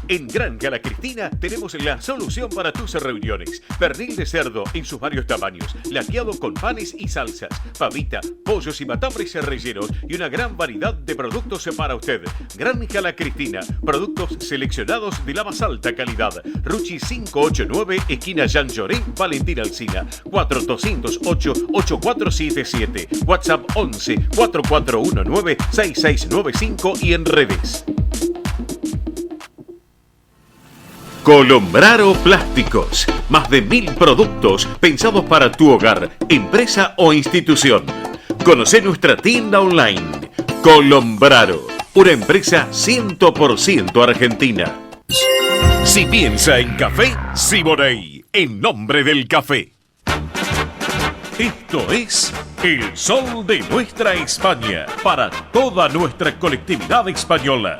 En Granja La Cristina tenemos la solución para tus reuniones. Pernil de cerdo en sus varios tamaños, laqueado con panes y salsas, pavita, pollos y matambres rellenos y una gran variedad de productos para usted. Granja La Cristina, productos seleccionados de la más alta calidad. Ruchi 589, esquina Jean Lloré, Valentín Alsina, 4208-8477, WhatsApp 11-4419-6695 y en redes. Colombraro Plásticos. Más de 1000 productos pensados para tu hogar, empresa o institución. Conoce nuestra tienda online. Colombraro, una empresa 100% argentina. Si piensa en café, Siboney, en nombre del café. Esto es El Sol de Nuestra España, para toda nuestra colectividad española.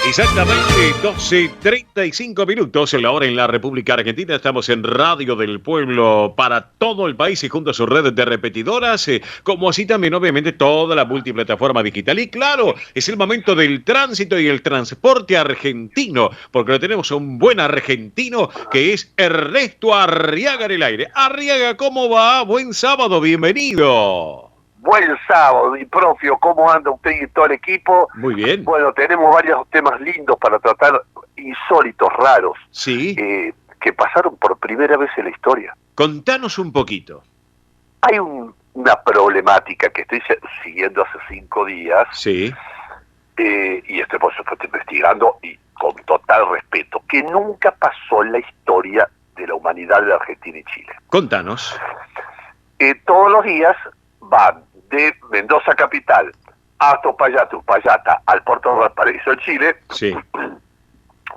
Exactamente 12:35 minutos en la hora en la República Argentina. Estamos en Radio del Pueblo para todo el país y junto a sus redes de repetidoras, como así también obviamente toda la multiplataforma digital. Y claro, es el momento del tránsito y el transporte argentino, porque lo tenemos a un buen argentino que es Ernesto Arriaga en el aire. Arriaga, ¿cómo va? Buen sábado, bienvenido. Buen sábado, mi propio, ¿cómo anda usted y todo el equipo? Muy bien. Bueno, tenemos varios temas lindos para tratar, insólitos, raros, sí, que pasaron por primera vez en la historia. Contanos un poquito. Hay una problemática que estoy siguiendo hace 5 días, sí, y estoy por supuesto investigando, y con total respeto, que nunca pasó en la historia de la humanidad de Argentina y Chile. Contanos. Todos los días van de Mendoza capital hasta Uspallata al puerto de Valparaíso en Chile, sí,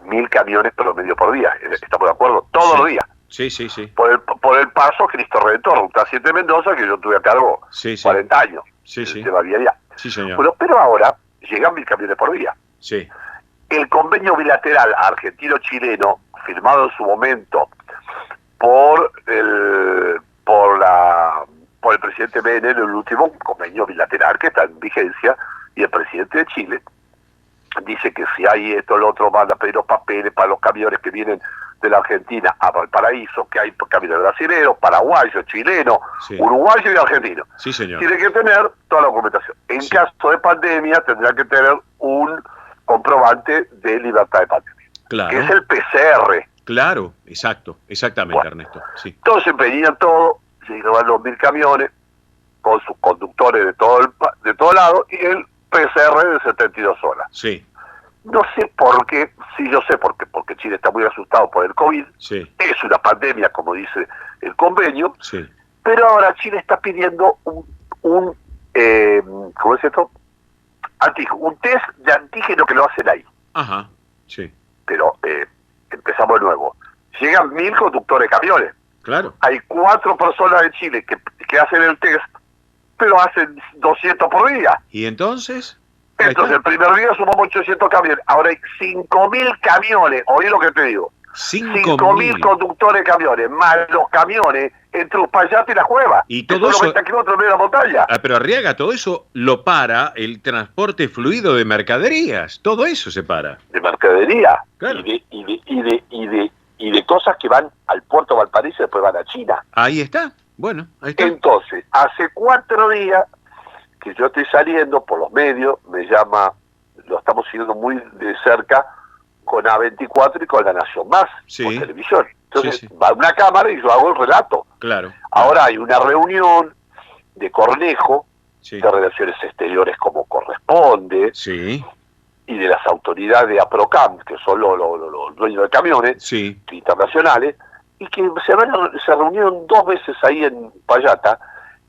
1000 camiones promedio por día, ¿estamos de acuerdo? Todos sí, los días. Sí, sí, sí. Por el paso Cristo Redentor, Ruta 7 Mendoza, que yo tuve a cargo, sí, sí, 40 años. Sí, sí. De Baviera. Sí, señor. Bueno, pero ahora llegan 1000 camiones por día. Sí. El convenio bilateral argentino-chileno, firmado en su momento por el presidente Menem, el último convenio bilateral que está en vigencia, y el presidente de Chile dice que si hay esto, lo otro, van a pedir los papeles para los camiones que vienen de la Argentina a Valparaíso, que hay camiones brasileños, paraguayos, chilenos, sí, uruguayos y argentinos. Sí, señor. Tiene que tener toda la documentación. En sí, caso de pandemia, tendrá que tener un comprobante de libertad de pandemia, claro, que es el PCR. Claro, exacto, exactamente, Bueno, Ernesto. Sí. Entonces pedían todo, llegaban los 1000 camiones con sus conductores de todo lado y el PCR de 72 horas. Sí. No sé por qué, sí yo sé por qué, porque Chile está muy asustado por el COVID, sí, es una pandemia como dice el convenio, sí, pero ahora Chile está pidiendo ¿cómo es esto? Un test de antígeno que lo hacen ahí. Ajá, sí. Pero empezamos de nuevo. Llegan 1000 conductores de camiones. Claro. Hay 4 personas en Chile que hacen el test, pero hacen 200 por día. ¿Y entonces? Entonces, el primer día sumamos 800 camiones. Ahora hay 5.000 camiones. Oí lo que te digo. 5.000 conductores de camiones, más los camiones entre Uspallata y La Cueva. Y todo eso, 90 kilómetros de la montaña. Pero Arriaga, todo eso lo para el transporte fluido de mercaderías. Todo eso se para. De mercadería. Claro. Y de cosas que van al puerto de Valparaíso y después van a China. Ahí está. Bueno, ahí está. Entonces, hace 4 días que yo estoy saliendo por los medios, me llama, lo estamos siguiendo muy de cerca con A24 y con La Nación Más, sí, por televisión. Entonces sí, sí, va una cámara y yo hago el relato. Claro. Ahora hay una reunión de Cornejo, sí, de Relaciones Exteriores como corresponde, sí, y de las autoridades de APROCAM, que son los dueños de camiones, sí, internacionales, y que se reunieron 2 veces ahí en Uspallata,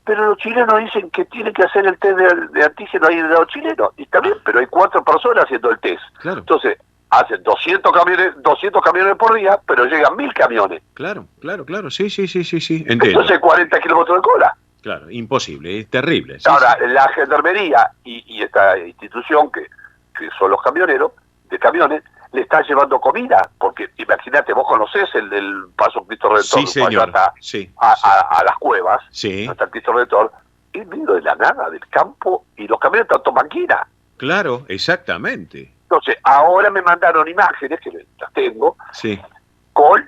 pero los chilenos dicen que tienen que hacer el test de antígeno ahí de los chilenos, y está bien, pero hay 4 personas haciendo el test. Claro. Entonces, hacen 200 camiones por día, pero llegan 1000 camiones. Claro, sí, entiendo. Entonces 40 kilómetros de cola. Claro, imposible, es terrible. Sí, ahora, sí, la gendarmería y esta institución que son los camioneros, de camiones, le están llevando comida, porque imagínate, vos conocés el del Paso Cristo Redentor, sí, señor. A las Cuevas, sí, no está el Cristo Redentor, en medio de la nada, del campo, y los camiones están todos máquina. Claro, exactamente. Entonces, ahora me mandaron imágenes, que las tengo, Sí, con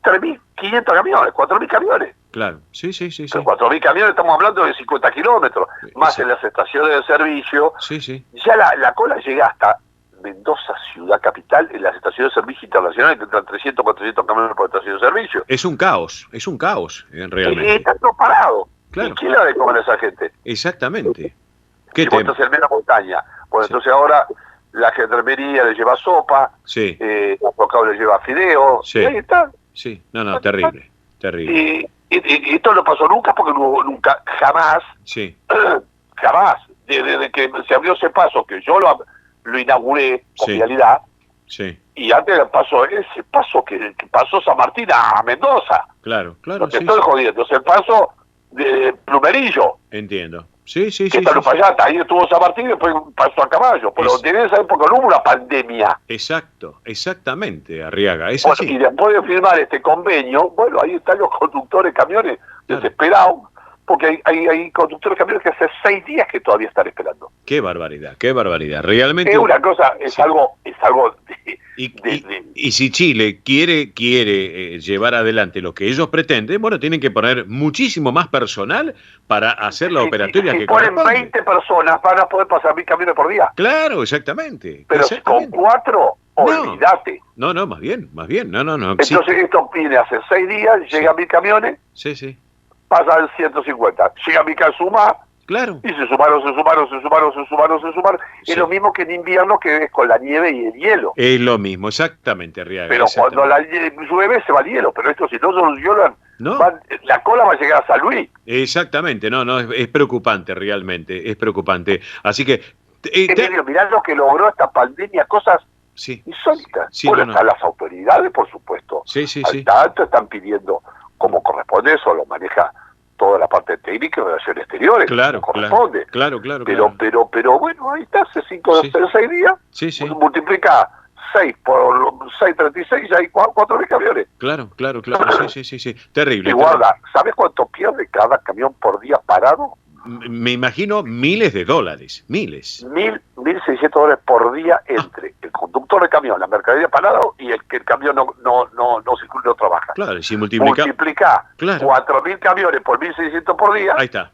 3.500 camiones, 4.000 camiones. claro. Sí. 4.000 camiones, estamos hablando de 50 kilómetros, más en las estaciones de servicio. Sí. Ya la cola llega hasta Mendoza, ciudad capital, en las estaciones de servicio internacionales, que entran 300, 400 camiones por estación de servicio. Es un caos, realmente. Y está todo parado. Claro. ¿Y quién le da de comer a esa gente? Exactamente. ¿Qué Y vos tema? estás en menos montaña. Bueno, entonces ahora la gendarmería le lleva sopa, Sí, el abocado le lleva fideo, Sí. y ahí está. sí. No, terrible. Y esto no pasó nunca, porque no hubo nunca, jamás, Sí, jamás, desde que se abrió ese paso, que yo lo inauguré con Sí. realidad, sí. y antes pasó ese paso que pasó San Martín a Mendoza. Claro, No te sí. estoy jodiendo, es el paso de Plumerillo, Entiendo. Sí. que está en Upayata, ahí estuvo San Martín y después pasó a Caballo, pero en esa época no hubo una pandemia. Exactamente, Arriaga. Es Bueno, así. y después de firmar este convenio, bueno, ahí están los conductores de camiones desesperados, porque hay conductores de camiones que hace 6 días que todavía están esperando. Qué barbaridad. Realmente. Es una cosa, es algo Y si Chile quiere llevar adelante lo que ellos pretenden, bueno, tienen que poner muchísimo más personal para hacer la operatoria si que ponen corresponde. 20 personas, van a poder pasar 1.000 camiones por día. Claro, exactamente. Pero si con 4, olvídate. No, más bien. No. Entonces esto viene hace 6 días, llegan 1.000 camiones, Sí. pasan 150. Llega Mica suma, Claro. y se sumaron. Es lo mismo que en invierno, que es con la nieve y el hielo. Es lo mismo, exactamente, Arriaga. Pero cuando llueve se va el hielo, pero esto si no solucionan, la cola va a llegar a San Luis. Exactamente, no, es preocupante realmente, es preocupante. Así que... Mirá lo que logró esta pandemia, cosas insólitas. Sí, bueno, no. están las autoridades, por supuesto. Sí. Al tanto están pidiendo, como corresponde, eso lo maneja toda la parte técnica y relaciones exteriores. Claro, como corresponde. Claro. Pero bueno, ahí está, hace 6 días. Sí. Multiplica 6 por 6,36, ya hay 4.000 camiones. Claro. Sí. Terrible. Y guarda, ¿sabes cuánto pierde cada camión por día parado? Me imagino miles de dólares, miles. $1.600 por día entre el conductor de camión, la mercadería parado y el que el camión no circula, no trabaja. Claro, y si multiplica 4.000 camiones por 1.600 por día. Ahí está,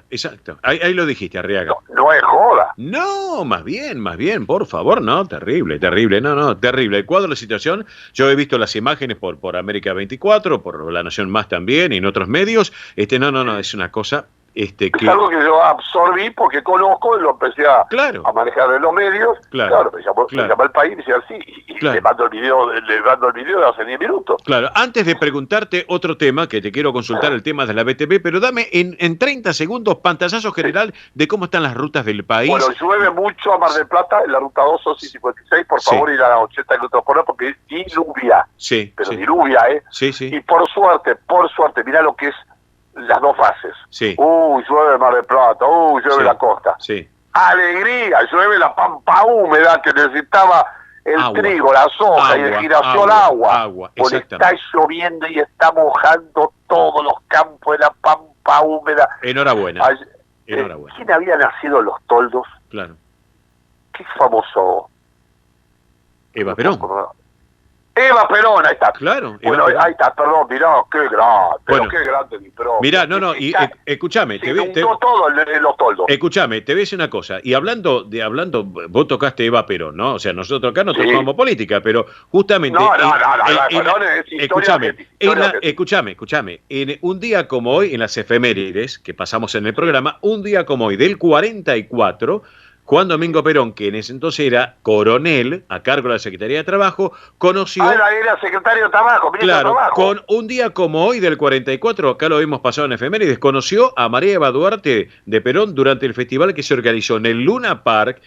exacto. Ahí lo dijiste, Arriaga. No es joda. No, más bien, por favor, no, terrible, terrible. El cuadro de la situación, yo he visto las imágenes por América 24, por La Nación Más también, y en otros medios. No, es una cosa... Es algo que yo absorbí porque conozco, lo empecé a manejar en los medios. Claro, me llamó el país y me decía así, y le mando el video de hace 10 minutos. Claro, antes de preguntarte otro tema, que te quiero consultar, el tema de la BTP, pero dame en 30 segundos pantallazo general de cómo están las rutas del país. Bueno, llueve mucho a Mar del Plata, en la ruta 2, Sosi 56, por favor ir a 80 kilómetros por hora porque diluvia. Sí. Diluvia, Sí. Y por suerte, mirá lo que es las dos fases. Sí. Llueve Mar del Plata, llueve la costa. Sí. Alegría, llueve la pampa húmeda que necesitaba el trigo, la soja y el girasol, agua. Pues está lloviendo y está mojando todos los campos de la pampa húmeda. Enhorabuena. ¿Quién había nacido en Los Toldos? Claro. Qué famoso. Eva Perón. Eva Perón, ahí está. Claro. Bueno, ahí está, perdón, mirá, qué grande, bueno, qué grande mi Perón. Mirá, y escúchame, todo en Los Toldos. Escúchame, te voy a decir una cosa, y hablando, vos tocaste Eva Perón, ¿no? O sea, nosotros acá no tocamos política, pero justamente... No, Perón es historia. Escúchame, en un día como hoy, en las efemérides que pasamos en el programa, un día como hoy, del 44... Juan Domingo Perón, que en ese entonces era coronel, a cargo de la Secretaría de Trabajo, conoció... era secretario de Trabajo, ministro de Trabajo. Con un día como hoy del 44, acá lo hemos pasado en efemérides, conoció a María Eva Duarte de Perón durante el festival que se organizó en el Luna Park,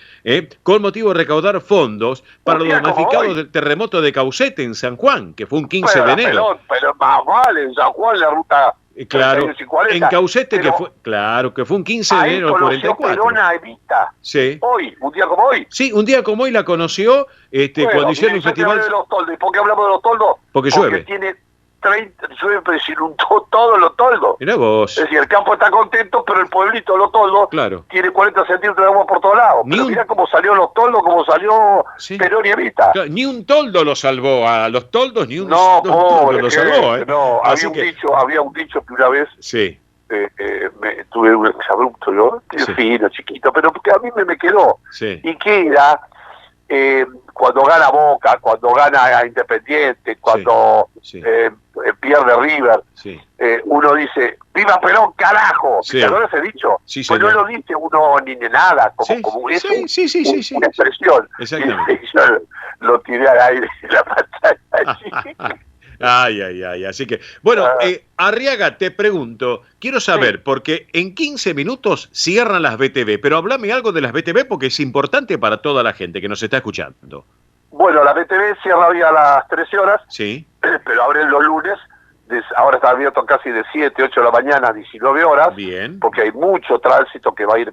con motivo de recaudar fondos para los damnificados del terremoto de Caucete en San Juan, que fue un 15 de enero. Pero más vale, en San Juan la ruta... Claro, en Caucete, que fue un 15 de enero del 44. Perón a Evita. Sí. Hoy, un día como hoy. Sí, un día como hoy la conoció cuando hicieron un festival. De los toldos. ¿Y por qué hablamos de Los Toldos? Porque llueve. Tiene 30, llueve sin un todo lo toldo. Mirá vos. Es decir, el campo está contento, pero el pueblito Los Toldos tiene 40 centímetros de agua por todos lados. Pero mirá cómo salió Los Toldos, cómo salió Perón y Evita. Claro, ni un toldo lo salvó, a los toldos ni un toldo lo salvó. No, había un dicho que una vez tuve un exabrupto, yo, fino, chiquito, pero que a mí me quedó. Y que era, cuando gana Boca, cuando gana Independiente, cuando pierde River, uno dice, ¡viva Perón, carajo! ¿Te acuerdas ese dicho? Pues no lo dice uno ni de nada, como es una expresión. Exactamente. Y yo lo tiré al aire en la pantalla. Ay. Así que, bueno, Arriaga, te pregunto, quiero saber, porque en 15 minutos cierran las BTV, pero háblame algo de las BTV porque es importante para toda la gente que nos está escuchando. Bueno, la BTV cierra hoy a las 13 horas, pero abren los lunes, ahora está abierto casi de 7, 8 de la mañana a 19 horas, bien, porque hay mucho tránsito que va a ir,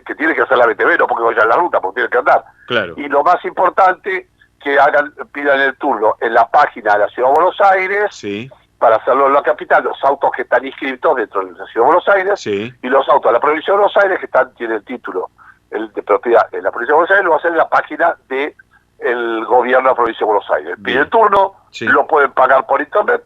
que tiene que hacer la BTV, no porque vaya en la ruta, porque tiene que andar. Claro. Y lo más importante, que pidan el turno en la página de la Ciudad de Buenos Aires, para hacerlo en la capital, los autos que están inscritos dentro de la Ciudad de Buenos Aires, y los autos de la provincia de Buenos Aires que tienen el título de propiedad de la provincia de Buenos Aires, lo va a hacer en la página del gobierno de la provincia de Buenos Aires. Piden el turno, lo pueden pagar por internet,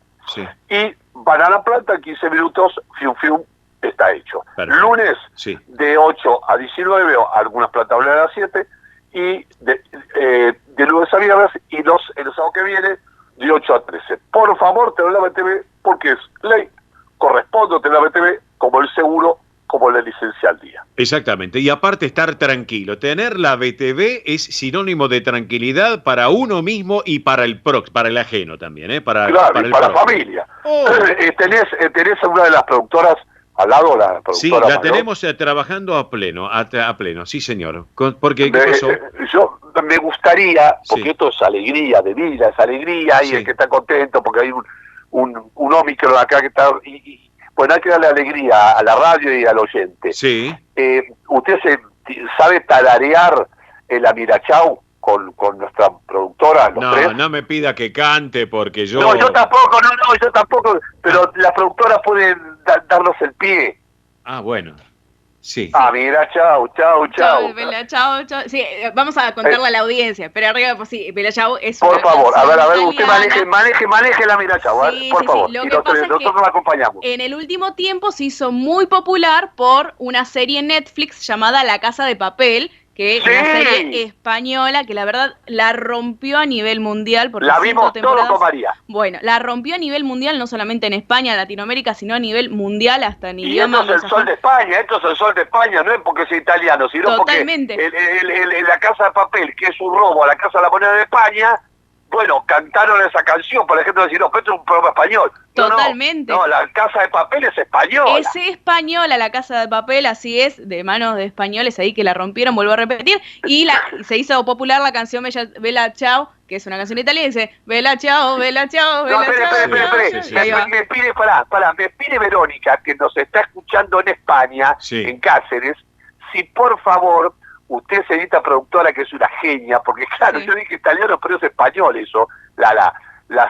y van a la planta en 15 minutos, fium, está hecho. Perfecto. Lunes, de 8 a 19, algunas plantas hablan a las 7, y de lunes a viernes, y el sábado que viene, de 8 a 13. Por favor, tener la BTV, porque es ley, corresponde tener la BTV como el seguro, como la licencia al día. Exactamente, y aparte estar tranquilo. Tener la BTV es sinónimo de tranquilidad para uno mismo y para el para el ajeno también, para la familia. Tenés una de las productoras al lado, la productora. Sí, la mayor. tenemos trabajando a pleno, sí señor. Porque, ¿qué pasó? Yo me gustaría, porque esto es alegría de vida, es alegría, y el que está contento, porque hay un Omicron acá que está... Bueno, hay que darle alegría a la radio y al oyente. ¿Usted sabe tararear el Amirachau con nuestra productora, los tres? No me pida que cante porque yo... No, yo tampoco, pero la productora puede darnos el pie. Ah, bueno. Sí. Mira, chau. Bella Chao. Sí, vamos a contarle a la audiencia, pero arriba, pues sí, Bella Chao es por favor, a ver, usted maneje la Mira Chao, por favor. Lo que pasa es que nosotros la acompañamos. En el último tiempo se hizo muy popular por una serie en Netflix llamada La Casa de Papel, que es una serie española que la verdad la rompió a nivel mundial. Porque la vimos todo con María. Bueno, la rompió a nivel mundial, no solamente en España, Latinoamérica, sino a nivel mundial, hasta en idioma. Esto es el sol de España, no es porque sea italiano, sino totalmente. Porque La Casa de Papel, que es un robo a la Casa de la Moneda de España, bueno, cantaron esa canción, por ejemplo, decir, no, pero esto es un programa español. Totalmente. No, La Casa de Papel es española. Es española La Casa de Papel, así es, de manos de españoles ahí que la rompieron, vuelvo a repetir, y se hizo popular la canción Bella Ciao, que es una canción italiana, y dice, Bella Ciao, Bella Ciao, Bella Ciao. Me pide Verónica, que nos está escuchando en España, en Cáceres, si por favor... Usted, señorita productora, que es una genia, porque claro, yo dije italiano, pero es español eso, la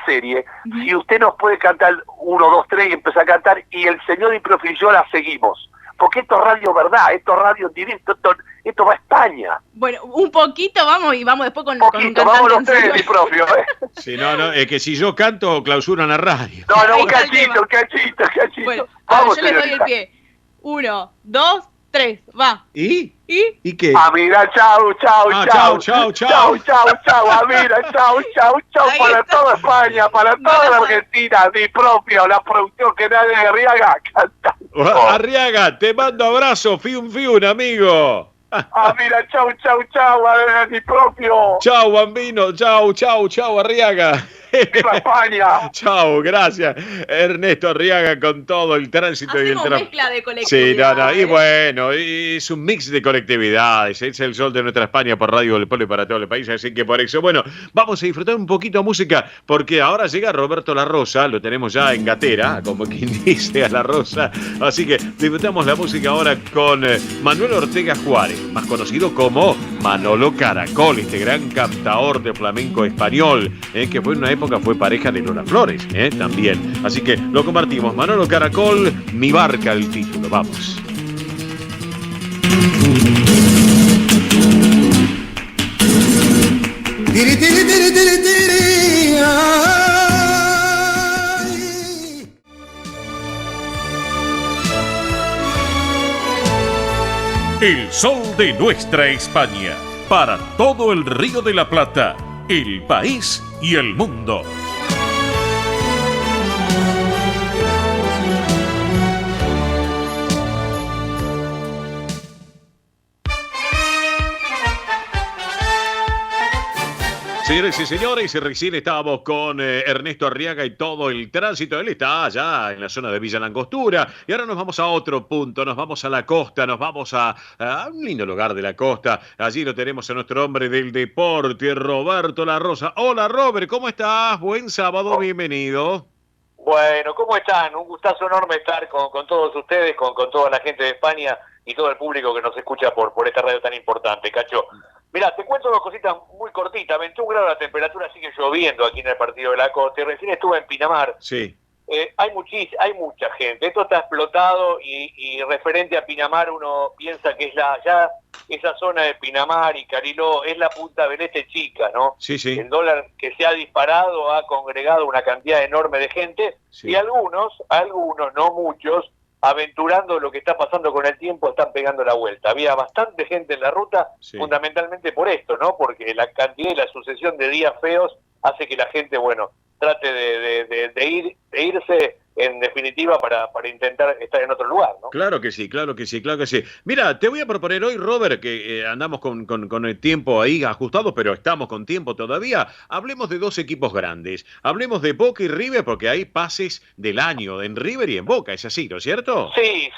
serie. Si usted nos puede cantar 1, 2, 3 y empezar a cantar, y el señor Improf y yo la seguimos. Porque esto es radio verdad, esto es radio directo, esto va a España. Bueno, un poquito vamos y vamos después con un cantante. Vamos los tres, mi propio, Sí, es que si yo canto, clausuran la radio. No, un cachito. Bueno, vamos, yo le doy el pie. 1, 2, 3, va. ¿Y qué? Mira, chau. Mira, chau. Para toda España, para toda la Argentina, mi propio, la producción que nadie de Arriaga cantando. Arriaga, te mando abrazo, fium, amigo. Mira, chau, mi propio. Chau, bambino, chau, Arriaga. ¡Viva España! Chao, gracias. Ernesto Arriaga con todo el tránsito y el tráfico. Mezcla de colectividad. Sí, y bueno, es un mix de colectividades. Es el sol de nuestra España por Radio del Pueblo y para todo el país. Así que por eso, bueno, vamos a disfrutar un poquito de música, porque ahora llega Roberto La Rosa, lo tenemos ya en gatera, como quien dice a La Rosa. Así que disfrutamos la música ahora con Manuel Ortega Juárez, más conocido como Manolo Caracol, este gran cantador de flamenco español, que fue en una época fue pareja de Lola Flores, también. Así que lo compartimos. Manolo Caracol, Mi barca, el título. Vamos. Tiri, tiri, tiri, tiri, tiri, El sol de nuestra España, para todo el Río de la Plata, el país y el mundo. Señores y señores, recién estábamos con Ernesto Arriaga y todo el tránsito. Él está allá en la zona de Villa Langostura. Y ahora nos vamos a otro punto, nos vamos a la costa, nos vamos a un lindo lugar de la costa. Allí lo tenemos a nuestro hombre del deporte, Roberto La Rosa. Hola, Robert, ¿cómo estás? Buen sábado, bienvenido. Bueno, ¿cómo están? Un gustazo enorme estar con todos ustedes, con toda la gente de España y todo el público que nos escucha por esta radio tan importante, Cacho. Mirá, te cuento dos cositas muy cortitas. 21 grados la temperatura, sigue lloviendo aquí en el partido de la costa. Y recién estuve en Pinamar. Sí. Hay mucha gente. Esto está explotado y referente a Pinamar uno piensa que es ya esa zona de Pinamar y Cariló es la Punta del Este chica, ¿no? Sí, sí. El dólar que se ha disparado ha congregado una cantidad enorme de gente y algunos, no muchos, aventurando lo que está pasando con el tiempo, están pegando la vuelta. Había bastante gente en la ruta, fundamentalmente por esto, ¿no? Porque la cantidad y la sucesión de días feos hace que la gente, bueno, trate de irse en definitiva para intentar estar en otro lugar, ¿no? Claro que sí, claro que sí, claro que sí. Mira, te voy a proponer hoy, Robert, que andamos con el tiempo ahí ajustado, pero estamos con tiempo todavía. Hablemos de dos equipos grandes. Hablemos de Boca y River, porque hay pases del año en River y en Boca, ¿es así, no es cierto? Sí.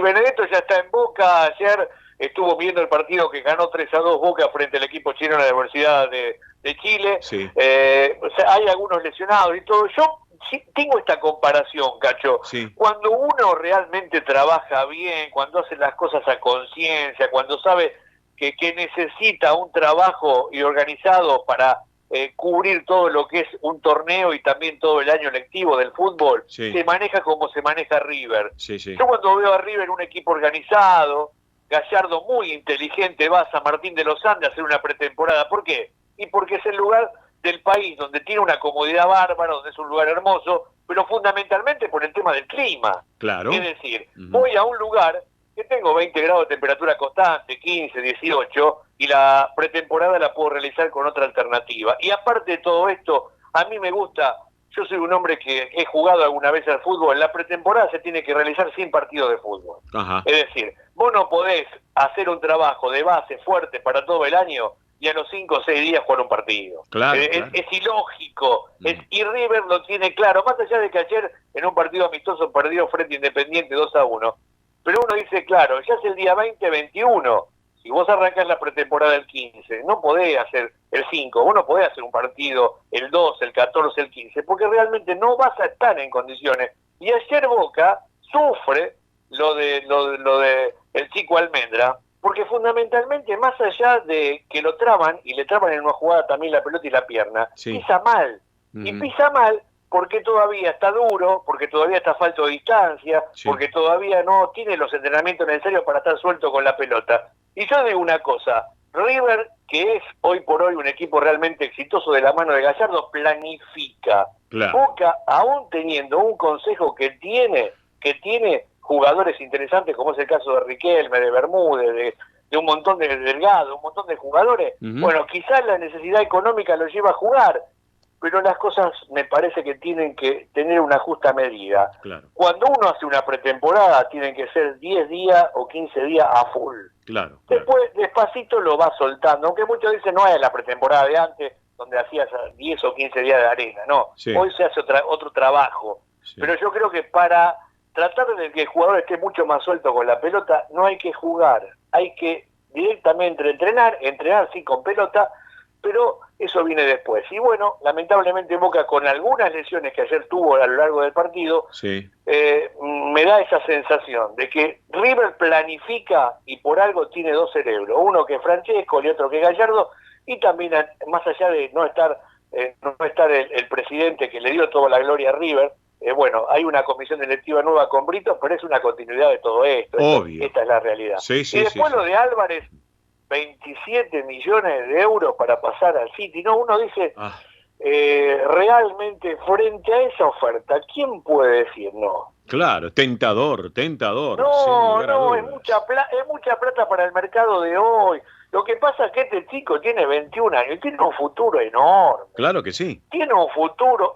Benedetto ya está en Boca. Ayer estuvo viendo el partido que ganó 3-2 Boca frente al equipo chino en la Universidad de Chile. Sí. Hay algunos lesionados y todo. Yo sí tengo esta comparación, Cacho. Sí. Cuando uno realmente trabaja bien, cuando hace las cosas a conciencia, cuando sabe que necesita un trabajo y organizado para cubrir todo lo que es un torneo y también todo el año lectivo del fútbol, se maneja como se maneja River. Yo cuando veo a River un equipo organizado, Gallardo muy inteligente, va a San Martín de los Andes a hacer una pretemporada. ¿Por qué? Y porque es el lugar del país donde tiene una comodidad bárbara, donde es un lugar hermoso, pero fundamentalmente por el tema del clima. Claro. Es decir, voy a un lugar que tengo 20 grados de temperatura constante, 15, 18, y la pretemporada la puedo realizar con otra alternativa. Y aparte de todo esto, a mí me gusta, yo soy un hombre que he jugado alguna vez al fútbol, la pretemporada se tiene que realizar sin partido de fútbol. Ajá. Es decir, vos no podés hacer un trabajo de base fuerte para todo el año y a los 5 o 6 días jugar un partido. Claro, es ilógico. Y River lo tiene claro, más allá de que ayer en un partido amistoso perdió frente a Independiente 2-1. Pero uno dice, claro, ya es el día 20-21. Si vos arrancás la pretemporada el 15, no podés hacer el 5, vos no podés hacer un partido el 2, el 14, el 15, porque realmente no vas a estar en condiciones. Y ayer Boca sufre lo de el chico Almendra, porque fundamentalmente, más allá de que lo traban, y le traban en una jugada también la pelota y la pierna, pisa mal. Y pisa mal porque todavía está duro, porque todavía está falto de distancia, porque todavía no tiene los entrenamientos necesarios para estar suelto con la pelota. Y yo digo una cosa, River, que es hoy por hoy un equipo realmente exitoso de la mano de Gallardo, planifica. Claro. Boca, aún teniendo un consejo que tiene jugadores interesantes, como es el caso de Riquelme, de Bermúdez, de un montón de Delgado, un montón de jugadores, bueno, quizás la necesidad económica lo lleva a jugar, pero las cosas me parece que tienen que tener una justa medida. Claro. Cuando uno hace una pretemporada, tienen que ser 10 días o 15 días a full. Claro. Después, despacito lo va soltando, aunque muchos dicen no es la pretemporada de antes, donde hacías 10 o 15 días de arena, no. Hoy se hace otro trabajo. Pero yo creo que para tratar de que el jugador esté mucho más suelto con la pelota, no hay que jugar, hay que directamente entrenar sí con pelota, pero eso viene después. Y bueno, lamentablemente Boca, con algunas lesiones que ayer tuvo a lo largo del partido, me da esa sensación de que River planifica y por algo tiene dos cerebros, uno que es Francesco y otro que es Gallardo, y también más allá de no estar el presidente que le dio toda la gloria a River, bueno, hay una comisión directiva nueva con Brito, pero es una continuidad de todo esto. Obvio. Esta es la realidad. Sí, y después lo de Álvarez, 27 millones de euros para pasar al City. No, uno dice, realmente frente a esa oferta, ¿quién puede decir no? Claro, tentador. No, es mucha plata para el mercado de hoy. Lo que pasa es que este chico tiene 21 años y tiene un futuro enorme. Claro que sí.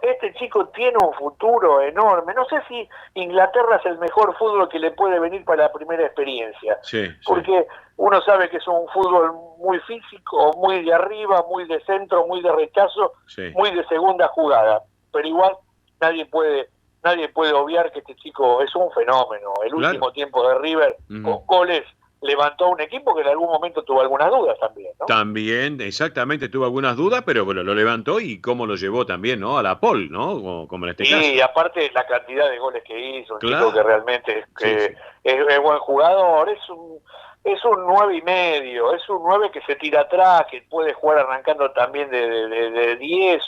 Este chico tiene un futuro enorme. No sé si Inglaterra es el mejor fútbol que le puede venir para la primera experiencia. Porque uno sabe que es un fútbol muy físico, muy de arriba, muy de centro, muy de rechazo, muy de segunda jugada. Pero igual nadie puede obviar que este chico es un fenómeno. El último tiempo de River con goles levantó un equipo que en algún momento tuvo algunas dudas también, ¿no? También, exactamente, tuvo algunas dudas, pero bueno, lo levantó y cómo lo llevó también, ¿no? A la pole, ¿no? Como en este caso. Y aparte la cantidad de goles que hizo, un chico que realmente es buen jugador, es un 9,5, es un 9 que se tira atrás, que puede jugar arrancando también de 10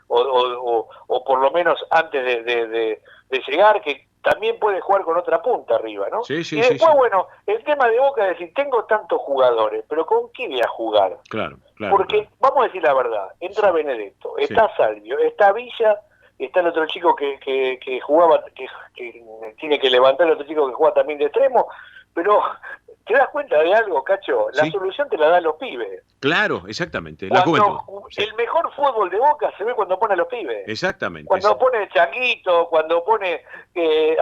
o por lo menos antes de llegar, que también puede jugar con otra punta arriba, ¿no? Y después, bueno, el tema de Boca es decir, tengo tantos jugadores, pero ¿con quién voy a jugar? Claro. Porque, vamos a decir la verdad, entra Benedetto, está Salvio, está Villa, está el otro chico que jugaba, que tiene que levantar el otro chico que juega también de extremo, pero ¿te das cuenta de algo, Cacho? La solución te la dan los pibes. Claro, exactamente. La juventud. El mejor fútbol de Boca se ve cuando pone a los pibes. Exactamente. Cuando pone Changuito, cuando pone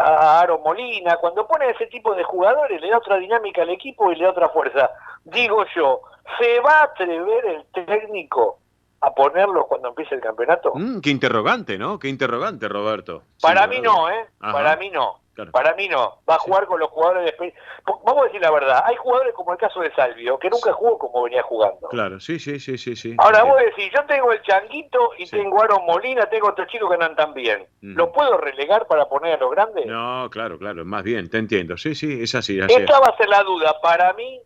a Aaron Molina, cuando pone ese tipo de jugadores, le da otra dinámica al equipo y le da otra fuerza. Digo yo, ¿se va a atrever el técnico a ponerlos cuando empiece el campeonato? Qué interrogante, ¿no? Qué interrogante, Roberto. Para mí no, Para mí no. Claro. Para mí no. Va a jugar con los jugadores de... Vamos a decir la verdad. Hay jugadores como el caso de Salvio, que nunca jugó como venía jugando. Claro, sí. Ahora vos decís, yo tengo el Changuito y tengo a Aaron Molina, tengo otros chicos que andan tan bien. ¿Los puedo relegar para poner a los grandes? No, claro. Más bien, te entiendo. Sí, es así. Esta va a ser la duda. Para mí,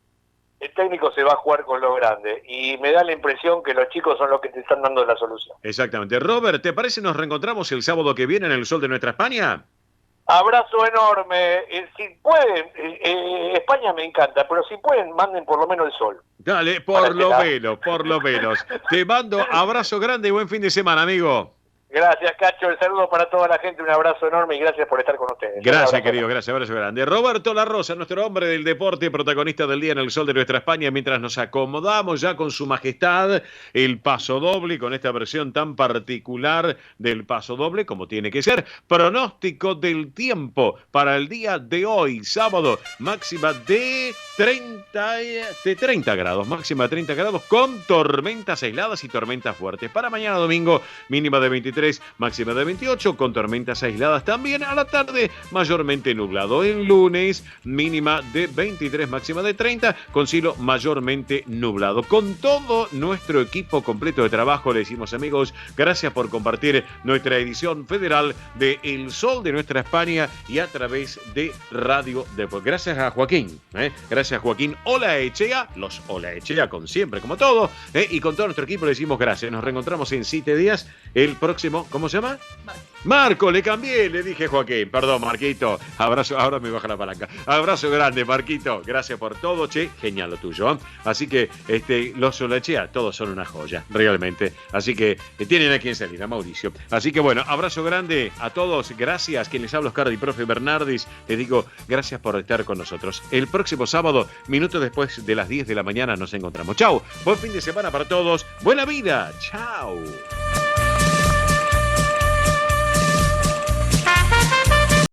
el técnico se va a jugar con los grandes y me da la impresión que los chicos son los que te están dando la solución. Exactamente. Robert, ¿te parece nos reencontramos el sábado que viene en el Sol de Nuestra España? Abrazo enorme. Si pueden, España me encanta, pero si pueden, manden por lo menos el sol. Dale, por lo menos. Te mando abrazo grande y buen fin de semana, amigo. Gracias, Cacho. El saludo para toda la gente. Un abrazo enorme y gracias por estar con ustedes. Gracias, querido. Gracias. Abrazo grande. Roberto La Rosa, nuestro hombre del deporte, protagonista del día en el Sol de Nuestra España, mientras nos acomodamos ya con su majestad el paso doble, con esta versión tan particular del paso doble, como tiene que ser. Pronóstico del tiempo para el día de hoy, sábado, máxima de 30 grados, máxima de 30 grados, con tormentas aisladas y tormentas fuertes. Para mañana domingo, mínima de 23, máxima de 28, con tormentas aisladas también. A la tarde, mayormente nublado. El lunes, mínima de 23, máxima de 30, con cielo mayormente nublado. Con todo nuestro equipo completo de trabajo, le decimos, amigos, gracias por compartir nuestra edición federal de El Sol de Nuestra España y a través de Radio Deport. Gracias a Joaquín, gracias Joaquín Olaechea, los Olaechea con siempre, como todo, y con todo nuestro equipo le decimos gracias. Nos reencontramos en 7 días, el próximo, ¿cómo se llama? Marco, le cambié, le dije Joaquín, perdón Marquito, abrazo, ahora me baja la palanca, abrazo grande Marquito, gracias por todo, che, genial lo tuyo, así que los Olaechea, todos son una joya, realmente, así que tienen a quien salir, a Mauricio, así que bueno, abrazo grande a todos, gracias, quien les habla Oscar y profe Bernardis, les digo gracias por estar con nosotros, el próximo sábado, minutos después de las 10 de la mañana nos encontramos, chau, buen fin de semana para todos, buena vida, chau.